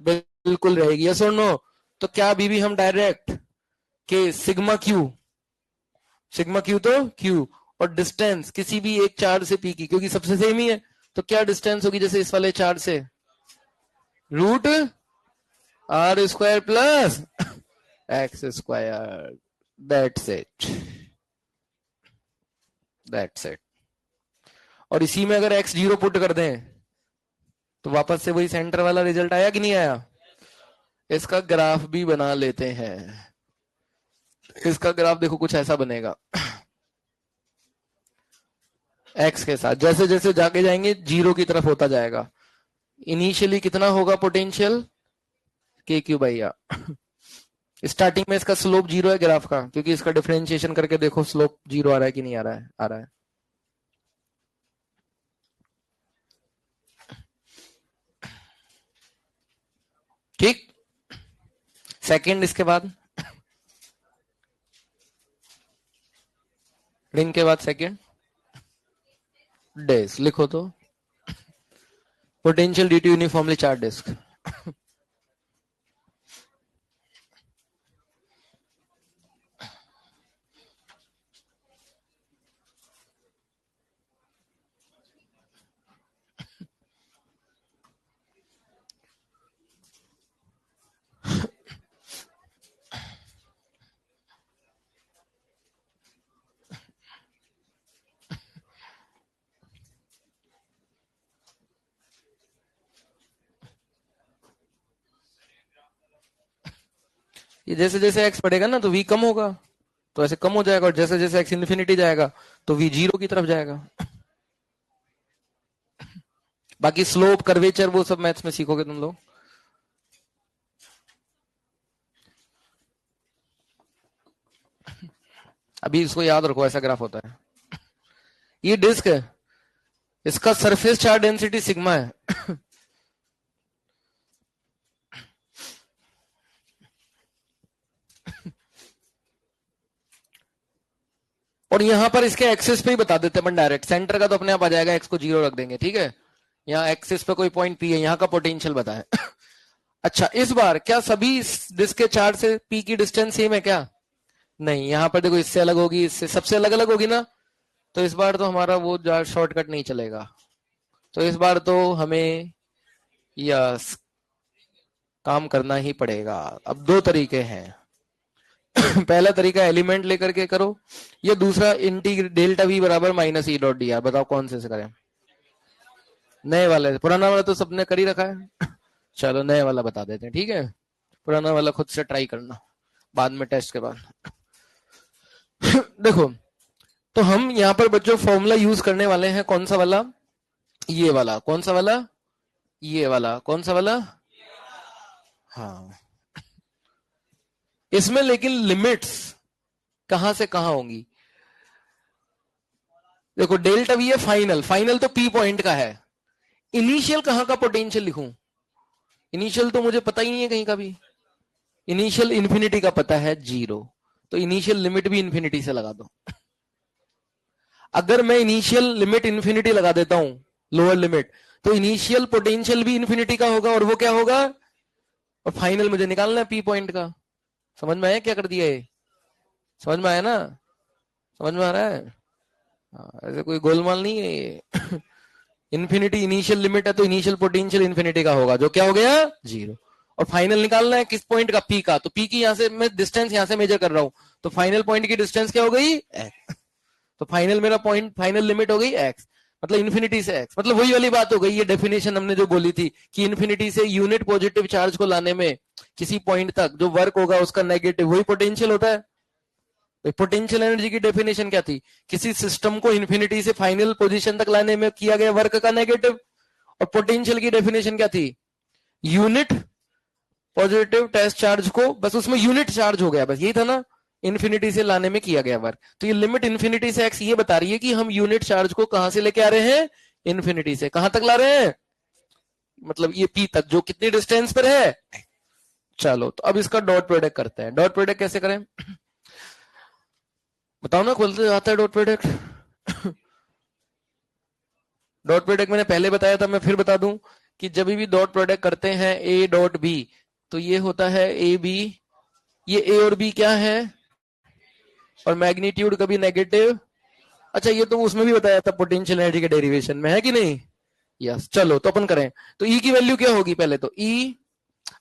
बिल्कुल रहेगी। यस और नो? तो क्या अभी भी हम डायरेक्ट के सिग्मा क्यू तो क्यू, और डिस्टेंस किसी भी एक चार्ज से पी की, क्योंकि सबसे सेम ही है, तो क्या डिस्टेंस होगी जैसे इस वाले चार्ज से? Root R square plus X square. That's it, that's it. और इसी में अगर एक्स जीरो पुट कर दें तो वापस से वही सेंटर वाला रिजल्ट आया कि नहीं आया? इसका ग्राफ भी बना लेते हैं। इसका ग्राफ देखो कुछ ऐसा बनेगा, एक्स के साथ जैसे जैसे जाके जाएंगे जीरो की तरफ होता जाएगा। इनिशियली कितना होगा पोटेंशियल? के क्यू बाई आर। स्टार्टिंग में इसका स्लोप जीरो है ग्राफ का, क्योंकि इसका डिफरेंशिएशन करके देखो स्लोप जीरो आ रहा है कि नहीं आ रहा है? आ रहा है। ठीक। सेकंड इसके बाद, रिंग के बाद सेकंड डिस्क लिखो तो, potential due to uniformly charge disc. ये जैसे जैसे एक्स बढ़ेगा ना तो वी कम होगा, तो ऐसे कम हो जाएगा, और जैसे जैसे एक्स इन्फिनिटी जाएगा तो वी जीरो की तरफ जाएगा। बाकी स्लोप, कर्वेचर, वो सब मैथ्स में सीखोगे तुम लोग। अभी इसको याद रखो, ऐसा ग्राफ होता है। ये डिस्क है, इसका सरफेस चार्ज डेंसिटी सिग्मा है। और यहां पर इसके एक्सिस पे ही बता देते हैं डायरेक्ट, सेंटर का तो अपने आप आ जाएगा, एक्स को जीरो रख देंगे, ठीक है। यहाँ एक्सिस पे कोई पॉइंट पी है, यहाँ का पोटेंशियल बताएं। अच्छा, इस बार क्या सभी डिस्क के चार्ज से पी की डिस्टेंस सेम है क्या? नहीं, यहां पर देखो इससे अलग होगी, इससे सबसे अलग अलग होगी ना, तो इस बार तो हमारा वो शॉर्टकट नहीं चलेगा। तो इस बार तो हमें यस काम करना ही पड़ेगा। अब दो तरीके हैं। पहला तरीका एलिमेंट लेकर के करो, या दूसरा इंटीग्रेट डेल्टा वी बराबर minus E dot d are. बताओ कौन से करें? नए वाले, पुराना वाला तो सबने कर ही रखा है। चलो नए वाला बता देते हैं, ठीक है। पुराना वाला खुद से ट्राई करना बाद में, टेस्ट के बाद। देखो, तो हम यहाँ पर बच्चों फॉर्मूला यूज करने वाले हैं, कौन सा वाला? ये वाला। कौन सा वाला? ये वाला। कौन सा वाला? हाँ। इसमें लेकिन लिमिट्स कहां से कहां होंगी? देखो, डेल्टा वी है फाइनल, फाइनल तो पी पॉइंट का है। इनिशियल कहां का पोटेंशियल लिखूं? इनिशियल तो मुझे पता ही नहीं है कहीं का भी। इनिशियल इन्फिनिटी का पता है, जीरो। तो इनिशियल लिमिट भी इन्फिनिटी से लगा दो। अगर मैं इनिशियल लिमिट इन्फिनिटी लगा देता हूं, लोअर लिमिट, तो इनिशियल पोटेंशियल भी इन्फिनिटी का होगा, और वो क्या होगा? और फाइनल मुझे निकालना है पी पॉइंट का। समझ में आया क्या कर दिया है? समझ में आया ना? समझ में आ रहा है? ऐसे कोई गोलमाल नहीं है ये। इन्फिनिटी इनिशियल लिमिट है, तो इनिशियल पोटेंशियल इन्फिनिटी का होगा, जो क्या हो गया? जीरो। और फाइनल निकालना है किस पॉइंट का? पी का। तो पी की यहां से मैं डिस्टेंस यहां से मेजर कर रहा हूं, तो फाइनल पॉइंट की डिस्टेंस क्या हो गई? एक्स। तो फाइनल मेरा पॉइंट, फाइनल लिमिट हो गई एक्स, मतलब इन्फिनिटी से एक्स। मतलब वही वाली बात हो गई, ये डेफिनेशन हमने जो बोली थी कि इन्फिनिटी से यूनिट पॉजिटिव चार्ज को लाने में किसी पॉइंट तक जो वर्क होगा उसका नेगेटिव, वही पोटेंशियल होता है। पोटेंशियल एनर्जी की डेफिनेशन क्या थी? किसी सिस्टम को इन्फिनिटी से फाइनल पोजीशन तक लाने में किया गया वर्क का नेगेटिव। और पोटेंशियल की डेफिनेशन क्या थी? यूनिट पॉजिटिव टेस्ट चार्ज को, बस उसमें यूनिट चार्ज हो गया, बस यही था ना, इन्फिनिटी से लाने में किया गया वर्क। तो ये लिमिट इन्फिनिटी से एक्स ये बता रही है कि हम यूनिट चार्ज को कहां से लेके आ रहे हैं? इन्फिनिटी से। कहां तक ला रहे हैं? मतलब ये पी तक, जो कितनी डिस्टेंस पर है। चलो, तो अब इसका डॉट प्रोडक्ट करते हैं। डॉट प्रोडक्ट कैसे करें? बताओ ना, खोलते आता है डॉट प्रोडक्ट? डॉट प्रोडक्ट मैंने पहले बताया था, मैं फिर बता दूं कि जब भी डॉट प्रोडक्ट करते हैं ए डॉट बी, तो ये होता है ए बी। ये ए और बी क्या है? और मैग्नीट्यूड कभी नेगेटिव। अच्छा, ये तो उसमें भी बताया था पोटेंशियल एनर्जी के डेरिवेशन में, है कि नहीं? यस। चलो, तो अपन करें। तो ई की वैल्यू क्या होगी पहले? तो ई,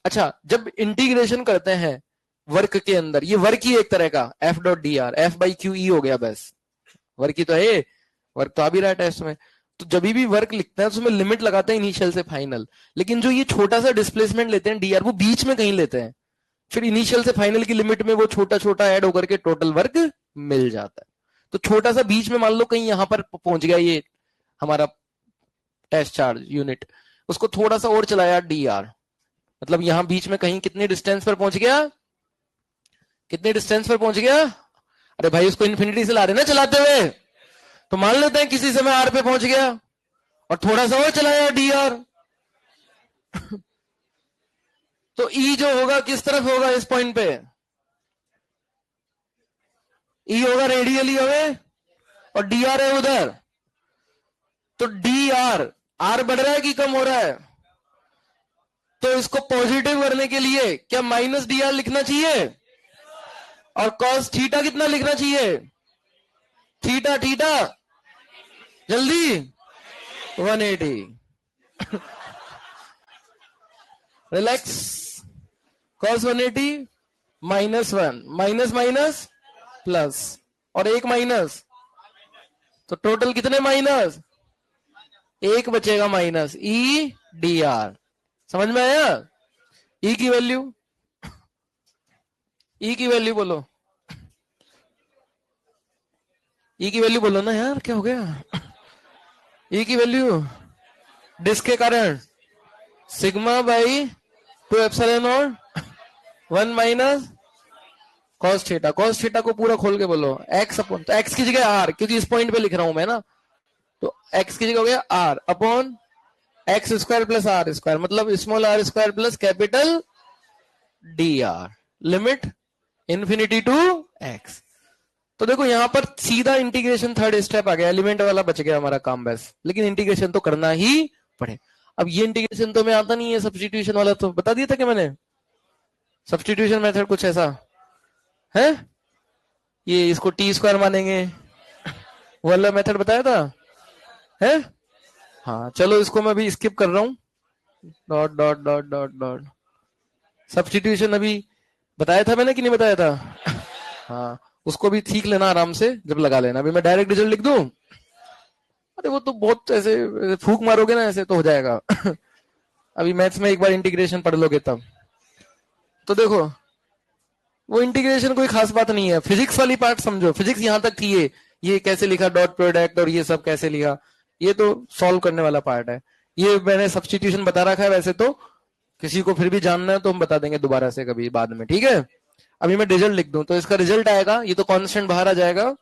अच्छा, जब इंटीग्रेशन करते हैं वर्क के अंदर, ये वर्क ही एक तरह का F dot d are, F by Q E हो गया, बस वर्क ही तो है। वर्क तो आ भी रहा है टेस्ट में। तो जब भी वर्क लिखते हैं तो उसमें लिमिट लगाते हैं इनिशियल से फाइनल, लेकिन जो ये छोटा सा डिस्प्लेसमेंट लेते हैं डी आर, वो बीच में कहीं लेते हैं, फिर इनिशियल से फाइनल की लिमिट में वो छोटा छोटा ऐड होकर के टोटल वर्क मिल जाता है। तो छोटा सा बीच में मान लो कहीं यहां पर पहुंच गया ये हमारा टेस्ट चार्ज यूनिट, उसको थोड़ा सा और चलाया डी आर, मतलब यहां बीच में कहीं कितनी डिस्टेंस पर पहुंच गया? कितनी डिस्टेंस पर पहुंच गया? अरे भाई, उसको इन्फिनिटी से ला रहे ना चलाते हुए, तो मान लेते हैं किसी समय आर पे पहुंच गया और थोड़ा सा और चलाया डी आर। तो ई जो होगा किस तरफ होगा? इस पॉइंट पे ई होगा रेडियली हवे, और डी आर है उधर। तो डी आर, आर बढ़ रहा है कि कम हो रहा है? तो इसको पॉजिटिव करने के लिए क्या माइनस डी आर लिखना चाहिए? और कॉस थीटा कितना लिखना चाहिए? थीटा, थीटा जल्दी 180। Relax. Cos 180 -1, minus minus plus, और एक माइनस, तो टोटल कितने माइनस? एक बचेगा माइनस, ई डी आर। समझ में आया? ई की वैल्यू, ई की वैल्यू बोलो। ई की वैल्यू बोलो ना यार, क्या हो गया? ई की वैल्यू डिस्क के कारण सिग्मा बाई 2 एप्सिलॉन और 1 माइनस कॉस थीटा को पूरा खोल के बोलो एक्स अपॉन, तो एक्स की जगह आर, क्योंकि इस पॉइंट पे लिख रहा हूं मैं ना, तो एक्स की जगह हो गया R upon X square plus R square, मतलब small R square plus capital D R, limit infinity to X. तो देखो यहां पर सीधा इंटीग्रेशन थर्ड स्टेप आ गया, एलिमेंट वाला बच गया हमारा काम बस, लेकिन इंटीग्रेशन तो करना ही पड़े। अब ये इंटीग्रेशन तो मैं आता नहीं है, सब्स्टिट्यूशन वाला तो बता दिया था कि मैंने, सब्स्टिट्यूशन मेथड कुछ ऐसा है, ये इसको टी स्क्वायर मानेंगे, वाला मेथड बताया था है। हाँ चलो इसको मैं भी स्किप कर रहा हूं, dot dot dot dot dot, substitution अभी बताया था मैंने कि नहीं बताया था? हाँ उसको भी सीख लेना आराम से, जब लगा लेना। अभी मैं डायरेक्ट रिजल्ट लिख दूं? अरे वो तो बहुत ऐसे फूक मारोगे ना ऐसे तो हो जाएगा। अभी मैथ्स में एक बार इंटीग्रेशन पढ़ लोगे तब तो देखो, वो इंटीग्रेशन कोई खास बात नहीं है, फिजिक्स वाली पार्ट समझो, फिजिक्स यहां तक थी, ये कैसे लिखा डॉट प्रोडक्ट और ये सब कैसे लिखा, ये तो सॉल्व करने वाला पार्ट है। ये मैंने सब्स्टिट्यूशन बता रखा है, वैसे तो किसी को फिर भी जानना है तो हम बता देंगे दोबारा से कभी बाद में, ठीक है। अभी मैं रिजल्ट लिख दूं तो इसका रिजल्ट आएगा, ये तो कांस्टेंट बाहर आ जाएगा,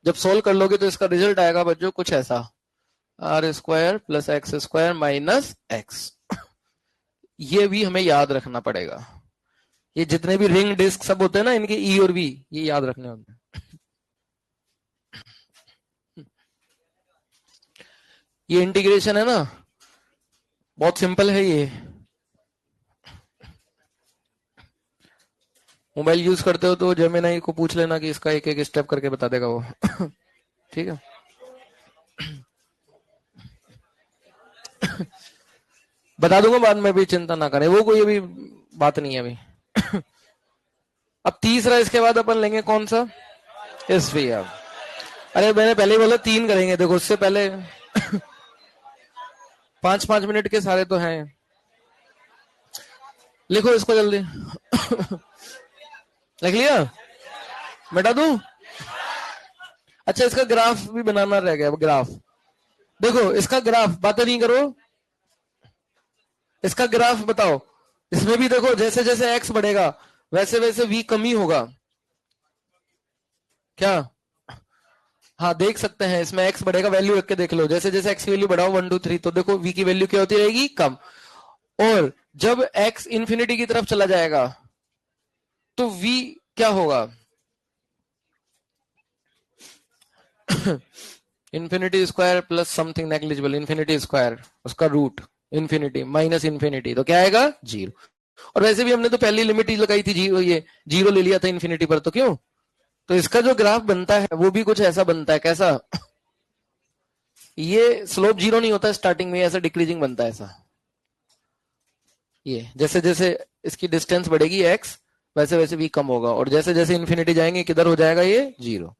जब सोल्व कर लोगे तो इसका रिजल्ट आएगा बच्चों कुछ ऐसा, R square plus X square minus X. ये भी हमें याद रखना पड़ेगा, ये जितने भी रिंग डिस्क सब होते हैं ना, इनके ई और वी ये याद रखने होते हैं। ये इंटीग्रेशन है ना, बहुत सिंपल है ये। मोबाइल यूज करते हो तो जेमिनी को पूछ लेना कि इसका एक एक स्टेप करके बता देगा वो। ठीक है। बता दूंगा बाद में भी, चिंता ना करें, वो कोई अभी बात नहीं है अभी। अब तीसरा इसके बाद अपन लेंगे कौन सा, स्फीयर। अरे मैंने पहले ही बोला 3 करेंगे, देखो उससे पहले 5-5 मिनट के सारे तो हैं। लिखो इसको जल्दी। लिख लिया, मिटा दूं? अच्छा इसका ग्राफ भी बनाना रह गया, ग्राफ देखो, इसका ग्राफ बातें नहीं करो, इसका ग्राफ बताओ। इसमें भी देखो जैसे जैसे एक्स बढ़ेगा वैसे वैसे वी कमी होगा क्या? हाँ देख सकते हैं, इसमें एक्स बढ़ेगा, वैल्यू रख के देख लो, जैसे जैसे एक्स की वैल्यू बढ़ाओ 1 2 3 तो देखो वी की वैल्यू क्या होती रहेगी, कम। और जब एक्स इंफिनिटी की तरफ चला जाएगा तो वी क्या होगा? Infinity square plus something negligible, infinity square उसका रूट इंफिनिटी माइनस इंफिनिटी, तो क्या आएगा? 0। और वैसे भी हमने तो पहली लिमिट ही लगाई थी जीरो, ये 0 ले लिया था इंफिनिटी पर, तो क्यों? तो इसका जो ग्राफ बनता है वो भी कुछ ऐसा बनता है, कैसा? ये स्लोप 0 नहीं होता स्टार्टिंग में, ऐसा डिक्रीजिंग बनता है ऐसा। ये जैसे जैसे इसकी डिस्टेंस बढ़ेगी एक्स वैसे वैसे भी कम होगा, और जैसे जैसे इंफिनिटी जाएंगे किधर हो जाएगा ये? 0।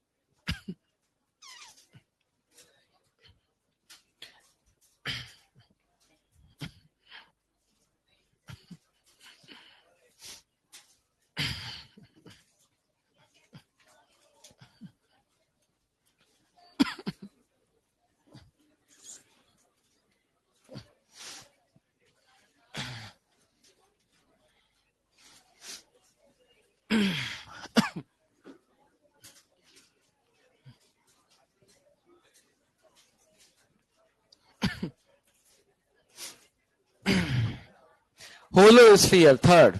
Hollow sphere third.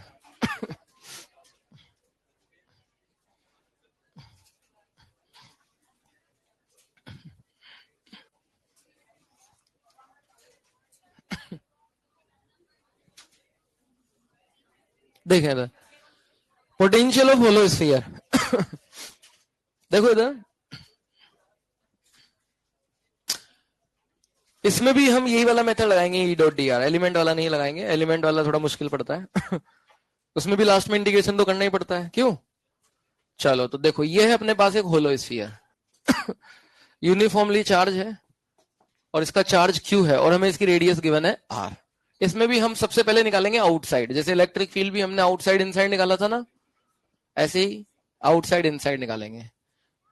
देखें इधर, पोटेंशियल ऑफ होलो स्फीयर। देखो इधर, इसमें भी हम यही वाला मेथड लगाएंगे, ई डॉट डी आर, एलिमेंट वाला नहीं लगाएंगे, एलिमेंट वाला थोड़ा मुश्किल पड़ता है। उसमें भी लास्ट में इंटीग्रेशन तो करना ही पड़ता है, क्यों? चलो तो देखो ये है अपने पास एक होलो स्फीयर, यूनिफॉर्मली चार्ज है और इसका चार्ज क्यू है और हमें इसकी रेडियस गिवन है आर। इसमें भी हम सबसे पहले निकालेंगे आउटसाइड, जैसे इलेक्ट्रिक फील्ड भी हमने आउटसाइड इनसाइड निकाला था ना, ऐसे ही आउटसाइड इनसाइड निकालेंगे।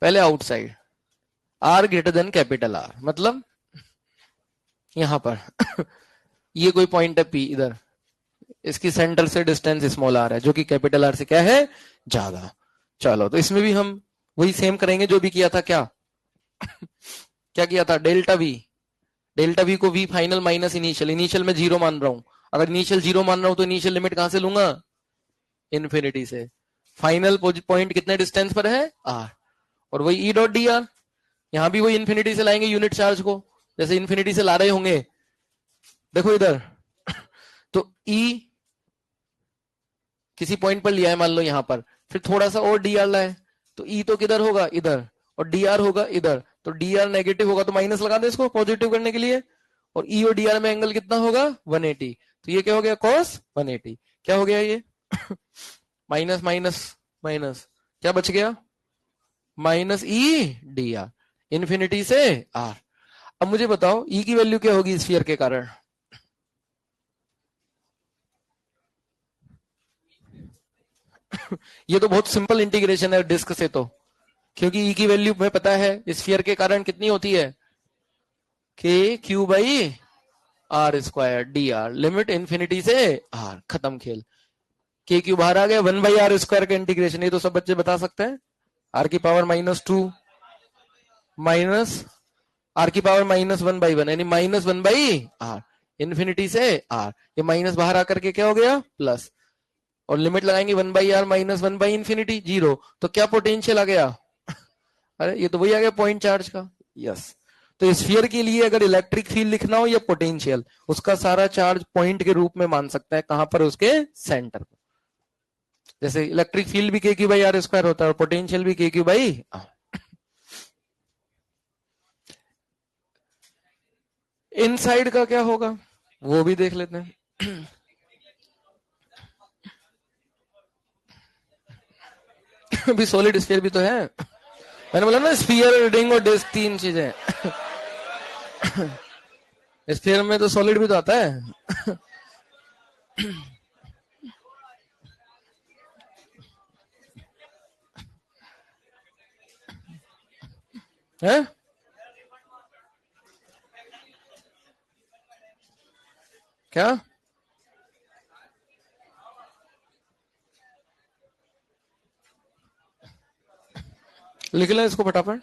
पहले outside R greater than capital R, मतलब यहां पर ये कोई पॉइंट है पी, इधर इसकी सेंटर से डिस्टेंस स्मॉल आर है जो कि कैपिटल आर से क्या है, ज्यादा। चलो तो इसमें भी हम वही सेम करेंगे जो भी किया था। क्या क्या किया था, डेल्टा वी को V final minus initial, initial में 0 मान रहा हूं, अगर इनिशियल 0 मान रहा हूं तो इनिशियल लिमिट कहां से लूंगा, इन्फिनिटी से। फाइनल पॉइंट कितने डिस्टेंस पर है, आर, और वही ई डॉट डी आर, यहां भी वही इन्फिनिटी से लाएंगे यूनिट चार्ज को, जैसे इन्फिनिटी से ला रहे होंगे, देखो इधर तो ई किसी पॉइंट पर लिया है मान लो यहां पर, फिर थोड़ा सा और डी आर लाए तो ई तो किधर होगा, इधर, और डी आर होगा इधर, तो डी आर नेगेटिव होगा तो माइनस लगा दे इसको पॉजिटिव करने के लिए, और ई और डी आर में एंगल कितना होगा, 180, तो ये क्या हो गया, कॉस 180, क्या हो गया ये माइनस माइनस माइनस, क्या बच गया, minus E D R, infinity से आर। अब मुझे बताओ ई की वैल्यू क्या होगी स्फीयर के कारण, ये तो बहुत सिंपल इंटीग्रेशन है डिस्क से, तो क्योंकि ई की वैल्यू हमें पता है स्फीयर के कारण कितनी होती है, K Q by R square d R, limit infinity से आर, खत्म खेल। के क्यू बाहर आ गया, 1/r स्क्वायर का इंटीग्रेशन, ये तो सब बच्चे बता सकते हैं, आर की पावर -2 माइनस आर की पावर -1/1 यानी -1/r, इन्फिनिटी से आर, ये माइनस बाहर आकर के क्या हो गया, प्लस, और लिमिट लगाएंगे 1/r -1/infinity 0, तो क्या पोटेंशियल आ गया अरे ये तो वही आ गया पॉइंट चार्ज का, यस। तो स्फीयर के लिए अगर इलेक्ट्रिक फील्ड लिखना हो या पोटेंशियल, उसका सारा चार्ज पॉइंट के रूप में मान सकता है, कहां पर, उसके सेंटर पर। जैसे इलेक्ट्रिक फील्ड भी के क्यू बाई आर स्क्वायर होता है और पोटेंशियल भी के क्यू बाई आर। इनसाइड का क्या होगा वो भी देख लेते हैं। अभी सॉलिड स्फीयर भी तो है, मैंने बोला ना स्फीयर, रिंग और डिस्क, 3 चीजें। स्फीयर में तो सॉलिड भी तो आता है। है? क्या लिख लिया इसको फटाफट,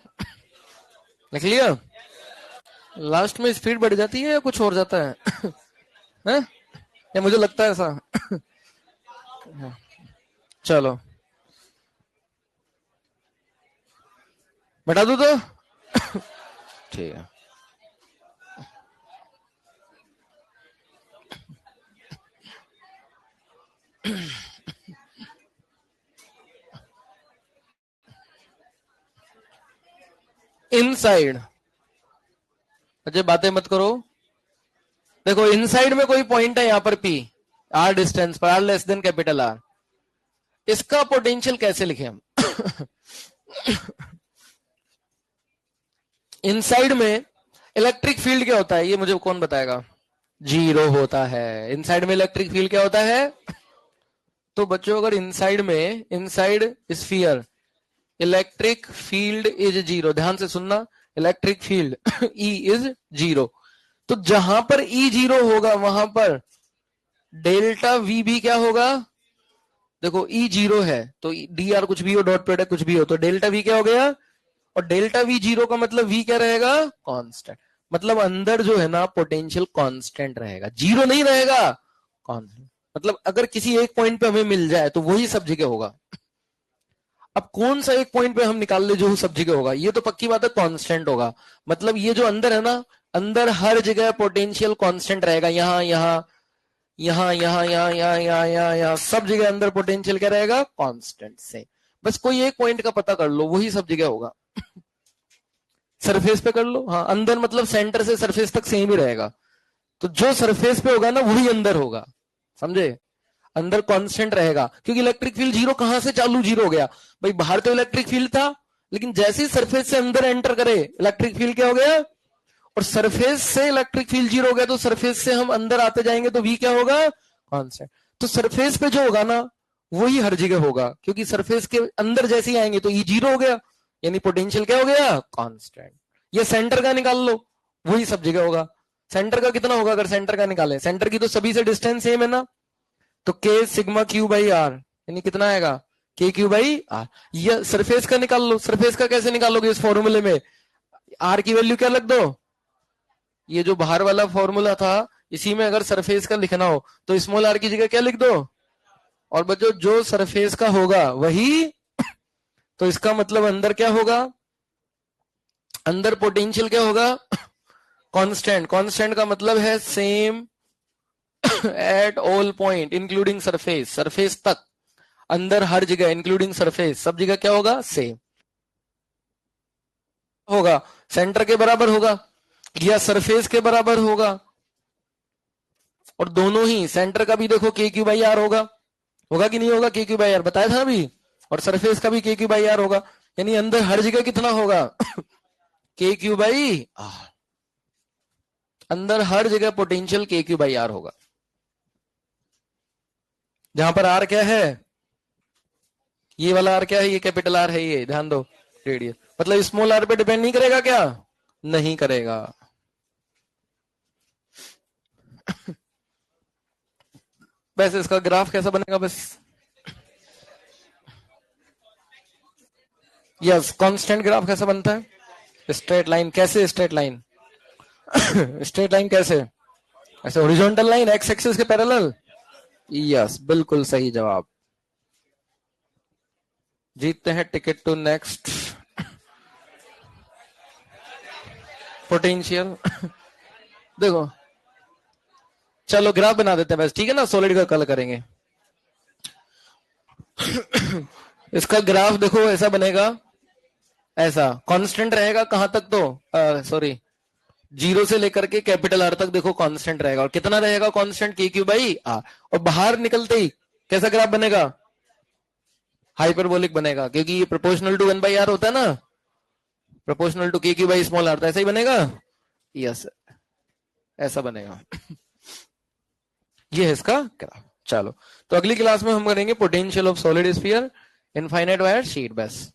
लिख लिया। लास्ट में स्पीड बढ़ जाती है या कुछ और जाता है? हैं? या मुझे लगता है ऐसा? चलो बता दू तो ठीक है। इनसाइड, अच्छा बातें मत करो, देखो इनसाइड में कोई पॉइंट है यहां पर पी, आर डिस्टेंस पर, R less than capital R, इसका पोटेंशियल कैसे लिखे हम? इनसाइड में इलेक्ट्रिक फील्ड क्या होता है ये मुझे कौन बताएगा? 0 होता है। इनसाइड में इलेक्ट्रिक फील्ड क्या होता है? तो बच्चों अगर इनसाइड में, inside sphere electric field is 0, ध्यान से सुनना, इलेक्ट्रिक फील्ड E इज 0, तो जहां पर E 0 होगा वहां पर डेल्टा V भी क्या होगा? देखो E 0 है तो डी आर कुछ भी हो, डॉट प्रोडक्ट कुछ भी हो, तो डेल्टा V क्या हो गया? और डेल्टा V 0 का मतलब V क्या रहेगा? कांस्टेंट, मतलब अंदर जो है ना पोटेंशियल कांस्टेंट रहेगा, 0 नहीं रहेगा, कांस्टेंट। मतलब अगर किसी एक पॉइंट पे हमें मिल जाए तो वही सब जगह होगा। अब कौन सा एक पॉइंट पे हम निकाल ले जो सब जगह होगा, ये तो पक्की बात है कांस्टेंट होगा। मतलब ये जो अंदर है ना, अंदर हर जगह पोटेंशियल कांस्टेंट रहेगा, यहाँ यहाँ यहाँ यहाँ यहाँ यहाँ यहाँ यहाँ यहाँ सब जगह अंदर पोटेंशियल क्या रहेगा? कांस्टेंट से। बस कोई एक पॉइंट का पता कर लो, वही सब जगह होगा। सरफेस पे कर लो, हाँ अंदर मतलब सेंटर से सरफेस तक सेम ही रहेगा, तो जो सरफेस पे होगा ना वही अंदर होगा, समझे? अंदर कांस्टेंट रहेगा, क्योंकि इलेक्ट्रिक फील्ड 0 कहां से चालू 0 हो गया भाई? बाहर तो इलेक्ट्रिक फील्ड था, लेकिन जैसे ही सरफेस से अंदर एंटर करे इलेक्ट्रिक फील्ड क्या हो गया? और सरफेस से इलेक्ट्रिक फील्ड 0 हो गया, तो सरफेस से हम अंदर आते जाएंगे तो V क्या होगा? कांस्टेंट। तो सरफेस पे जो होगा ना वही हर जगह होगा, क्योंकि सरफेस के अंदर जैसे ही आएंगे तो E 0 हो गया, यानी पोटेंशियल क्या हो गया, कांस्टेंट। ये सेंटर का निकाल लो, वही सब जगह होगा। सेंटर का कितना होगा अगर सेंटर का निकाले, सेंटर की तो सभी से डिस्टेंस सेम है ना, तो के सिग्मा क्यू बाई आर, यानी कितना आएगा, के क्यू बाई आर। ये सरफेस का निकाल लो, सरफेस का कैसे निकालोगे, इस फॉर्मूले में आर की वैल्यू क्या लग दो, ये जो बाहर वाला फॉर्मूला था इसी में अगर सरफेस का लिखना हो तो स्मॉल आर की जगह क्या लिख दो, और बच्चों जो सरफेस का होगा वही, तो इसका मतलब अंदर क्या होगा, अंदर पोटेंशियल क्या होगा, कांस्टेंट। कांस्टेंट का मतलब है same at all point including surface, surface तक, अंदर हर जगह इंक्लूडिंग सरफेस, सब जगह क्या होगा, सेम होगा, सेंटर के बराबर होगा या सरफेस के बराबर होगा। और दोनों ही, सेंटर का भी देखो के क्यू बाई आर होगा, होगा कि नहीं होगा, के क्यू बाई आर बताया था अभी, और सरफेस का भी के क्यू बाई आर होगा, यानी अंदर हर जगह कितना होगा के क्यू बाई आर, अंदर हर जगह पोटेंशियल के क्यू बाई आर होगा। जहां पर आर क्या है, ये वाला आर क्या है, ये कैपिटल आर है, ये ध्यान दो, रेडियस, मतलब स्मॉल आर पे डिपेंड नहीं करेगा क्या, नहीं करेगा। वैसे इसका ग्राफ कैसा बनेगा, बस यस, कांस्टेंट ग्राफ कैसा बनता है, स्ट्रेट लाइन, कैसे स्ट्रेट लाइन स्ट्रेट लाइन कैसे, ऐसे हॉरिजॉन्टल लाइन एक्स एक्सिस के पैरेलल, यस बिल्कुल सही जवाब। जीतते हैं टिकट टू नेक्स्ट पोटेंशियल देखो, चलो ग्राफ बना देते हैं बस, ठीक है ना, सॉलिड का कल करेंगे इसका ग्राफ देखो ऐसा बनेगा, ऐसा कांस्टेंट रहेगा कहां तक, तो सॉरी जीरो से लेकर के कैपिटल आर तक देखो कांस्टेंट रहेगा, और कितना रहेगा कांस्टेंट, के क्यू बाई आर, और बाहर निकलते ही कैसा ग्राफ बनेगा, हाइपरबोलिक बनेगा, क्योंकि ये प्रोपोर्शनल टू 1 बाई आर होता है ना, प्रोपोर्शनल टू के क्यू बाई स्मॉल आर, तो ऐसा ही बनेगा, यस ऐसा बनेगा ये है इसका ग्राफ। चलो तो अगली क्लास में हम करेंगे potential of solid sphere, infinite wire sheet, बस।